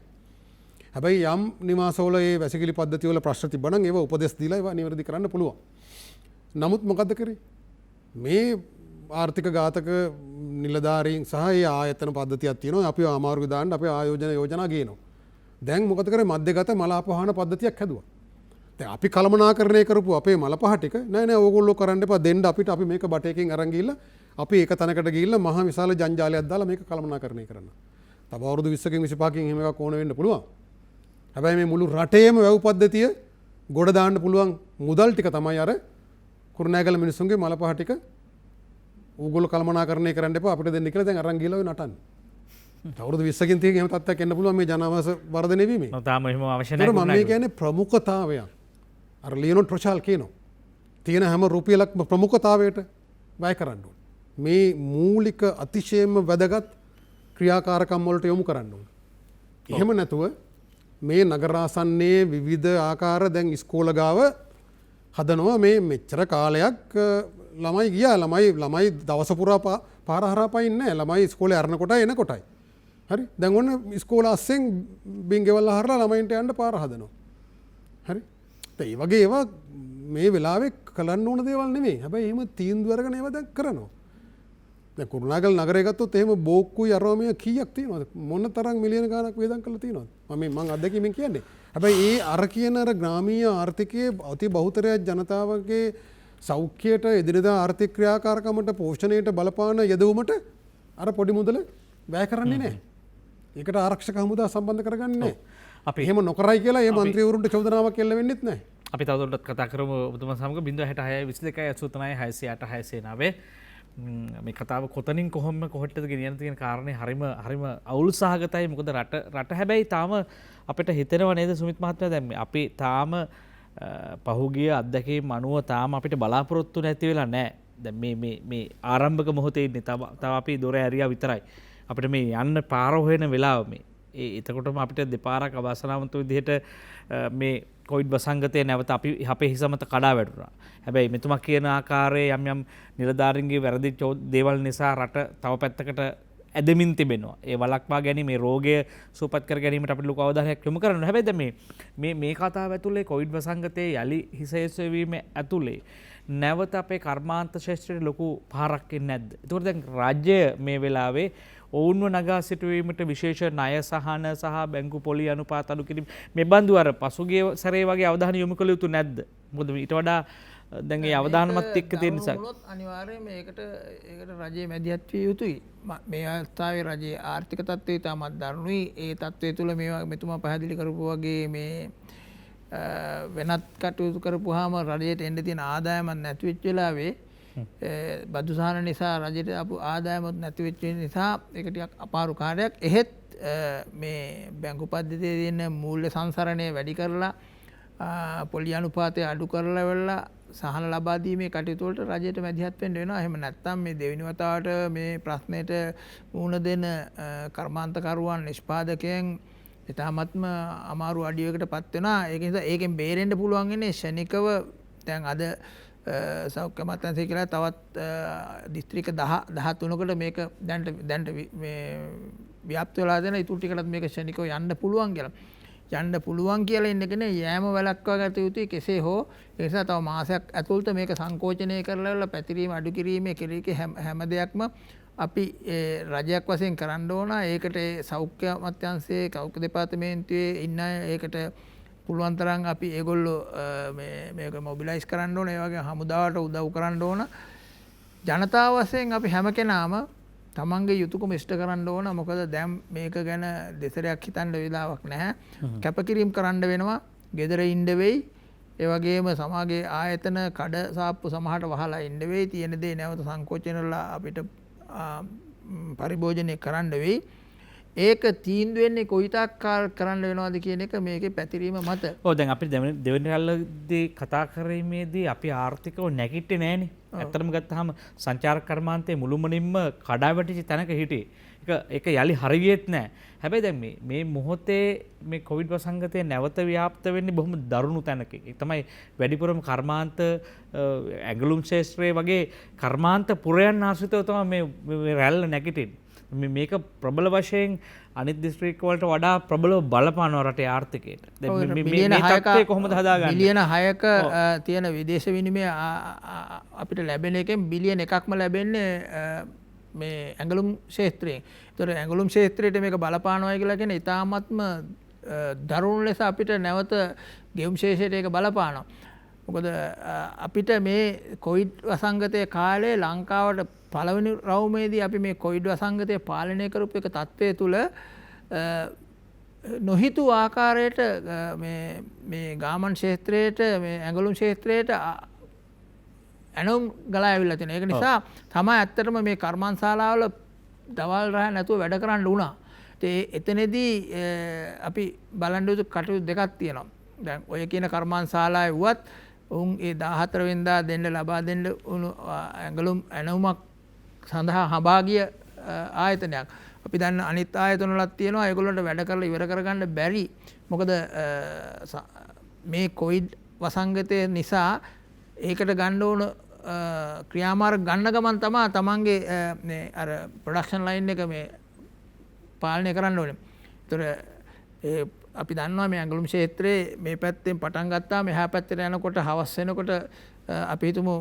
හැබැයි යම් නිවාසවල ඒ වැසිකිලි පද්ධතිවල ප්‍රශ්න තිබ්බනම් ඒව උපදෙස් දීලා ඒවා නිවැරදි කරන්න පුළුවන්. නමුත් මොකද්ද කරේ? මේ ආර්ථික ඝාතක නිලධාරීන් සහ ඒ ආයතන පද්ධතියක් තියෙනවා. අපි අමාරු දාන්න අපේ යෝජනා ගේනවා. දැන් මොකද කරේ? මධ්‍යගත මල අපහාන පද්ධතියක් හැදුවා. දැන් අපි කළමනාකරණය කරපු අපේ මල පහ ටික නෑ ඕගොල්ලෝ කරන්න එපා දෙන්න අපිට අපි මේක බටේකින් අරන් ගිහිල්ලා අපි ඒක තැනකට ගිහිල්ලා මහ විශාල ජංජාලයක් දාලා මේක කළමනාකරණය කරන්න. තව අවුරුදු 20කින් 25කින් එහෙම එකක් ඕන වෙන්න පුළුවන්. හැබැයි මේ මුළු රටේම වැව් පද්ධතිය ගොඩ දාන්න පුළුවන් මුදල් ටික තමයි අර කුරුණෑගල මිනිස්සුන්ගේ මල පහ ටික ඕගොල්ලෝ කළමනාකරණය කරන්න එපා අපිට දෙන්න කියලා දැන් අරන් ගිහලා ඔය නටන්නේ. අවුරුදු 20කින් 30කින් එහෙම තත්ත්වයක් එන්න පුළුවන් මේ ජනාවාස වර්ධනය වීමේ. තාම එහෙම අවශ්‍ය නැහැ. මම මේ කියන්නේ ප්‍රමුඛතාවයක්. අර ලියොනෝඩ් ප්‍රශාල් කියනවා. තියෙන හැම රුපියලක් ප්‍රමුඛතාවයට වැය කරන්න ඕනේ. මේ මූලික අතිශයින්ම වැදගත් ක්‍රියාකාරකම් වලට යොමු කරන්න ඕනේ. එහෙම නැතුව මේ නගරාසන්නේ විවිධ ආකාර දැන් ඉස්කෝල ගාව හදනවා මේ මෙච්චර කාලයක් ළමයි ගියා ළමයි දවස පුරා පාර හරහා පයින්නේ ළමයි ඉස්කෝලේ අරන කොටයි එන කොටයි. හරි දැන් ඔන්න ඉස්කෝල අස්සෙන් බින්ගෙවල් හරලා ළමයින්ට යන්න පාර හදනවා. හරි ඒ වගේ ඒවා මේ වෙලාවේ කලන්න ඕන දේවල් නෙමෙයි. හැබැයි එහෙම තීන්දුව අරගෙන ඒවා දැන් කරනවා. දැන් කුරුණාගල් නගරය ගත්තොත් එහෙම බෝක්කුයි අරවමිය කීයක් තියෙනවද? මොන තරම් මිලියන ගාණක් වේදම් කරලා තියෙනවද? මම අත්දැකීමෙන් කියන්නේ. හැබැයි ඒ අර කියන අර ග්‍රාමීය ආර්ථිකයේ අති බහුතරයක් ජනතාවගේ සෞඛ්‍යයට එදිනෙදා ආර්ථික ක්‍රියාකාරකමට පෝෂණයට බලපාන යෙදවීමට අර පොඩි මුදල වැය කරන්නේ නැහැ. ඒකට ආරක්ෂක හමුදා සම්බන්ධ කරගන්නේ නැහැ. අපි එහෙම නොකරයි කියලා ඒ മന്ത്രിවරුන්ට චෝදනාවක් එල්ල වෙන්නෙත් නැහැ. අපි තවදුරටත් කතා කරමු ඔබතුමා සමග 066 22 89 608 609 මේ කතාව කොතනින් කොහොටද ගෙනියන්න තියෙන කාරණේ හරිම අවුල් සහගතයි. මොකද රට හැබැයි තාම අපිට හිතෙනව නේද සුමිත් මහත්තයා දැන් අපි තාම පහුගිය අත්දැකීම් අනුව තාම අපිට බලාපොරොත්තු නැති වෙලා නැහැ. දැන් මේ ආරම්භක මොහොතේ ඉන්නේ. තව අපි දොර ඇරියා විතරයි. අපිට මේ යන්න පාර හොයන වෙලාව මේ එතකොටම අපිට දෙපාරක් අවාසනාවන්ත විදිහට මේ කොවිඩ් වසංගතය නැවත අපි අපේ හිසමත කඩා වැටුණා. හැබැයි මෙතුමා කියන ආකාරයේ යම් නිලධාරීන්ගේ වැරදි දේවල් නිසා රට තව පැත්තකට ඇදමින් තිබෙනවා. ඒ වළක්වා ගැනීම මේ රෝගය සුවපත් කර ගැනීමට අපිට ලොකු අවධානයක් යොමු කරන්න. හැබැයි දැන් මේ කතාව ඇතුලේ කොවිඩ් වසංගතයේ යලි හිස එසවීම ඇතුලේ නැවත අපේ කර්මාන්ත ශාස්ත්‍රයේ ලොකු පාරක් ඉන්නේ නැද්ද? ඒකෝර දැන් රාජ්‍ය මේ වෙලාවේ ඔවුන්ව නගා සිටුවීමට විශේෂ ණය සහන සහ බැංකු පොලි අනුපාත අඩු කිරීම මේ බඳු අර පසුගිය සැරේ වගේ අවධානය යොමු කළ යුතු නැද්ද? මොකද ඊට වඩා දැන් ඒ අවධානමත් එක්ක තියෙන නිසා අනිවාර්යයෙන්ම ඒකට රජයේ මැදිහත් විය යුතුයි. මේ අවස්ථාවේ රජයේ ආර්ථික තත්ත්වය තාමත් දරුණුයි. ඒ තත්ත්වය තුළ මේවා මෙතුමා පැහැදිලි කරපු වගේ මේ වෙනත් කටයුතු කරපුවාම රජයට එන්න තියෙන ආදායමක් නැති වෙච්ච වෙලාවේ බදු සහන නිසා රජයට අපු ආදායමත් නැති වෙච්ච නිසා ඒක ටිකක් අපාරු කාර්යයක්. එහෙත් මේ බැංකු පද්ධතියේ තියෙන මූල්‍ය සංසරණය වැඩි කරලා පොලි අනුපාතය අඩු කරලා වෙලා සහන ලබා දීමේ කටයුතු වලට රජයට මැදිහත් වෙන්න වෙනවා. එහෙම නැත්නම් මේ දෙවෙනි වතාවට මේ ප්‍රශ්නෙට මුහුණ දෙන කර්මාන්තකරුවන් නිෂ්පාදකයන් ඉතාමත්ම අමාරු අඩියකට පත් වෙනවා. ඒක නිසා ඒකෙන් බේරෙන්න පුළුවන් ඉන්නේ ශනිකව දැන් අද සෞඛ්‍ය අමාත්‍යාංශය කියලා තවත් දිස්ත්‍රික්ක 13කට මේක දැන්ට මේ ව්‍යාප්ත වෙලා දෙන ඉතුරු ටිකටත් මේක ශනිකව යන්න පුළුවන් කියලා. යන්න පුළුවන් කියලා ඉන්නකනේ යෑම වැළක්වා ගත යුතුයි කෙසේ හෝ. ඒ නිසා තව මාසයක් ඇතුළත මේක සංකෝචනය කරලා පැතිරීම අඩු කිරීමේ කෙරෙහි හැම දෙයක්ම අපි රජයක් වශයෙන් කරන්න ඕන. ඒකට සෞඛ්‍ය අමාත්‍යාංශයේ සෞඛ්‍ය දෙපාර්තමේන්තුවේ ඉන්න ඒකට පුළුවන් තරම් අපි ඒගොල්ලෝ මේක මොබිලයිස් කරන්න ඕන. ඒ වගේ හමුදාවට උදව් කරන්න ඕන. ජනතාව වශයෙන් අපි හැම කෙනාම තමන්ගේ යුතුයකම ඉෂ්ට කරන්න ඕන. මොකද දැන් මේක ගැන දෙසරයක් හිතන්න වෙලාවක් නැහැ. කැපකිරීම කරන්න වෙනවා. ගෙදර ඉන්න වෙයි. ඒ වගේම සමාජයේ ආයතන කඩ සාප්පු සමහරට වහලා ඉන්න වෙයි. තියෙන දේ නැවත සංකෝචනලා අපිට පරිභෝජනය කරන්න වෙයි. ඒක තීන්දුව වෙන්නේ කොයිතාක් කරන්න වෙනවද කියන එක මේකේ පැතිරීම මත. ඔව් දැන් අපි දෙවෙනි රැල්ලදී කතා කරීමේදී අපි ආර්ථිකව නැගිට්ටේ නෑනේ. ඇත්තටම ගත්තාම සංචාරක කර්මාන්තයේ මුළුමනින්ම කඩා වැටිච්ච තැනක හිටියේ. ඒක යලි හරියෙත් නෑ. හැබැයි දැන් මේ මොහොතේ මේ කොවිඩ් වසංගතය නැවත ව්‍යාප්ත වෙන්නේ බොහොම දරුණු තැනක. ඒ තමයි වැඩිපුරම කර්මාන්ත ඇඟලුම් ශාස්ත්‍රයේ වගේ කර්මාන්ත පුරයන් ආශ්‍රිතව තමයි මේ රැල්ල නැගිටින්නේ. මේක ප්‍රබල වශයෙන් අනිත් දිස්ත්‍රික්ක වලට වඩා ප්‍රබලව බලපානවා රටේ ආර්ථිකයට. දැන් මේ තත්ත්වය කොහොමද හදාගන්නේ? බිලියන 6ක තියෙන විදේශ විනිමය අපිට ලැබෙන එකෙන් බිලියන 1ක්ම ලැබෙන්නේ මේ ඇඟලුම් ක්ෂේත්‍රයෙන්. ඒතර ඇඟලුම් ක්ෂේත්‍රයට මේක බලපානවා කියලා කියන්නේ ඉතාමත්ම දරුණු ලෙස අපිට නැවත ගෙවුම් ශේෂයට ඒක බලපානවා. මොකද අපිට මේ කොවිඩ් වසංගතයේ කාලේ ලංකාවට පළවෙනි රවුමේදී අපි මේ කොවිඩ් වසංගතය පාලනය කරපු එක තත්ත්වය තුළ නොහිතු ආකාරයට මේ ගාමන් ක්ෂේත්‍රයට මේ ඇඟලුම් ක්ෂේත්‍රයට ඇනුම් ගලා ඇවිල්ලා තියෙනවා. ඒක නිසා තමයි ඇත්තටම මේ කර්මාන්තශාලාවල දවල් රැ නැතුව වැඩ කරන්න වුණා. එතනදී අපි බලන්න යුතු කටයුතු දෙකක් තියෙනවා. දැන් ඔය කියන කර්මාන්තශාලාවේ වුවත් උන් ඒ 14 වෙනිදා දෙන්න ලබා දෙන්න උණු ඇඟලුම් ඇණුමක් සඳහා හඹා ගිය ආයතනයක්. අපි දන්න අනිත් ආයතනවලත් තියෙනවා ඒගොල්ලන්ට වැඩ කරලා ඉවර කරගන්න බැරි. මොකද මේ කොවිඩ් වසංගතය නිසා ඒකට ගන්න ඕන ක්‍රියාමාර්ග ගන්න ගමන් තමා තමන්ගේ අර ප්‍රොඩක්ෂන් ලයින් එක මේ පාලනය කරන්න ඕනේ. ඒතර අපි දන්නවා මේ ඇඟලුම් ක්ෂේත්‍රයේ මේ පැත්තෙන් පටන් ගත්තාම එහා පැත්තට යනකොට හවස් වෙනකොට අපි හිතමු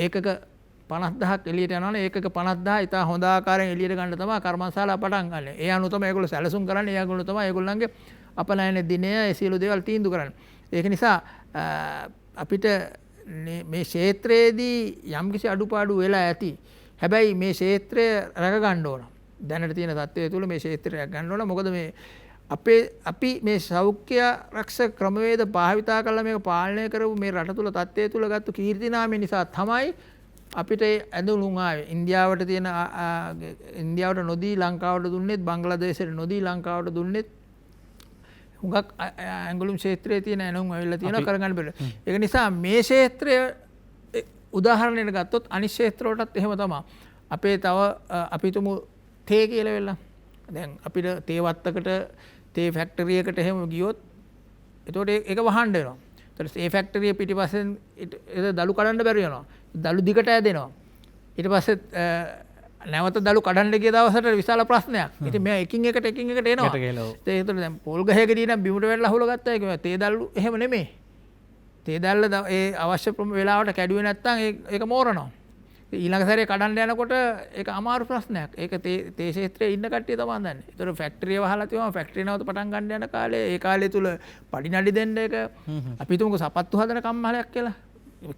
ඒකක 50000ක් එළියට යනවනේ ඒකක 50000 ඉතා හොඳ ආකාරයෙන් එළියට ගන්න තමයි කර්මශාලා පටන් ගන්න. ඒ අනුව තමයි ඒගොල්ලෝ සැලසුම් කරන්නේ. ඒ අනුව තමයි ඒගොල්ලන්ගේ අපනයන දිනය ඒ සියලු දේවල් තීන්දුව කරන්නේ. ඒක නිසා අපිට මේ ක්ෂේත්‍රයේදී යම්කිසි අඩුපාඩු වෙලා ඇති. හැබැයි මේ ක්ෂේත්‍රය රැක ගන්න ඕන. දැනට තියෙන තත්ත්වය තුළ මේ ක්ෂේත්‍රය රැක ගන්න ඕන. මොකද මේ අපි මේ සෞඛ්‍ය රක්ෂක ක්‍රමවේද භාවිතා කරලා මේක පාලනය කරපු මේ රට තුළ තත්ත්වය තුළ ගත්ත කීර්තිනාමය නිසා තමයි අපිට ඇඳුම් ආවේ. ඉන්දියාවට තියෙන ඉන්දියාවට නොදී ලංකාවට දුන්නෙත් බංග්ලාදේශයට නොදී ලංකාවට දුන්නෙත් හුඟක් ඇඟලුම් ක්ෂේත්‍රයේ තියෙන ඇනුම් ඇවිල්ලා තියෙනවා කරගන්න බැහැ. ඒක නිසා මේ ක්ෂේත්‍රය උදාහරණයක් ගත්තොත් අනිත් ක්ෂේත්‍රවලටත් එහෙම තමයි. අපේ තව අපි තුමු තේ කියලා වෙලා. දැන් අපිට තේ වත්තකට තේ ෆැක්ටරි එකට එහෙම ගියොත් එතකොට ඒක වහන්න වෙනවා. එතකොට ඒ ෆැක්ටරිය පිටිපස්සෙන් දළු කඩන්න බැරි වෙනවා. දළු දිගට ඇදෙනවා. ඊට පස්සේ නැවත දළු කඩන්න ගිය දවසට විශාල ප්‍රශ්නයක්. ඉතින් මෙයා එකින් එකට එනවා. ඒතර දැන් පොල් ගහකදී නම් බිමුට වැටලා අහුල ගත්තා ඒක තේ දළු එහෙම නෙමෙයි. තේ දැල්ල ඒ අවශ්‍ය වෙලාවට කැඩුවේ නැත්නම් ඒක මෝරනවා. ඊළඟ සැරේ කඩන්න යනකොට ඒක අමාරු ප්‍රශ්නයක්. ඒක තේ ක්ෂේත්‍රයේ ඉන්න කට්ටිය තමයි දන්නේ. ඒතර ෆැක්ටරිය වහලා තියෙනවා ෆැක්ටරිය නැවත පටන් ගන්න යන කාලේ ඒ කාලය තුල පඩි නඩි දෙන්න එක අපි හිතමුකෝ සපත්තු හදන කම්මලයක් කියලා.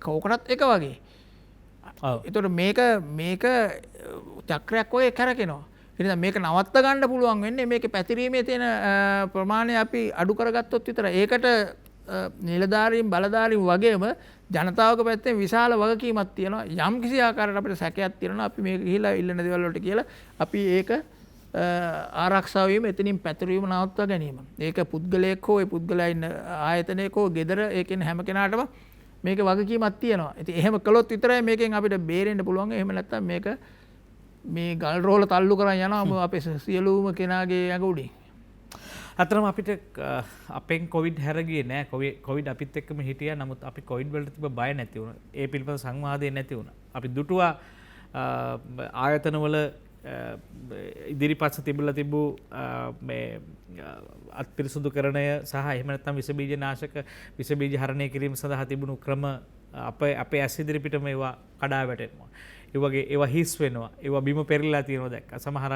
කෝකටත් එක වගේ. එතකොට මේක චක්‍රයක් වගේ කැරකෙනවා. ඉතින් මේක නවත්ත ගන්න පුළුවන් වෙන්නේ මේකේ පැතිරීමේ තියෙන ප්‍රමාණය අපි අඩු කරගත්තොත් විතරයි. ඒකට නිලධාරීන් බලධාරීන් වගේම ජනතාවක පැත්තෙන් විශාල වගකීමක් තියෙනවා. යම් කිසි ආකාරයකට අපිට සැකයක් තියෙනවා අපි මේක ගිහිලා ඉල්ලන දේවල් වලට කියලා අපි ඒක ආරක්ෂා වීම එතනින් පැතිරීම නවත්වා ගැනීම. ඒක පුද්ගලයෙක් හෝ ඒ පුද්ගලයා ඉන්න ආයතනයක හෝ ගෙදර ඒකෙන් හැම කෙනාටම මේක වගකීමක් තියෙනවා. ඉතින් එහෙම කළොත් විතරයි මේකෙන් අපිට බේරෙන්න පුළුවන්. එහෙම නැත්නම් මේක මේ ගල් රෝල තල්ලු කරන් යනවා අපේ සියලුම කෙනාගේ ඇඟ උඩින්. අතරම අපිට අපෙන් කොවිඩ් හැරගියේ නෑ. කොවිඩ් අපිත් එක්කම හිටියා. නමුත් අපි කොවිඩ් වලට තිබ්බ බය නැති වුණා. ඒ පිළිබඳ සංවාදය නැති වුණා. අපි දුටුවා ආයතනවල ඉදිරිපත්ස තිබිලා තිබූ මේ අත්පිරිසුදු කරණය සහ එහෙම නැත්නම් විස බීජ නාශක විස බීජ හරණය කිරීම සඳහා තිබුණු ක්‍රම අපේ ඇස් ඉදිරිපිටම ඒවා කඩා වැටෙනවා. ඒ වගේ ඒවා හිස් වෙනවා. ඒවා බිම පෙරලිලා තියෙනවා දැක්කා. සමහර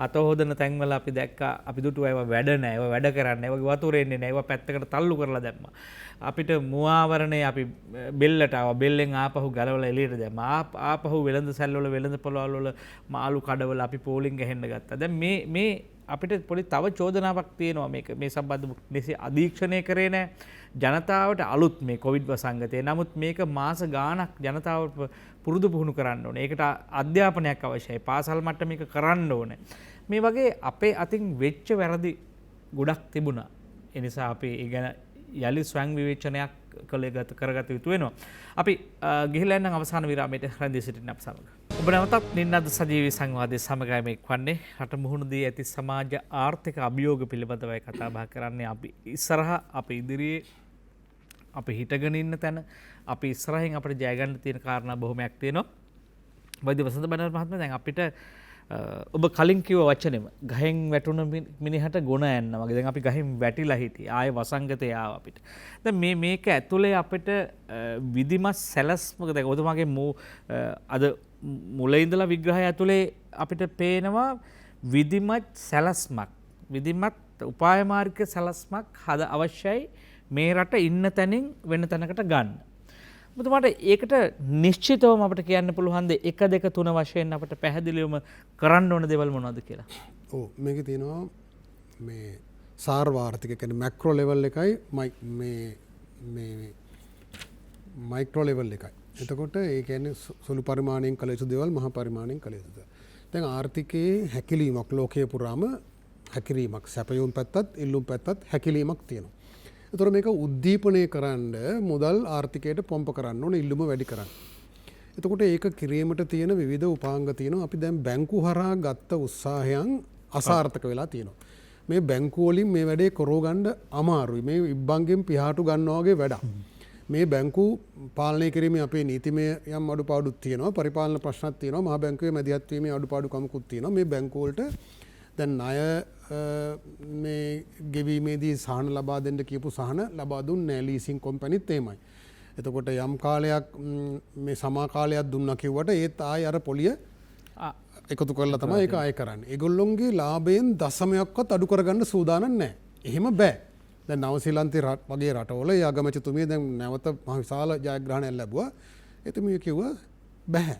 අත හොදන තැන්වල අපි දැක්කා අපි දුටුවා ඒවා වැඩ නැහැ. ඒවා වැඩ කරන්නේ. ඒවා වතුර එන්නේ නැහැ. ඒවා පැත්තකට තල්ලු කරලා දැම්මා. අපිට මුවාවරණේ අපි බෙල්ලට ආවා. බෙල්ලෙන් ආපහු ගලවලා එළියට දැම්මා. ආපහු වෙළඳ සැල්වල වෙළඳ පොළවල් වල මාළු කඩවල අපි පෝලිං ගහන්න ගත්තා. දැන් මේ අපිට පොඩි තව චෝදනාවක් තියෙනවා මේ සම්බන්ධව මෙසේ අධීක්ෂණය කරේ නැහැ. ජනතාවට අලුත් මේ කොවිඩ් වසංගතය. නමුත් මේක මාස ගාණක් ජනතාවට පුරුදු පුහුණු කරන්න ඕනේ. ඒකට අධ්‍යාපනයක් අවශ්‍යයි. පාසල් මට්ටමක කරන්න ඕනේ. මේ වගේ අපේ අතින් වෙච්ච වැරදි ගොඩක් තිබුණා. ඒ නිසා අපි ඒ ගැන යලි ස්වයං විවේචනයක් කරගත යුතු වෙනවා. අපි ගිහිල්ලා යන අවසාන විරාමයට රැඳී සිටින්න අප සමග. ඔබ නැවතත් නින්නද සජීවී සංවාදයේ සමගයි මේ එක්වන්නේ. රට මුහුණ දී ඇති සමාජ ආර්ථික අභියෝග පිළිබඳවයි කතා බහ කරන්නේ. අපි ඉස්සරහා අපි ඉදිරියේ අපි හිටගෙන ඉන්න තැන අපි ඉස්සරහින් අපිට ජය ගන්න තියෙන කාරණා බොහොමයක් තියෙනවා. වෛද්‍ය වසන්ත බණ්ඩාර මහත්මයා දැන් අපිට ඔබ කලින් කිව්ව වචනේම ගහෙන් වැටුණ මිනිහට ගොන යන්න වගේ. දැන් අපි ගහෙන් වැටිලා හිටියේ. ආයේ වසංගතය ආවා අපිට. දැන් මේක ඇතුලේ අපිට විධිමත් සැලැස්මක දැන් ඔතමාගේ අද මුලින් ඉඳලා විග්‍රහය ඇතුලේ අපිට පේනවා විධිමත් සැලැස්මක්. විධිමත් උපාය මාර්ගික සැලැස්මක් හද අවශ්‍යයි මේ රට ඉන්න තැනින් වෙන තැනකට ගන්න. ඔබතුමාට ඒකට නිශ්චිතවම අපිට කියන්න පුළුවන් ද 1 2 3 වශයෙන් අපිට පැහැදිලිවම කරන්න ඕන දේවල් මොනවද කියලා? ඔව් මේකේ තියෙනවා මේ සාර්වාර්ථික කියන්නේ මැක්‍රෝ ලෙවල් එකයි මේ මයික්‍රෝ ලෙවල් එකයි. එතකොට ඒ කියන්නේ සුළු පරිමාණයෙන් කළ යුතු දේවල් මහා පරිමාණයෙන් කළ යුතුද. දැන් ආර්ථිකයේ හැකිලීමක් ලෝකයේ පුරාම හැකිලීමක් සැපයුම් පැත්තත් ඉල්ලුම් පැත්තත් හැකිලීමක් තියෙනවා. එතකොට මේක උද්දීපනය කරන්න මුදල් ආර්ථිකයට පොම්ප කරන්න ඕන ඉල්ලුම වැඩි කරන්න. එතකොට ඒක කිරීමට තියෙන විවිධ උපාංග තියෙනවා. අපි දැන් බැංකු හරහා ගත්ත උත්සාහයන් අසාර්ථක වෙලා තියෙනවා. මේ බැංකු වලින් මේ වැඩේ කරගන්න අමාරුයි. මේ ඉබ්බන්ගෙන් පියාටු ගන්නවා වගේ වැඩක්. මේ බැංකු පාලනය කිරීමේ අපේ නීතිමය යම් අඩුපාඩුත් තියෙනවා. පරිපාලන ප්‍රශ්නත් තියෙනවා. මහා බැංකුවේ මැදිහත් වීමේ අඩුපාඩුකමකුත් තියෙනවා. මේ බැංකු වලට දැන් ණය මේ ගෙවීමේදී සහන ලබා දෙන්න කියපු සහන ලබා දුන්නේ නැහැ. ලීසින් කම්පැනිත් එහෙමයි. එතකොට යම් කාලයක් මේ සමා කාලයක් දුන්නා කිව්වට ඒත් ආයෙ අර පොලිය එකතු කරලා තමයි ඒක ආයෙ කරන්නේ. ඒගොල්ලොන්ගේ ලාභයෙන් දශමයක්වත් අඩු කරගන්න සූදානම් නැහැ. එහෙම බෑ. දැන් නවසීලන්තේ වගේ රටවල ඒ අගමැතිතුමිය දැන් නැවත මහ විශාල ජයග්‍රහණයක් ලැබුවා. එතුමිය කිව්වා බෑ.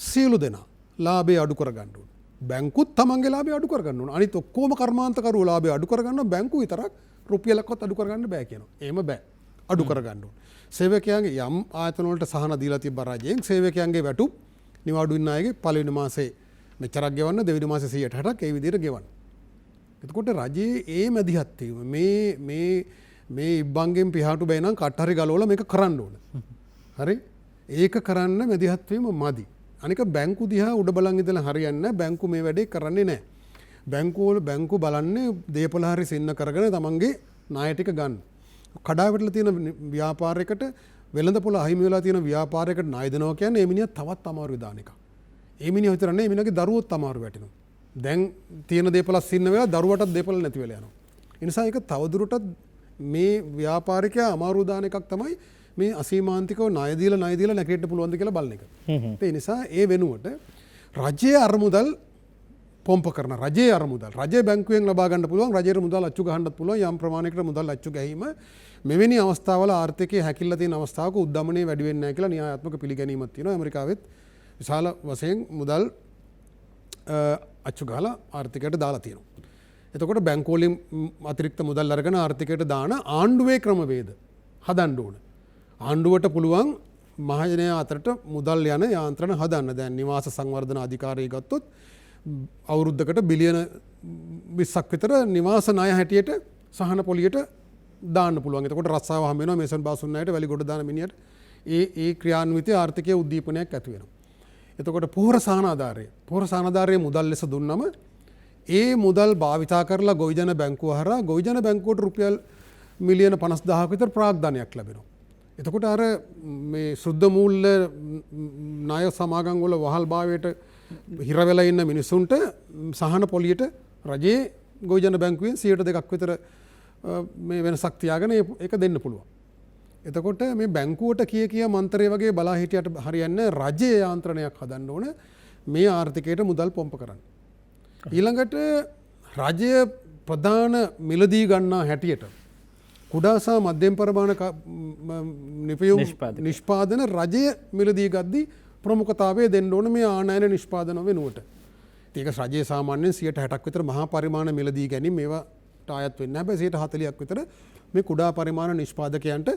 සියලු දෙනා ලාභය අඩු කරගන්න ඕන. බැංකුත් තමන්ගේ ලාභය අඩු කරගන්න ඕන. අනිත් ඔක්කොම කර්මාන්තකරුවෝ ලාභය අඩු කරගන්න බැංකුව විතරක් රුපියලක්වත් අඩු කරගන්න බෑ කියනවා. එහෙම බෑ. අඩු කරගන්න ඕන. සේවකයන්ගේ යම් ආයතන වලට සහන දීලා තිබ්බ රජයෙන් සේවකයන්ගේ වැටුප් නිවාඩු වෙන අයගේ පළවෙනි මාසේ මෙච්චරක් ගෙවන්න දෙවෙනි මාසේ 160ක් ඒ විදිහට ගෙවන්න. එතකොට රජයේ ඒ මැදිහත් වීම මේ ඉබ්බන්ගෙන් පියාටු බෑ නම් කට හරි ගලවලා මේක කරන්න ඕන. හරි? ඒක කරන්න මැදිහත් වීම මදි. අනික බැංකු දිහා උඩ බලන් ඉඳලා හරියන්නේ නැහැ. බැංකු මේ වැඩේ කරන්නේ නැහැ. බැංකු බලන්නේ දේපොළ හරි සින්න කරගෙන තමන්ගේ ණය ටික ගන්න. කඩාවැටලා තියෙන ව්‍යාපාරයකට වෙළඳපොළ අහිමි වෙලා තියෙන ව්‍යාපාරයකට ණය දෙනවා කියන්නේ ඒ මිනිහා තවත් අමාරු දාන එකක්. ඒ මිනිහා විතර නෙවෙයි මිනිහාගේ දරුවොත් අමාරු වැටෙනවා. දැන් තියෙන දේපොළ සින්න වෙලා දරුවටත් දේපොළ නැති වෙලා යනවා. ඒ නිසා ඒක තවදුරටත් මේ ව්‍යාපාරිකයා අමාරු දාන එකක් තමයි මේ අසීමාන්තිකව ණය දීලා නැගෙන්න පුළුවන්ද කියලා බලන එක. ඒ නිසා ඒ වෙනුවට රජයේ අරමුදල් පොම්ප කරන රජයේ අරමුදල් රජයේ බැංකුවෙන් ලබා ගන්න පුළුවන් රජයේ මුදල් අච්චු ගහන්නත් පුළුවන් යම් ප්‍රමාණයකට මුදල් අච්චු ගැනීම මෙවැනි අවස්ථාවල ආර්ථිකයේ හැකිල්ල තියෙන අවස්ථාවක උද්දමනය වැඩි වෙන්නේ නැහැ කියලා න්‍යායාත්මක පිළිගැනීමක් තියෙනවා. ඇමරිකාවෙත් විශාල වශයෙන් මුදල් අච්චු ගහලා ආර්ථිකයට දාලා තියෙනවා. එතකොට බැංකු වලින් අතිරික්ත මුදල් අරගෙන ආර්ථිකයට දාන ආණ්ඩුවේ ක්‍රමවේද හදන්න ඕන. ආණ්ඩුවට පුළුවන් මහජනයා අතරට මුදල් යන යාන්ත්‍රණ හදන්න. දැන් නිවාස සංවර්ධන අධිකාරිය ගත්තොත් අවුරුද්දකට බිලියන 20ක් විතර නිවාස ණය හැටියට සහන පොලියට දාන්න පුළුවන්. එතකොට රස්සාව හම්බ වෙනවා මේසන් බාසුන් ණයට වැලි ගොඩ දාන මිනිහට ඒ ක්‍රියාන්විතය ආර්ථිකයේ උද්දීපනයක් ඇති වෙනවා. එතකොට පොහොර සහනාධාරයේ මුදල් ලෙස දුන්නම ඒ මුදල් භාවිතා කරලා ගොවිජන බැංකුව හරහා ගොවිජන බැංකුවට රුපියල් මිලියන 50000ක විතර ප්‍රාග්ධනයක් ලැබෙනවා. එතකොට අර මේ සුද්ධ මූල්‍ය ණය සමාගම් වල වහල් භාවයට හිර වෙලා ඉන්න මිනිසුන්ට සහන පොලියට රජයේ ගොවිජන බැංකුවෙන් 2% විතර මේ වෙනසක් තියාගෙන ඒක දෙන්න පුළුවන්. එතකොට මේ බැංකුවට කිය මන්තරේ වගේ බලා හිටියට හරියන්නේ රජයේ යාන්ත්‍රණයක් හදන්න ඕන මේ ආර්ථිකයට මුදල් පොම්ප කරන්න. ඊළඟට රජය ප්‍රධාන මිලදී ගන්නා හැටියට කුඩා සහ මධ්‍යම ප්‍රමාණ නිපයුම් නිෂ්පාදන රජය මිලදී ගද්දී ප්‍රමුඛතාවය දෙන්න ඕන මේ ආනයන නිෂ්පාදන වෙනුවට. ඒක රජයේ සාමාන්‍යයෙන් 60%ක් විතර මහා පරිමාණ මිලදී ගැනීම මේවට ආයත් වෙන්නේ නැහැ. හැබැයි 40%ක් විතර මේ කුඩා පරිමාණ නිෂ්පාදකයන්ට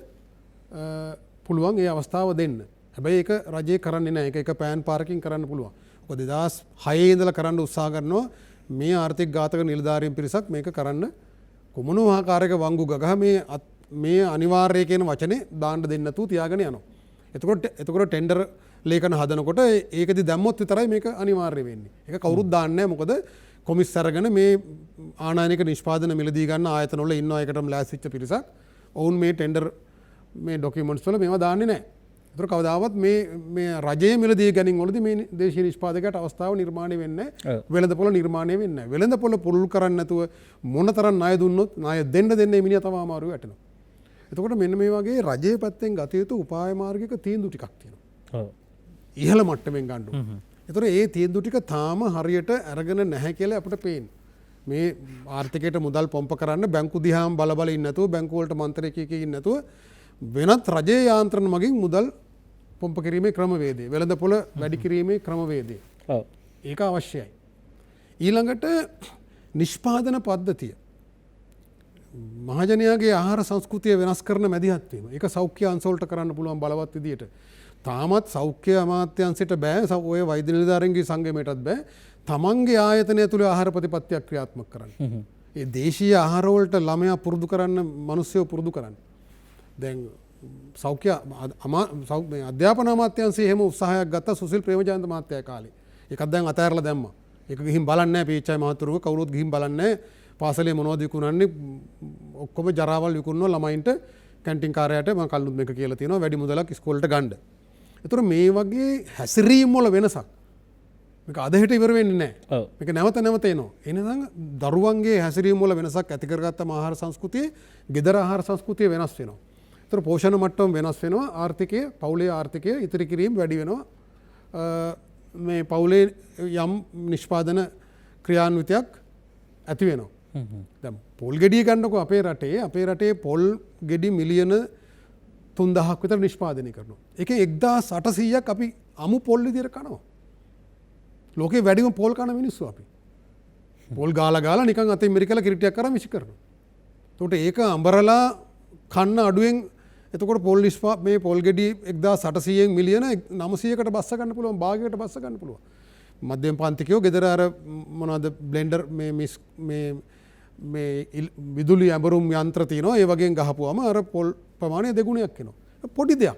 පුළුවන් ඒ අවස්ථාව දෙන්න. හැබැයි ඒක රජයේ කරන්නේ නැහැ. ඒක පෑන් පාරකින් කරන්න පුළුවන්. ඔක 2006 ඉඳලා කරන්න උත්සාහ කරනවා මේ ආර්ථික ඝාතක නිලධාරීන් පිරිසක් මේක කරන්න කොමුණු ආකාරයක වංගු ගගහ මේ අනිවාර්ය කියන වචනේ දාන්න දෙන්න නැතුව තියාගෙන යනවා. එතකොට ටෙන්ඩර් ලේඛන හදනකොට ඒකදී දැම්මොත් විතරයි මේක අනිවාර්ය වෙන්නේ. ඒක කවුරුත් දාන්නේ නැහැ. මොකද කොමිස් අරගෙන මේ ආනයනික නිෂ්පාදන මිලදී ගන්න ආයතන වල ඉන්නවා එකටම ලෑස්තිච්ච පිරිසක්. ඔවුන් මේ ටෙන්ඩර් මේ ඩොකියුමන්ට්ස් වල මේවා දාන්නේ නැහැ. ඒතර කවදාවත් මේ රජයේ මිලදී ගැනීම වලදී මේ දේශීය නිෂ්පාදකයට අවස්ථාව නිර්මාණය වෙන්නේ නැහැ. වෙළඳපොළ නිර්මාණය වෙන්නේ නැහැ. වෙළඳපොළ පුරුල් කරන්නේ නැතුව මොනතරම් ණය දුන්නොත් ණය දෙන්න මිනිහා තව අමාරු වැටෙනවා. එතකොට මෙන්න මේ වගේ රජයේ පැත්තෙන් ගත යුතු උපාය මාර්ගික තීන්දුව ටිකක් තියෙනවා. ඉහළ මට්ටමින් ගන්න ඕනේ. ඒතර ඒ තීන්දුව ටික තාම හරියට අරගෙන නැහැ කියලා අපිට පේන්නේ. මේ ආර්ථිකයට මුදල් පොම්ප කරන්න බැංකු දිහාම බල ඉන්නේ නැතුව බැංකු වලට මන්ත්‍රී ඉන්නේ නැතුව වෙනත් රජයේ යාන්ත්‍රණ මගින් මුදල් පොම්ප කිරීමේ ක්‍රමවේදය වෙළඳපොළ වැඩි කිරීමේ ක්‍රමවේදය ඒක අවශ්‍යයි. ඊළඟට නිෂ්පාදන පද්ධතිය මහජනයාගේ ආහාර සංස්කෘතිය වෙනස් කරන මැදිහත් වීම. ඒක සෞඛ්‍ය අංශවලට කරන්න පුළුවන් බලවත් විදියට. තාමත් සෞඛ්‍ය අමාත්‍යාංශයට බෑ ඔය වෛද්‍ය නිලධාරීන්ගේ සංගමයටත් බෑ තමන්ගේ ආයතනය තුළ ආහාර ප්‍රතිපත්තියක් ක්‍රියාත්මක කරන්න. ඒ දේශීය ආහාර වලට ළමයා පුරුදු කරන්න මිනිස්සුયો පුරුදු කරන්න. දැන් සෞඛ්‍ය අධ්‍යාපන අමාත්‍යංශය එහෙම උත්සාහයක් ගත්තා සුසිල් ප්‍රේමජයන්ත මහත්තයා කාලේ. ඒකත් දැන් අතහැරලා දැම්මා. ඒක ගිහින් බලන්නේ නැහැ පීචයි මහතුරුව කවුරුත් ගිහින් බලන්නේ නැහැ. පාසලේ මොනවද විකුණන්නේ ඔක්කොම ජරාවල් විකුණනවා ළමයින්ට කැන්ටින් කාර්යයට මම කල්නුත් මේක කියලා තියෙනවා වැඩි මුදලක් ඉස්කෝලේට ගන්න. ඒතර මේ වගේ හැසිරීම් වල වෙනසක් මේක අදහෙට ඉවර වෙන්නේ නැහැ. මේක නැවත නැවත එනවා. ඒ නිසා දරුවන්ගේ හැසිරීම් වල වෙනසක් ඇති කරගත්තම ආහාර සංස්කෘතියේ gedara ආහාර සංස්කෘතිය වෙනස් වෙනවා. ඒතර පෝෂණ මට්ටම වෙනස් වෙනවා. ආර්ථිකය පවුලේ ආර්ථිකය ඉතිරි කිරීම වැඩි වෙනවා. මේ පවුලේ යම් නිෂ්පාදන ක්‍රියාන්විතයක් ඇති වෙනවා. දැන් පොල් ගෙඩිය ගන්නකො අපේ රටේ පොල් ගෙඩි මිලියන 3000ක් විතර නිෂ්පාදනය කරනවා. ඒකෙන් 1800ක් අපි අමු පොල් විදියට කනවා. ලෝකේ වැඩිම පොල් කන මිනිස්සු අපි. පොල් ගාලා නිකන් අතින් මෙරිකලා කිරිටියක් කරා මිසි කරනවා. එතකොට ඒක අඹරලා කන්න අඩුවෙන් එතකොට පොල් මේ පොල් ගෙඩි 1800න් මිලියන 900කට බස්ස ගන්න පුළුවන් භාගයකට බස්ස ගන්න පුළුවන්. මධ්‍යම පන්තිකයෝ ගෙදර අර මොනවද බ්ලෙන්ඩර් මේ විදුලි ඇඹරුම් යන්ත්‍ර තියෙනවා ඒ වගේ ගහපුවාම අර පොල් ප්‍රමාණය දෙගුණයක් වෙනවා. පොඩි දෙයක්.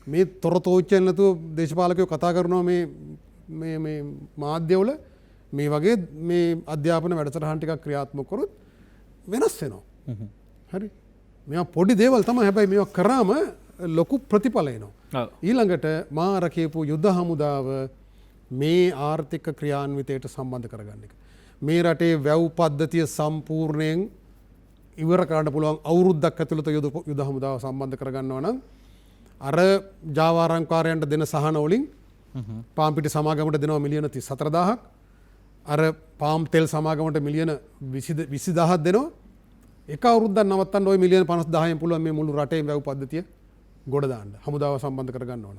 මේ තොරතෝච්චෙන් නැතුව දේශපාලකයෝ කතා කරනවා මේ මාධ්‍යවල මේ වගේ මේ අධ්‍යාපන වැඩසටහන් ටිකක් ක්‍රියාත්මක කරොත් වෙනස් වෙනවා. හරි. මේවා පොඩි දේවල් තමයි හැබැයි මේවා කරාම ලොකු ප්‍රතිඵල එනවා. ඊළඟට මා අර කියපු යුද්ධ හමුදාව මේ ආර්ථික ක්‍රියාන්විතයට සම්බන්ධ කරගන්න එක. මේ රටේ වැව් පද්ධතිය සම්පූර්ණයෙන් ඉවර කරන්න පුළුවන් අවුරුද්දක් ඇතුළත යුද හමුදාව සම්බන්ධ කරගන්නවා නම් අර ජාවාරම්කාරයන්ට දෙන සහන වලින් පාම් පිටි සමාගමට දෙනවා මිලියන 34000ක් අර පාම් තෙල් සමාගමට මිලියන 20000ක් දෙනවා එක අවුරුද්දක් නවත්තන්න ওই මිලියන 50000න් පුළුවන් මේ මුළු රටේ වැව් පද්ධතිය ගොඩ දාන්න හමුදාව සම්බන්ධ කරගන්න ඕන.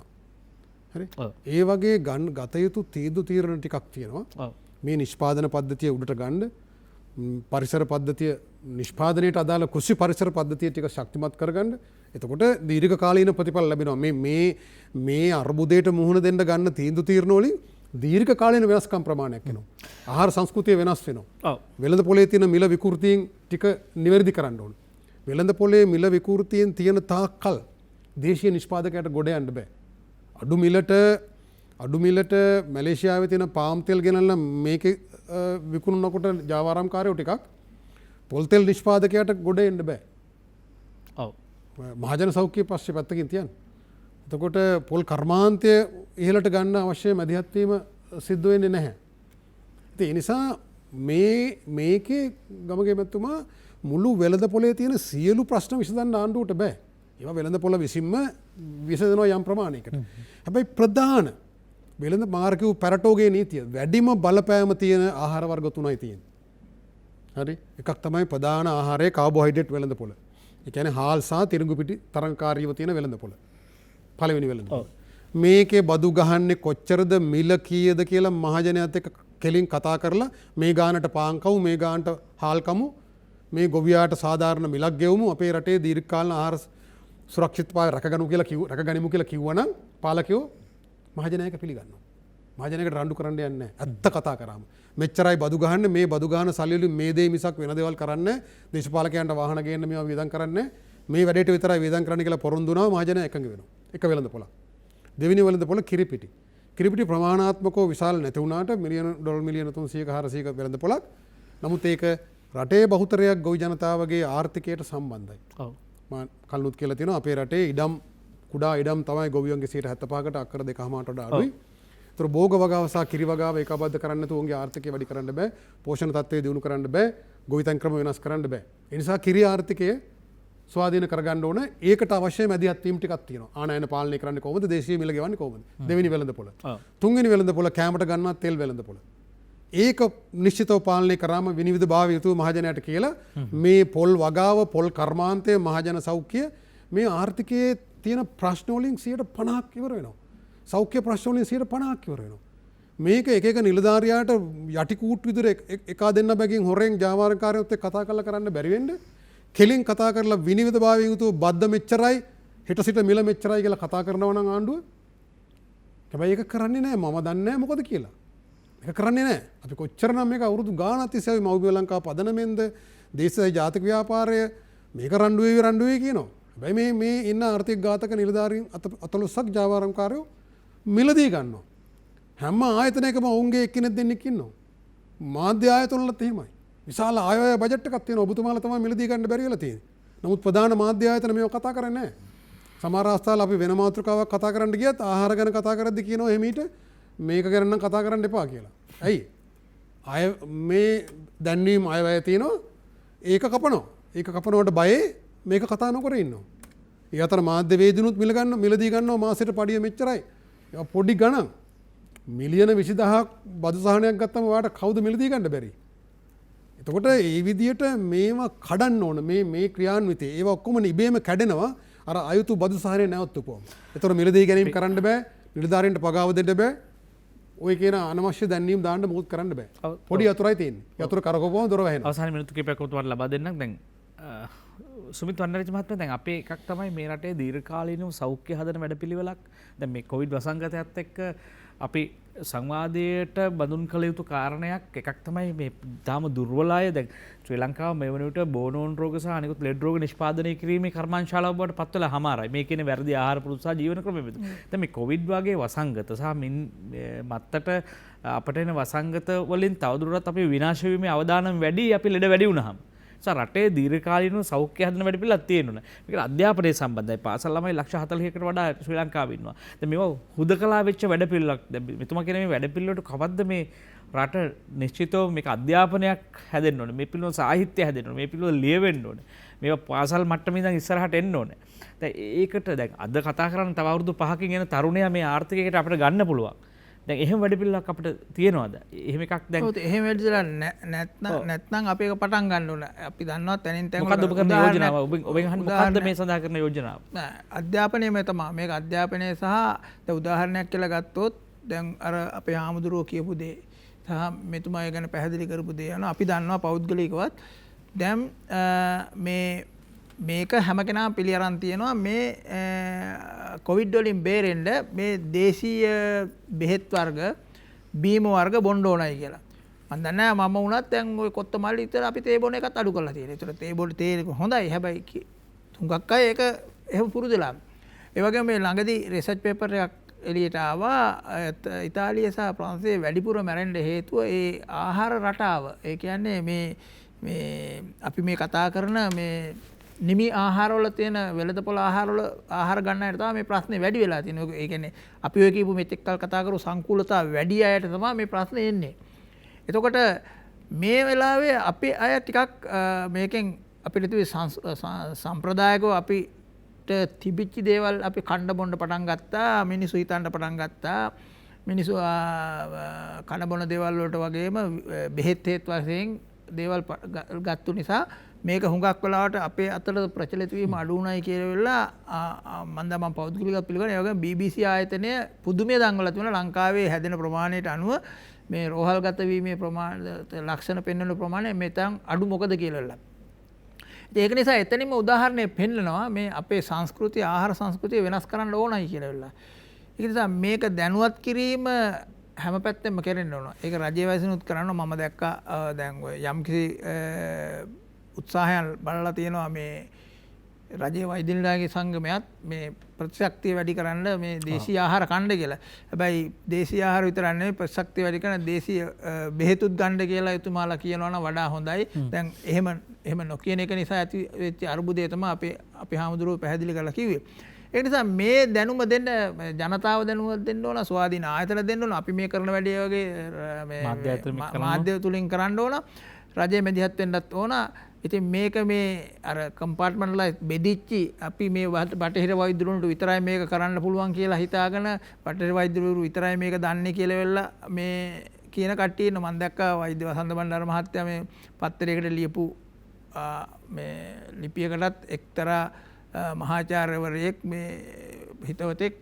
හරි. ඒ වගේ ගත යුතු තීරණ ටිකක් තියෙනවා. මේ නිෂ්පාදන පද්ධතිය උඩට ගන්න පරිසර පද්ධතිය නිෂ්පාදනයට අදාළ කෘෂි පරිසර පද්ධතිය ටික ශක්තිමත් කරගන්න. එතකොට දීර්ඝ කාලීන ප්‍රතිඵල ලැබෙනවා. මේ අර්බුදයට මුහුණ දෙන්න ගන්න තීරණ වලින් දීර්ඝ කාලීන වෙනස්කම් ප්‍රමාණයක් එනවා. ආහාර සංස්කෘතිය වෙනස් වෙනවා. වෙළඳ පොලේ තියෙන මිල විකෘතීන් ටික නිවැරදි කරන්න ඕන. වෙළඳ පොලේ මිල විකෘතීන් තියෙන තාක්කල් දේශීය නිෂ්පාදකයට ගොඩ යන්න බෑ. අඩු මිලට මැලේසියාවේ තියෙන පාම් තෙල් ගෙනල්ලා මේකේ විකුණනකොට ජාවාරම්කාරයෝ ටිකක් පොල් තෙල් නිෂ්පාදකයාට ගොඩ එන්න බෑ. ඔව්. මහජන සෞඛ්‍ය පස්සේ පැත්තකින් තියන්න. එතකොට පොල් කර්මාන්තය ඉහළට ගන්න අවශ්‍ය මැදිහත් වීම සිද්ධ වෙන්නේ නැහැ. ඉතින් ඒ නිසා මේකේ ගමගේ මැතිතුමා මුළු වෙළඳ පොලේ තියෙන සියලු ප්‍රශ්න විසඳන්න ආණ්ඩුවට බෑ. ඒවා වෙළඳ පොළ විසින්ම විසඳනවා යම් ප්‍රමාණයකට. හැබැයි ප්‍රධාන වෙළඳ මාර්ගිකව පැරටෝගේ නීතිය වැඩිම බලපෑම තියෙන ආහාර වර්ග තුනයි තියෙන්නේ. හරි. එකක් තමයි ප්‍රධාන ආහාරයේ කාබෝහයිඩ්‍රේට් වෙළඳ පොළ. ඒ කියන්නේ හාල් සහ තිරිඟු පිටි තරංකාරීව තියෙන වෙළඳ පොළ. පළවෙනි වෙළඳ පොළ. මේකේ බදු ගහන්නේ කොච්චරද මිල කීයද කියලා මහජනයාත් එක්ක කෙලින් කතා කරලා මේ ගානට පාන් කවු මේ ගානට හාල් කමු මේ ගොවියාට සාධාරණ මිලක් ගෙවමු අපේ රටේ දීර්ඝකාලීන ආහාර සුරක්ෂිතතාවය රැකගනිමු කියලා කිව්වනම් පාලකයෝ මහජනයක පිළිගන්නවා. මහජනයකට රණ්ඩු කරන්න යන්නේ නැහැ. ඇත්ත කතා කරාම. මෙච්චරයි බදු ගහන්නේ මේ බදු ගහන සල්ලි වලින් මේ දේ මිසක් වෙන දේවල් කරන්නේ දේශපාලකයන්ට වාහන ගේන්න මේවා වියදම් කරන්නේ මේ වැඩේට විතරයි වියදම් කරන්න කියලා පොරොන්දු වුණාම මහජනය එකඟ වෙනවා. එක වෙළඳ පොළ. දෙවෙනි වෙළඳ පොළ කිරිපිටි. කිරිපිටි ප්‍රමාණාත්මකව විශාල නැති වුණාට ඩොලර් මිලියන 300ක 400ක වෙළඳ පොළක්. නමුත් ඒක රටේ බහුතරයක් ගොවි ජනතාවගේ ආර්ථිකයට සම්බන්ධයි. ඔව්. මම කල්නුත් කියලා තියෙනවා අපේ රටේ ඉඩම් කුඩා ඉඩම් තමයි ගොවියන්ගේ 75කට අක්කර 2.5ට වඩා අඩුයි. ඒතර භෝග වගාව සහ කිරි වගාව ඒකබද්ධ කරන්න නැතුව උන්ගේ ආර්ථිකය වැඩි කරන්න බෑ. පෝෂණ තත්ත්වය දියුණු කරන්න බෑ. ගොවිතැන් ක්‍රම වෙනස් කරන්න බෑ. ඒ නිසා කිරි ආර්ථිකය ස්වාධීන කරගන්න ඕන. ඒකට අවශ්‍ය මැදිහත් වීම ටිකක් තියෙනවා. ආනයන පාලනය කරන්නේ කොහොමද? දේශීය මිල ගෙවන්නේ කොහොමද? දෙවෙනි වෙළඳ පොළ. තුන්වෙනි වෙළඳ පොළ කැමට ගන්නවා තෙල් වෙළඳ පොළ. ඒක නිශ්චිතව පාලනය කරාම විනිවිද භාවය යුතුව මහජනයට කියලා මේ පොල් වගාව පොල් කර්මාන්තය මහජන සෞඛ්‍ය මේ ආර්ථිකයේ තියෙන ප්‍රශ්න වලින් 50% ඉවර වෙනවා. සෞඛ්‍ය ප්‍රශ්න වලින් 50% ඉවර වෙනවා. මේක එක නිලධාරියාට යටි කූට් විදිහට එකා දෙන්න බැගින් හොරෙන් ජාවාරකාරයොත් එක්ක කතා කරලා කරන්න බැරි වෙන්න කෙලින් කතා කරලා විනිවිද භාවයෙන් යුතුව බද්ද මෙච්චරයි හෙට සිට මිල මෙච්චරයි කියලා කතා කරනවා නම් ආණ්ඩුව හැබැයි ඒක කරන්නේ නැහැ. මම දන්නේ නැහැ මොකද කියලා. ඒක කරන්නේ නැහැ. අපි කොච්චරනම් මේක අවුරුදු ගාණක් තිස්සේ අපි මව්බිම ලංකාව පදනමෙන්ද දේශීය ජාතික ව්‍යාපාරය මේක රණ්ඩු වෙවි කියනවා. හැබැයි මේ ඉන්න ආර්ථික ඝාතක නිලධාරීන් 14ක් ජාවාරම්කාරයෝ මිලදී ගන්නවා. හැම ආයතනයකම ඔවුන්ගේ එක්කෙනෙක් දෙන්නෙක් ඉන්නවා. මාධ්‍ය ආයතනවලත් එහෙමයි. විශාල ආයවැය බජට් එකක් තියෙනවා. ඔබතුමාලා තමයි මිලදී ගන්න බැරි වෙලා තියෙන්නේ. නමුත් ප්‍රධාන මාධ්‍ය ආයතන මේව කතා කරන්නේ නැහැ. සමහර අවස්ථාවල අපි වෙන මාතෘකාවක් කතා කරන්න ගියත් ආහාර ගැන කතා කරද්දී කියනවා එමීට මේක ගැන නම් කතා කරන්න එපා කියලා. ඇයි? අය මේ දැන්වීම අයවැය තියෙනවා. ඒක කපනවා. ඒක කපනවට බයේ මේක කතා නොකර ඉන්නවා. ඒ අතර මාධ්‍යවේදීනුත් මිලදී ගන්නවා මාසෙට පඩිය මෙච්චරයි. ඒක පොඩි ගණන්. මිලියන 20000ක් බදු සහනයක් ගත්තම ඔයාලට කවුද මිලදී ගන්න බැරි? එතකොට ඒ විදිහට මේවා කඩන්න ඕන මේ ක්‍රියාන්විතය. ඒවා ඔක්කොම ඉබේම කැඩෙනවා අර අයුතු බදු සහනය නැවතුපුවම. එතකොට මිලදී ගැනීම කරන්න බෑ. නිලධාරීන්ට පගාව දෙන්න බෑ. ඔය කියන අනවශ්‍ය දැන්වීම් දාන්න මොකුත් කරන්න බෑ. පොඩි යතුරයි තියෙන්නේ. යතුර කරකවපුවම දොර වැහෙනවා. අවසාන මිනිත්තු කිහිපයක් උතුමන්ට ලබා දෙන්නම්. දැන් සුමිත් වන්නරජ මහත්මයා දැන් අපේ එකක් තමයි මේ රටේ දීර්ඝකාලීනව සෞඛ්‍ය හදන වැඩපිළිවෙලක්. දැන් මේ කොවිඩ් වසංගතයත් එක්ක අපි සංවාදයට බඳුන් කළ යුතු කාරණයක් එකක් තමයි මේ තාම දුර්වල අය දැන් ශ්‍රී ලංකාව මේ වන විට බෝනෝන් රෝග සහ අනිකුත් ලෙඩ රෝග නිෂ්පාදනය කිරීමේ කර්මාන්තශාලාව බවට පත් වෙලා හමාරයි. මේ කියන්නේ වැරදි ආහාර පුරුදු සහ ජීවන ක්‍රම බෙද. දැන් මේ කොවිඩ් වගේ වසංගත සහ මත්තට අපට එන වසංගත වලින් තවදුරටත් අපි විනාශ වීමේ අවදානම් වැඩි අපි ලෙඩ වැඩි වුණාම. රටේ දීර්ඝකාලීනව සෞඛ්‍ය හදන වැඩපිළිවෙලක් තියෙනවා. මේක අධ්‍යාපනයේ සම්බන්ධයි. පාසල් ළමයි ලක්ෂ 40කට වඩා ශ්‍රී ලංකාවේ ඉන්නවා. දැන් මේවා හුදකලා වෙච්ච වැඩපිළිවෙලක්. දැන් මෙතුමා කියන මේ වැඩපිළිවෙලට කවද්ද මේ රට නිශ්චිතව මේක අධ්‍යාපනයක් හැදෙන්න ඕනේ. මේ පිළිවෙල සාහිත්‍ය හැදෙන්න ඕනේ. මේ පිළිවෙල ලියවෙන්න ඕනේ. මේවා පාසල් මට්ටමේ ඉඳන් ඉස්සරහට එන්න ඕනේ. දැන් ඒකට දැන් අද කතා කරන්නේ තව අවුරුදු 5කින් එන තරුණයා මේ ආර්ථිකයකට අපිට ගන්න පුළුවන්. දැන් එහෙම වැඩපිළිවෙලක් අපිට තියෙනවද? එහෙම එකක් දැන් ඔව් එහෙම වැඩිලා නැත්නම් අපි ඒක පටන් ගන්න ඕන. අපි දන්නවා තැනින් තැන් මොකද්ද ඔබ කරන යෝජනාව? ඔබෙන් අහන්න මොකද්ද මේ සඳහා කරන යෝජනාව? අධ්‍යාපනයේම තමයි. මේක අධ්‍යාපනය සහ දැන් උදාහරණයක් කියලා ගත්තොත් දැන් අර අපේ ආමුදුරෝ කියපු දේ සහ මෙතුමා ඒ ගැන පැහැදිලි කරපු දේ යනවා. අපි දන්නවා පෞද්ගලිකවත් දැන් මේක හැම කෙනාම පිළි අරන් තියෙනවා මේ කොවිඩ් වලින් බේරෙන්න මේ දේශීය බෙහෙත් වර්ග බීම වර්ග බොන්න ඕනයි කියලා. මම දන්නේ නැහැ මම වුණත් දැන් ওই කොත්තමල්ලි විතර අපි තේ බොන එකත් අඩු කරලා තියෙනවා. ඒතර තේ බොන තේ හොඳයි. හැබැයි තුඟක් අය ඒක එහෙම පුරුදුලා. ඒ වගේම මේ ළඟදී රිසර්ච් පේපර් එකක් එළියට ආවා ඉතාලිය සහ ප්‍රංශයේ වැඩිපුර මැරෙන්න හේතුව ඒ ආහාර රටාව. ඒ කියන්නේ මේ අපි මේ කතා කරන මේ නිමි ආහාරවල තියෙන වෙළඳපොළ ආහාරවල ආහාර ගන්න අයට තමයි මේ ප්‍රශ්නේ වැඩි වෙලා තියෙන්නේ. ඒ කියන්නේ අපි ඔය කියපු මෙතෙක් කල් කතා කරු සංකූලතාව වැඩි අයට තමයි මේ ප්‍රශ්නේ එන්නේ. එතකොට මේ වෙලාවේ අපේ අය ටිකක් මේකෙන් අපිට තිබි සම්ප්‍රදායකව අපිට තිබිච්ච දේවල් අපි කණ්ඩ බොන්න පටන් ගත්තා. මිනිස්සු හිතන්න පටන් ගත්තා. මිනිස්සු කන බොන දේවල් වලට වගේම බෙහෙත් හේත් වශයෙන් දේවල් ගත්තු නිසා මේක හුඟක් වෙලාවට අපේ අතට ප්‍රචලිත වීම අඩු වුණයි කියලා වෙලා මම පෞද්ගලිකව පිළිගන්න. ඒ වගේම BBC ආයතනය පුදුමය දන්වලා තිබුණා ලංකාවේ හැදෙන ප්‍රමාණයට අනුව මේ රෝහල්ගත වීමේ ලක්ෂණ පෙන්වන ප්‍රමාණය මෙතන අඩු මොකද කියලා. ඒක නිසා එතනින්ම උදාහරණයක් පෙන්නනවා මේ අපේ සංස්කෘතිය ආහාර සංස්කෘතිය වෙනස් කරන්න ඕනයි කියලා වෙලා. ඒක නිසා මේක දැනුවත් කිරීම හැම පැත්තෙම කරන්න ඕන. ඒක රජයේ වශයෙන්ුත් කරනවා. මම දැක්කා දැන් ඔය යම්කිසි උත්සාහයන් බලලා තියෙනවා මේ රජයේ වෛද්‍ය නිලධාරීගේ සංගමයත් මේ ප්‍රතිශක්තිය වැඩි කරන්න මේ දේශීය ආහාර කන්න කියලා. හැබැයි දේශීය ආහාර විතරක් නෙවෙයි ප්‍රතිශක්තිය වැඩි කරන දේශීය බෙහෙතුත් ගන්න කියලා එතුමාලා කියනවා නම් වඩා හොඳයි. දැන් එහෙම නොකියන එක නිසා ඇති වෙච්ච අරුබුදය තමයි අපේ හාමුදුරුවෝ පැහැදිලි කරලා කිව්වේ. ඒ නිසා මේ දැනුම දෙන්න ජනතාව දැනුම දෙන්න ඕන, ස්වාධීන ආයතන දෙන්න ඕන. අපි මේ කරන වැඩේ වගේ මාධ්‍ය තුලින් කරන්න ඕන. රජයේ මැදිහත් වෙන්නත් ඕන. ඉතින් මේක මේ අර කම්පාර්ට්මන්ට්ලයිස් බෙදිච්චි අපි මේ බටහිර වෛද්‍යවරුන්ට විතරයි මේක කරන්න පුළුවන් කියලා හිතාගෙන බටහිර වෛද්‍යවරු විතරයි මේක දන්නේ කියලා වෙලා මේ කියන කට්ටිය ඉන්න. මම දැක්කා වෛද්‍ය වසන්ත බණ්ඩාර මහත්තයා මේ පත්තරයකට ලියපු මේ ලිපියකටත් එක්තරා මහාචාර්යවරයෙක් මේ හිතවතෙක්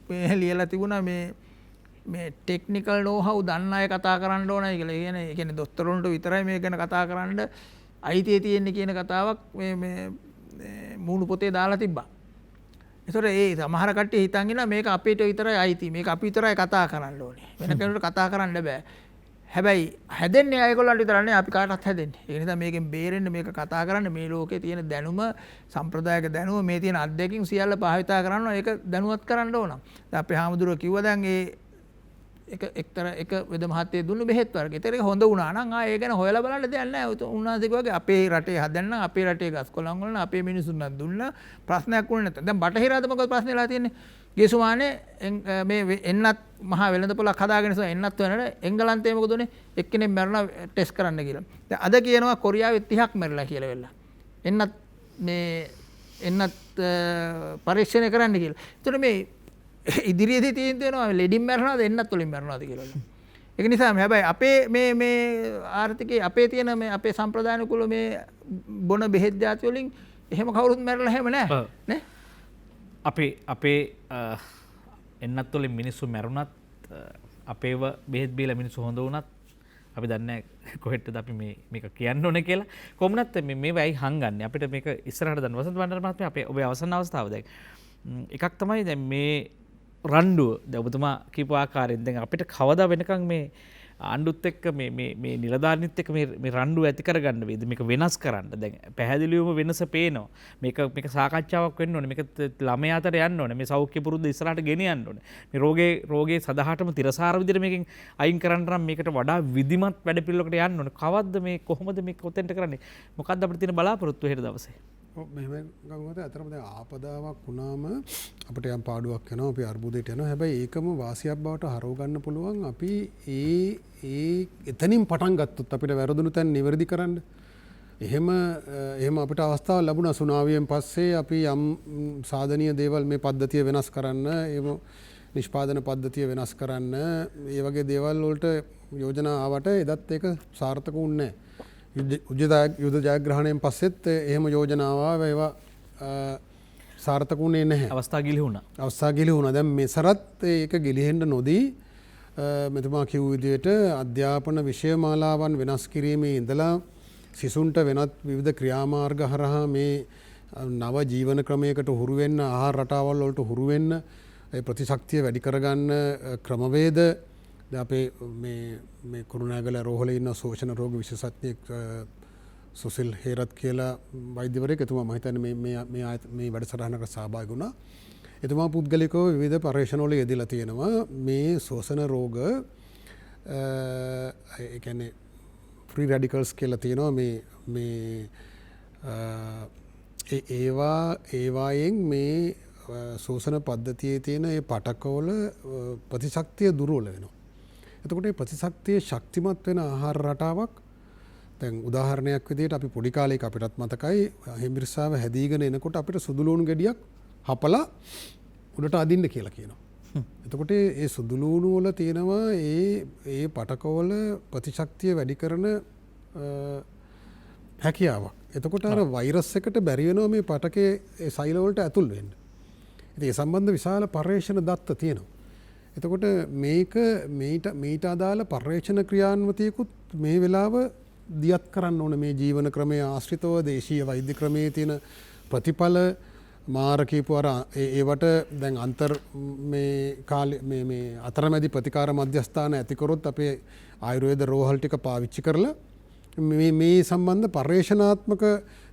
මේ ලියලා තිබුණා මේ ටෙක්නිකල් නෝහව් දන්න අය කතා කරන්න ඕනයි කියලා. ඒ කියන්නේ දොස්තරුන්ට විතරයි මේක ගැන කතා කරන්න අයිතිය තියෙන්නේ කියන කතාවක් මේ මූණු පොතේ දාලා තිබ්බා. ඒතර ඒ සමහර කට්ටිය හිතන් ඉන්නවා මේක අපිට විතරයි අයිති. මේක අපි විතරයි කතා කරන්න ඕනේ. වෙන කෙනෙකුට කතා කරන්න බෑ. හැබැයි හැදෙන්නේ අයගොල්ලන්ට විතරනේ අපි කාටවත් හැදෙන්නේ. ඒ නිසා මේකෙන් බේරෙන්න මේක කතා කරන්න මේ ලෝකේ තියෙන දැනුම සම්ප්‍රදායික දැනුම මේ තියෙන අත්දැකීම් සියල්ල භාවිතා කරන්න ඒක දැනුවත් කරන්න ඕන. දැන් අපේ හාමුදුරුවෝ කිව්වා දැන් එක වෙද මහත්තයෙක් දුන්නු බෙහෙත් වර්ග. ඒතර ඒක හොඳ වුණා නම් ආ ඒ ගැන හොයලා බලන්න දෙයක් නැහැ. උන්වහන්සේ කිව්වාගේ අපේ රටේ හදන්න අපේ රටේ ගස් කොළන් වල අපේ මිනිසුන්ට දුන්නා ප්‍රශ්නයක් වුණේ නැත්නම්. දැන් බටහිර අද මොකද ප්‍රශ්නේ වෙලා තියෙන්නේ? ගේසුමානේ මේ එන්නත් මහා වෙළඳ පොලක් හදාගෙන ඉස්සෙල්ලා එන්නත් වෙනට එංගලන්තයේ මොකද උනේ? එක්කෙනෙක් මැරුණා ටෙස්ට් කරන්න කියලා. දැන් අද කියනවා කොරියාවේ 30ක් මැරිලා කියලා වෙලා. එන්නත් මේ එන්නත් පරීක්ෂණය කරන්න කියලා. ඒතර මේ ඉදිරියේදී තියෙන දෙනවා ලෙඩින් මැරෙනවද එන්නත් වලින් මැරෙනවද කියලා. ඒක නිසා හැබැයි අපේ මේ ආර්ථිකයේ අපේ තියෙන මේ අපේ සම්ප්‍රදාන කුල මේ බොන බෙහෙත් ಜಾති වලින් එහෙම කවුරුත් මැරෙලා හැම නැහැ නේ. අපේ එන්නත් වලින් මිනිස්සු මැරුණත් අපේව බෙහෙත් බීලා මිනිස්සු හොඳ වුණත් අපි දන්නේ කොහෙටද අපි මේක කියන්න ඕනේ කියලා. කොමුණත් මේ වෙයි හංගන්නේ අපිට මේක ඉස්සරහට දාන්න. වසන්ත වණ්ඩර මහත්මයා අපේ ඔබේ අවසන් අවස්ථාව දැන් එකක් තමයි දැන් මේ රණ්ඩුව දැන් ඔබතුමා කියපු ආකාරයෙන් දැන් අපිට කවදා වෙනකන් මේ ආණ්ඩුත් එක්ක මේ නිලධාරීන්ත් එක්ක මේ රණ්ඩුව ඇති කරගන්න වේද මේක වෙනස් කරන්න. දැන් පැහැදිලිවම වෙනස පේනවා. මේක සාකච්ඡාවක් වෙන්න ඕනේ. මේක ළමයා අතර යන්න ඕනේ. මේ සෞඛ්‍ය පුරුද්ද ඉස්සරහට ගෙනියන්න ඕනේ. මේ රෝගේ සදාහටම තිරසාර විදිහට මේකෙන් අයින් කරන්න නම් මේකට වඩා විධිමත් වැඩපිළිවෙලකට යන්න ඕනේ. කවද්ද මේ කොහොමද මේක කොතෙන්ට කරන්නේ? මොකක්ද අපිට තියෙන බලාපොරොත්තු හෙට දවසේ? මෙහෙම ගමුත් අතරම දැන් ආපදාවක් වුණාම අපිට යම් පාඩුවක් වෙනවා අපි අර්බුදයට යනවා. හැබැයි ඒකම වාසියක් බවට හරව ගන්න පුළුවන් අපි ඒ එතනින් පටන් ගත්තොත් අපිට වැරදුණු තැන් නිවැරදි කරන්න. එහෙම අපිට අවස්ථාවක් ලැබුණා සුනාමියෙන් පස්සේ අපි යම් සාධනීය දේවල් මේ පද්ධතිය වෙනස් කරන්න, ඒව නිෂ්පාදන පද්ධතිය වෙනස් කරන්න, ඒ වගේ දේවල් වලට යෝජනා ආවට එදත් ඒක සාර්ථක වුණේ නැහැ. යුද ජයග්‍රහණයෙන් පස්සෙත් එහෙම යෝජනාව ඒවා සාර්ථක වුණේ නැහැ. අවස්ථා ගිලිහුණා. දැන් මේ සරත් ඒක ගිලිහෙන්න නොදී මෙතුමා කිව් විදිහට අධ්‍යාපන විෂය මාලාවන් වෙනස් කිරීමේ ඉඳලා සිසුන්ට වෙනත් විවිධ ක්‍රියාමාර්ග හරහා මේ නව ජීවන ක්‍රමයකට හුරු වෙන්න, ආහාර රටාවල් වලට හුරු වෙන්න, ඒ ප්‍රතිශක්තිය වැඩි කරගන්න ක්‍රමවේද අපේ මේ කුරුණෑගල රෝහලේ ඉන්න ශෝෂණ රෝග විශේෂඥයෙක් සුසිල් හේරත් කියලා වෛද්‍යවරයෙක් එතුමා මම හිතන්නේ මේ වැඩසටහනකට සහභාගී වුණා. එතුමා පුද්ගලිකව විවිධ පරීක්ෂණවල යෙදලා තියෙනවා මේ ශෝෂණ රෝග ඒ කියන්නේ ෆ්‍රී රැඩිකල්ස් කියලා තියෙනවා මේ ඒවායෙන් මේ ශෝෂණ පද්ධතියේ තියෙන ඒ පටකවල ප්‍රතිශක්තිය දුර්වල වෙනවා. එතකොට මේ ප්‍රතිශක්තිය ශක්තිමත් වෙන ආහාර රටාවක් දැන් උදාහරණයක් විදිහට අපි පොඩි කාලේක අපිටත් මතකයි හෙම්බිරිස්සාව හැදීගෙන එනකොට අපිට සුදුලූණු ගෙඩියක් හපලා උඩට අදින්න කියලා කියනවා. එතකොට ඒ සුදුලූණු වල තියෙනවා ඒ පටකවල ප්‍රතිශක්තිය වැඩි කරන හැකියාවක්. එතකොට අර වෛරස් එකට බැරි වෙනවා මේ පටකේ ඒ සෛල වලට ඇතුල් වෙන්න. ඉතින් ඒ සම්බන්ධ විශාල පර්යේෂණ දත්ත තියෙනවා. එතකොට මේට අදාළ පර්යේෂණ ක්‍රියාන්විතයකුත් මේ වෙලාව දියත් කරන්න ඕන මේ ජීවන ක්‍රමය ආශ්‍රිතව දේශීය වෛද්‍ය ක්‍රමයේ තියෙන ප්‍රතිඵල මාර කියපු අර ඒවට දැන් අන්තර් මේ අතරමැදි ප්‍රතිකාර මධ්‍යස්ථාන ඇති කරොත් අපේ ආයුර්වේද රෝහල් ටික පාවිච්චි කරලා මේ සම්බන්ධ පර්යේෂණාත්මක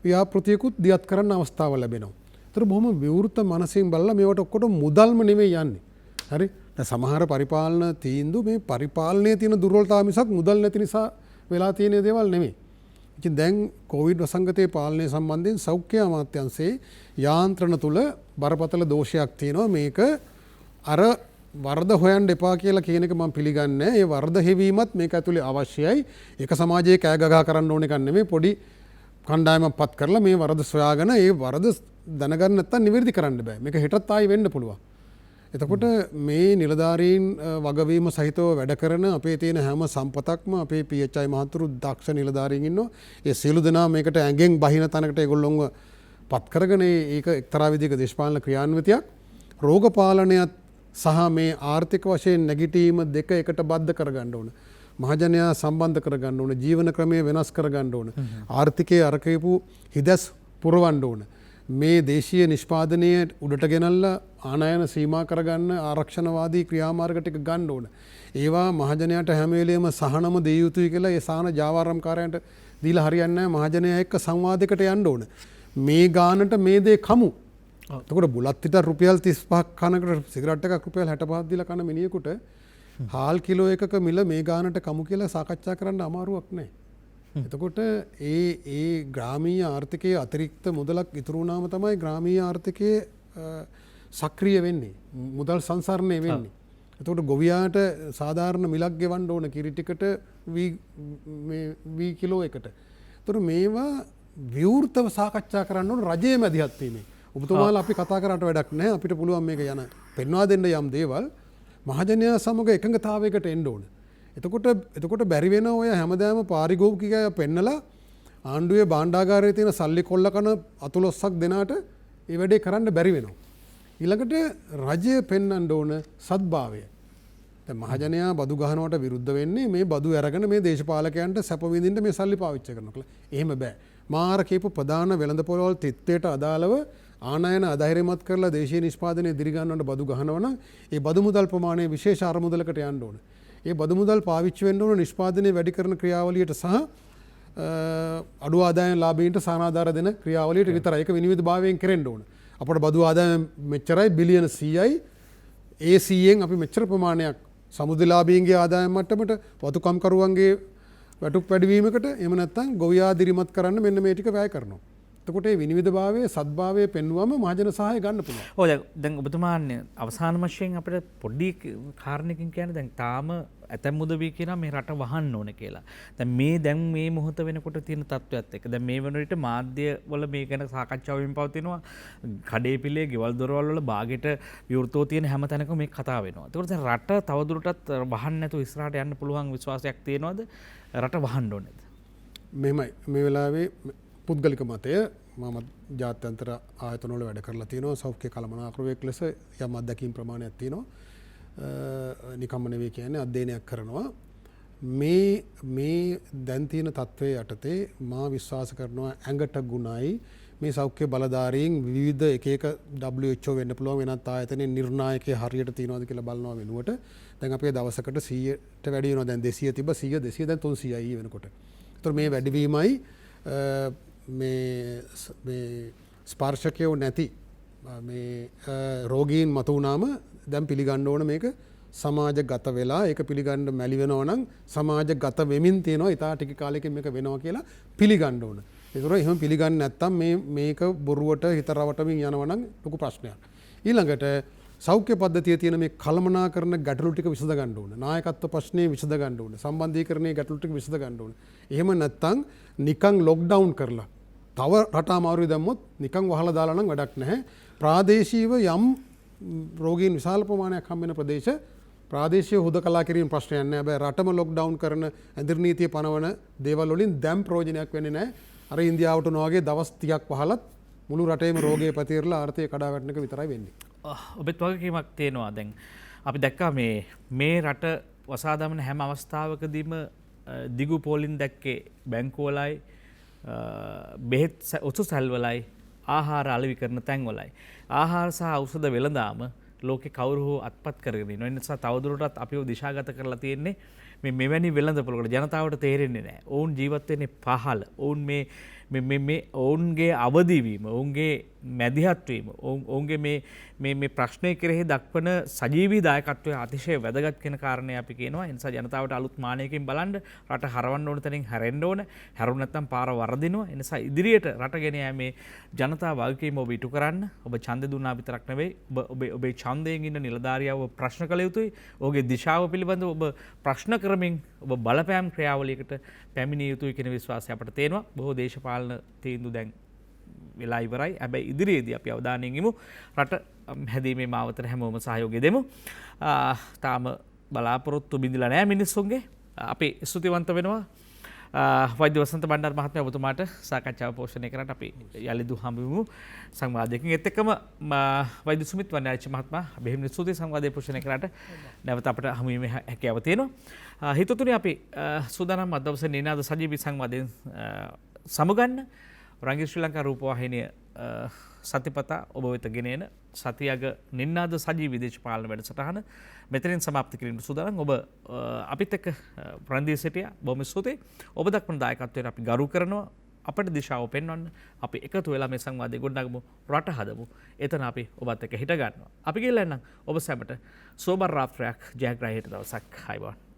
ව්‍යාපෘතියකුත් දියත් කරන්න අවස්ථාව ලැබෙනවා. ඒතර බොහොම විවෘත මනසින් බලලා මේවට ඔක්කොට මුදල්ම නෙමෙයි යන්නේ. හරි? සමහර පරිපාලන තීන්දුව මේ පරිපාලනයේ තියෙන දුර්වලතාව මිසක් මුදල් නැති නිසා වෙලා තියෙන දේවල් නෙමෙයි. ඉතින් දැන් කොවිඩ් වසංගතයේ පාලනය සම්බන්ධයෙන් සෞඛ්‍ය අමාත්‍යාංශයේ යාන්ත්‍රණ තුල බරපතල දෝෂයක් තියෙනවා. මේක අර වරද හොයන්න එපා කියලා කියන එක මම පිළිගන්නේ. ඒ වරද හෙවීමත් මේක ඇතුලේ අවශ්‍යයි. ඒක සමාජයේ කෑ ගගා කරන්න ඕන එකක් නෙමෙයි. පොඩි කණ්ඩායමක් පත් කරලා මේ වරද සොයාගෙන ඒ වරද දැනගන්න නැත්තම් නිවැරදි කරන්න බෑ. මේක හෙටත් ආයි වෙන්න පුළුවන්. එතකොට මේ නිලධාරීන් වගවීම සහිතව වැඩ කරන අපේ තියෙන හැම සම්පතක්ම අපේ PHI මහතුරු දක්ෂ නිලධාරීන් ඉන්නවා. ඒ සියලු දෙනා මේකට ඇඟෙන් බහින තැනකට ඒගොල්ලොන්ව පත් කරගෙන ඒක එක්තරා විදිහක දේශපාලන ක්‍රියාන්විතයක්. රෝග පාලනයත් සහ මේ ආර්ථික වශයෙන් නැගිටීම දෙක එකට බද්ධ කරගන්න ඕන. මහජනයා සම්බන්ධ කරගන්න ඕන. ජීවන ක්‍රමය වෙනස් කරගන්න ඕන. ආර්ථිකයේ අර කියපු හිදස් පුරවන්න ඕන. මේ දේශීය නිෂ්පාදනය උඩට ගෙනල්ලා ආනයන සීමා කරගන්න ආරක්ෂණවාදී ක්‍රියාමාර්ග ටික ගන්න ඕන. ඒවා මහජනයාට හැම වෙලේම සහනම දිය යුතුයි කියලා ඒ සාන ජාවාරම්කාරයන්ට දීලා හරියන්නේ නැහැ. මහජනයා එක්ක සංවාදයකට යන්න ඕන. මේ ගානට මේ දේ කමු. එතකොට බුලත් විතර රුපියල් 35ක් කනකට සිගරට් එකක් රුපියල් 65ක් දීලා කන මිනිහෙකුට හාල් කිලෝ එකක මිල මේ ගානට කමු කියලා සාකච්ඡා කරන්න අමාරුවක් නැහැ. එතකොට ඒ ග්‍රාමීය ආර්ථිකයේ අතිරික්ත මුදලක් ඉතුරු වුණාම තමයි ග්‍රාමීය ආර්ථිකයේ සක්‍රිය වෙන්නේ. මුදල් සංසරණය වෙන්නේ. එතකොට ගොවියාට සාධාරණ මිලක් ගෙවන්න ඕන කිරි ටිකට වී කිලෝ එකට. එතකොට මේවා විවෘතව සාකච්ඡා කරන්න ඕන රජයේ මැදිහත් වීමෙන්. ඔබතුමාලා අපි කතා කරාට වැඩක් නැහැ. අපිට පුළුවන් මේක යන පෙන්වා දෙන්න යම් දේවල් මහජනයා සමග එකඟතාවයකට එන්න ඕන. එතකොට බැරි වෙන ඔය හැමදාම පාරිභෝගිකය පෙන්නලා ආණ්ඩුවේ භාණ්ඩාගාරයේ තියෙන සල්ලි කොල්ල කන අතුලොස්සක් දෙනාට ඒ වැඩේ කරන්න බැරි වෙනවා. ඊළඟට රජය පෙන්වන්න ඕන සත්භාවය. දැන් මහජනයා බදු ගහනවට විරුද්ධ වෙන්නේ මේ බදු අරගෙන මේ දේශපාලකයන්ට සැප විඳින්න මේ සල්ලි පාවිච්චි කරනවා කියලා. එහෙම බෑ. මාර කියපු ප්‍රධාන වෙළඳපොළවල් තිත්තේට අදාළව ආනයන අධෛර්යමත් කරලා දේශීය නිෂ්පාදනය දිරිගන්නවට බදු ගහනවා නම් ඒ බදු මුදල් ප්‍රමාණය විශේෂ අරමුදලකට යන්න ඕන. ඒ බදු මුදල් පාවිච්චි වෙන්න ඕන නිෂ්පාදනය වැඩි කරන ක්‍රියාවලියට සහ අඩු ආදායම් ලාභීන්ට සානාධාර දෙන ක්‍රියාවලියට විතරයි. ඒක විනිවිදභාවයෙන් කෙරෙන්න ඕන. අපට බදු ආදායම් මෙච්චරයි බිලියන 100යි. ඒ 100න් අපි මෙච්චර ප්‍රමාණයක් සමුදලාභීන්ගේ ආදායම් මට්ටමට වතුකම්කරුවන්ගේ වැටුප් වැඩිවීමකට එහෙම නැත්නම් ගොවියා දිරිමත් කරන්න මෙන්න මේ ටික වැය කරනවා. එතකොට මේ විනිවිදභාවයේ සත්භාවයේ පෙන්වුවම මහජන සහාය ගන්න පුළුවන්. ඔව් දැන් ඔබතුමාන්නේ අවසාන වශයෙන් අපිට පොඩි කාරණයකින් කියන්නේ දැන් තාම ඇතැම් උදවිය කියනවා මේ රට වහන්න ඕන කියලා. දැන් මේ මොහොත වෙනකොට තියෙන තත්ත්වයක් එක්ක දැන් මේ වෙන විට මාධ්‍ය වල මේ ගැන සාකච්ඡා වෙමින් පවතිනවා. කඩේ පිළේ ගෙවල් දොරවල් වල බාගෙට විවෘතව තියෙන හැම තැනකම මේක කතා වෙනවා. ඒකට දැන් රට තවදුරටත් වහන්න නැතුව ඉස්සරහට යන්න පුළුවන් විශ්වාසයක් තියෙනවද? රට වහන්න ඕනේද? මෙහෙමයි මේ වෙලාවේ පුද්ගලික මතය මම ජාත්‍යන්තර ආයතනවල වැඩ කරලා තියෙනවා. සෞඛ්‍ය කළමනාකරුවෙක් ලෙස යම් අත්දැකීම් ප්‍රමාණයක් තියෙනවා. නිකම්ම නෙවෙයි කියන්නේ අධ්‍යයනයක් කරනවා. මේ දැන් තියෙන තත්ත්වයේ යටතේ මා විශ්වාස කරනවා ඇඟට ගුණයි මේ සෞඛ්‍ය බලධාරීන් විවිධ එක WHO වෙන්න පුළුවන් වෙනත් ආයතනයේ නිර්ණායකයේ හරියට තියනවාද කියලා බලනවා වෙනුවට දැන් අපේ දවසකට 100ට වැඩි වෙනවා. දැන් 200 තිබ්බ 100 200 දැන් 300යි වෙනකොට. ඒතර මේ වැඩිවීමයි මේ ස්පර්ශකයෝ නැති මේ රෝගීන් මතු වුණාම දැන් පිළිගන්න ඕන මේක සමාජගත වෙලා ඒක පිළිගන්න මැලි වෙනවා නම් සමාජගත වෙමින් තියෙනවා. ඊට ටික කාලෙකින් මේක වෙනවා කියලා පිළිගන්න ඕන. ඒතර එහෙම පිළිගන්නේ නැත්නම් මේක බොරුවට හිත රවටමින් යනවා නම් ලොකු ප්‍රශ්නයක්. ඊළඟට සෞඛ්‍ය පද්ධතියේ තියෙන මේ කළමනාකරන ගැටලු ටික විසඳ ගන්න ඕන. නායකත්ව ප්‍රශ්නේ විසඳ ගන්න ඕන. සම්බන්ධීකරණයේ ගැටලු ටික විසඳ ගන්න ඕන. එහෙම නැත්නම් නිකන් ලොක්ඩවුන් කරලා තව රට අමාරුයි දැම්මොත් නිකන් වහලා දාලා නම් වැඩක් නැහැ. ප්‍රාදේශීයව යම් රෝගීන් විශාල ප්‍රමාණයක් හම්බ වෙන ප්‍රදේශ ප්‍රාදේශීය හුදකලා කිරීම ප්‍රශ්නයක් නැහැ. හැබැයි රටම ලොක්ඩවුන් කරන ඇඳිරි නීතිය පනවන දේවල් වලින් දැන් ප්‍රයෝජනයක් වෙන්නේ නැහැ. අර ඉන්දියාවට වගේ දවස් 30ක් වහලත් මුළු රටේම රෝගය පැතිරලා ආර්ථිකය කඩා වැටෙන එක විතරයි වෙන්නේ. ඔබත් වගකීමක් තියෙනවා. දැන් අපි දැක්කා මේ රට වසා දමන හැම අවස්ථාවකදීම දිගු පෝලින් දැක්කේ බැංකුවලයි බෙහෙත් ඔසු සැල්වලයි ආහාර අලෙවි කරන තැන්වලයි. ආහාර සහ ඖෂධ වෙළඳාම ලෝකේ කවුරු හෝ අත්පත් කරගෙන ඉන්නවා. ඒ නිසා තවදුරටත් අපිව දිශාගත කරලා තියෙන්නේ මෙවැනි වෙළඳපොළකට. ජනතාවට තේරෙන්නේ නැහැ. ඔවුන් ජීවත් වෙන්නේ පහළ. ඔවුන් මේ ඔවුන්ගේ අවදිවීම, ඔවුන්ගේ මැදිහත්වීම, ඔවුන්ගේ මේ ප්‍රශ්නය කෙරෙහි දක්වන සජීවී දායකත්වය අතිශය වැදගත් කියන කාරණය අපි කියනවා. ඒ නිසා ජනතාවට අලුත් මානයකින් බලන්න රට හරවන්න ඕන තැනින් හැරෙන්න ඕන. හැරුණ නැත්නම් පාර වරදිනවා. ඒ නිසා ඉදිරියට රට ගෙන යෑමේ ජනතා වගකීම ඔබ ඉටු කරන්න. ඔබ ඡන්දය දුන්නා විතරක් නෙවෙයි. ඔබේ ඡන්දයෙන් ඉන්න නිලධාරියාව ප්‍රශ්න කළ යුතුයි. ඔහුගේ දිශාව පිළිබඳව ඔබ ප්‍රශ්න කරමින් ඔබ බලපෑම් ක්‍රියාවලියකට පැමිණිය යුතුයි කියන විශ්වාසය අපට තියෙනවා. බොහෝ දේශපාලන තීන්දුව දැන් වෙලා ඉවරයි. හැබැයි ඉදිරියේදී අපි අවධානයෙන් ඉමු. රට හැදීමේ මාවතට හැමෝම සහයෝගය දෙමු. තාම බලාපොරොත්තු බිඳිලා නැහැ මිනිස්සුන්ගේ. අපි ස්තුතිවන්ත වෙනවා වෛද්‍ය වසන්ත බණ්ඩාර මහත්මයා ඔබතුමාට සාකච්ඡාව පෝෂණය කරන්නට අපි යලිදු හමුවෙමු සංවාදයකින්. ඒත් එක්කම වෛද්‍ය සුමිත් වන්නාරච්චි මහත්මයා බෙහෙවින් ස්තුතියි සංවාදය පෝෂණය කරන්නට නැවත අපට හමුවීමේ හැකියාව තියෙනවා. හිතතුනේ අපි සූදානම් අද දවසේ නිනාද සජීවී සංවාදයෙන් සමුගන්න රංගී ශ්‍රී ලංකා රූපවාහිනිය සතිපතා ඔබ වෙත ගෙනෙන සතියග නින්නාද සජීවී දේශපාලන වැඩසටහන මෙතනින් සමාප්ත කිරීමට සූදානම්. ඔබ අපිත් එක්ක රැඳී සිටියා. බොහොම ස්තුතියි. ඔබ දක්වන දායකත්වයට අපි ගරු කරනවා. අපට දිශාව පෙන්වන්න අපි එකතු වෙලා මේ සංවාදය ගොඩනගමු, රට හදමු. එතන අපි ඔබත් එක්ක හිට ගන්නවා. අපි ගිහලා එන්නම් ඔබ සැමට සුවබර රාත්‍රියක්, ජයග්‍රාහී දවසක්. ආයුබෝවන්.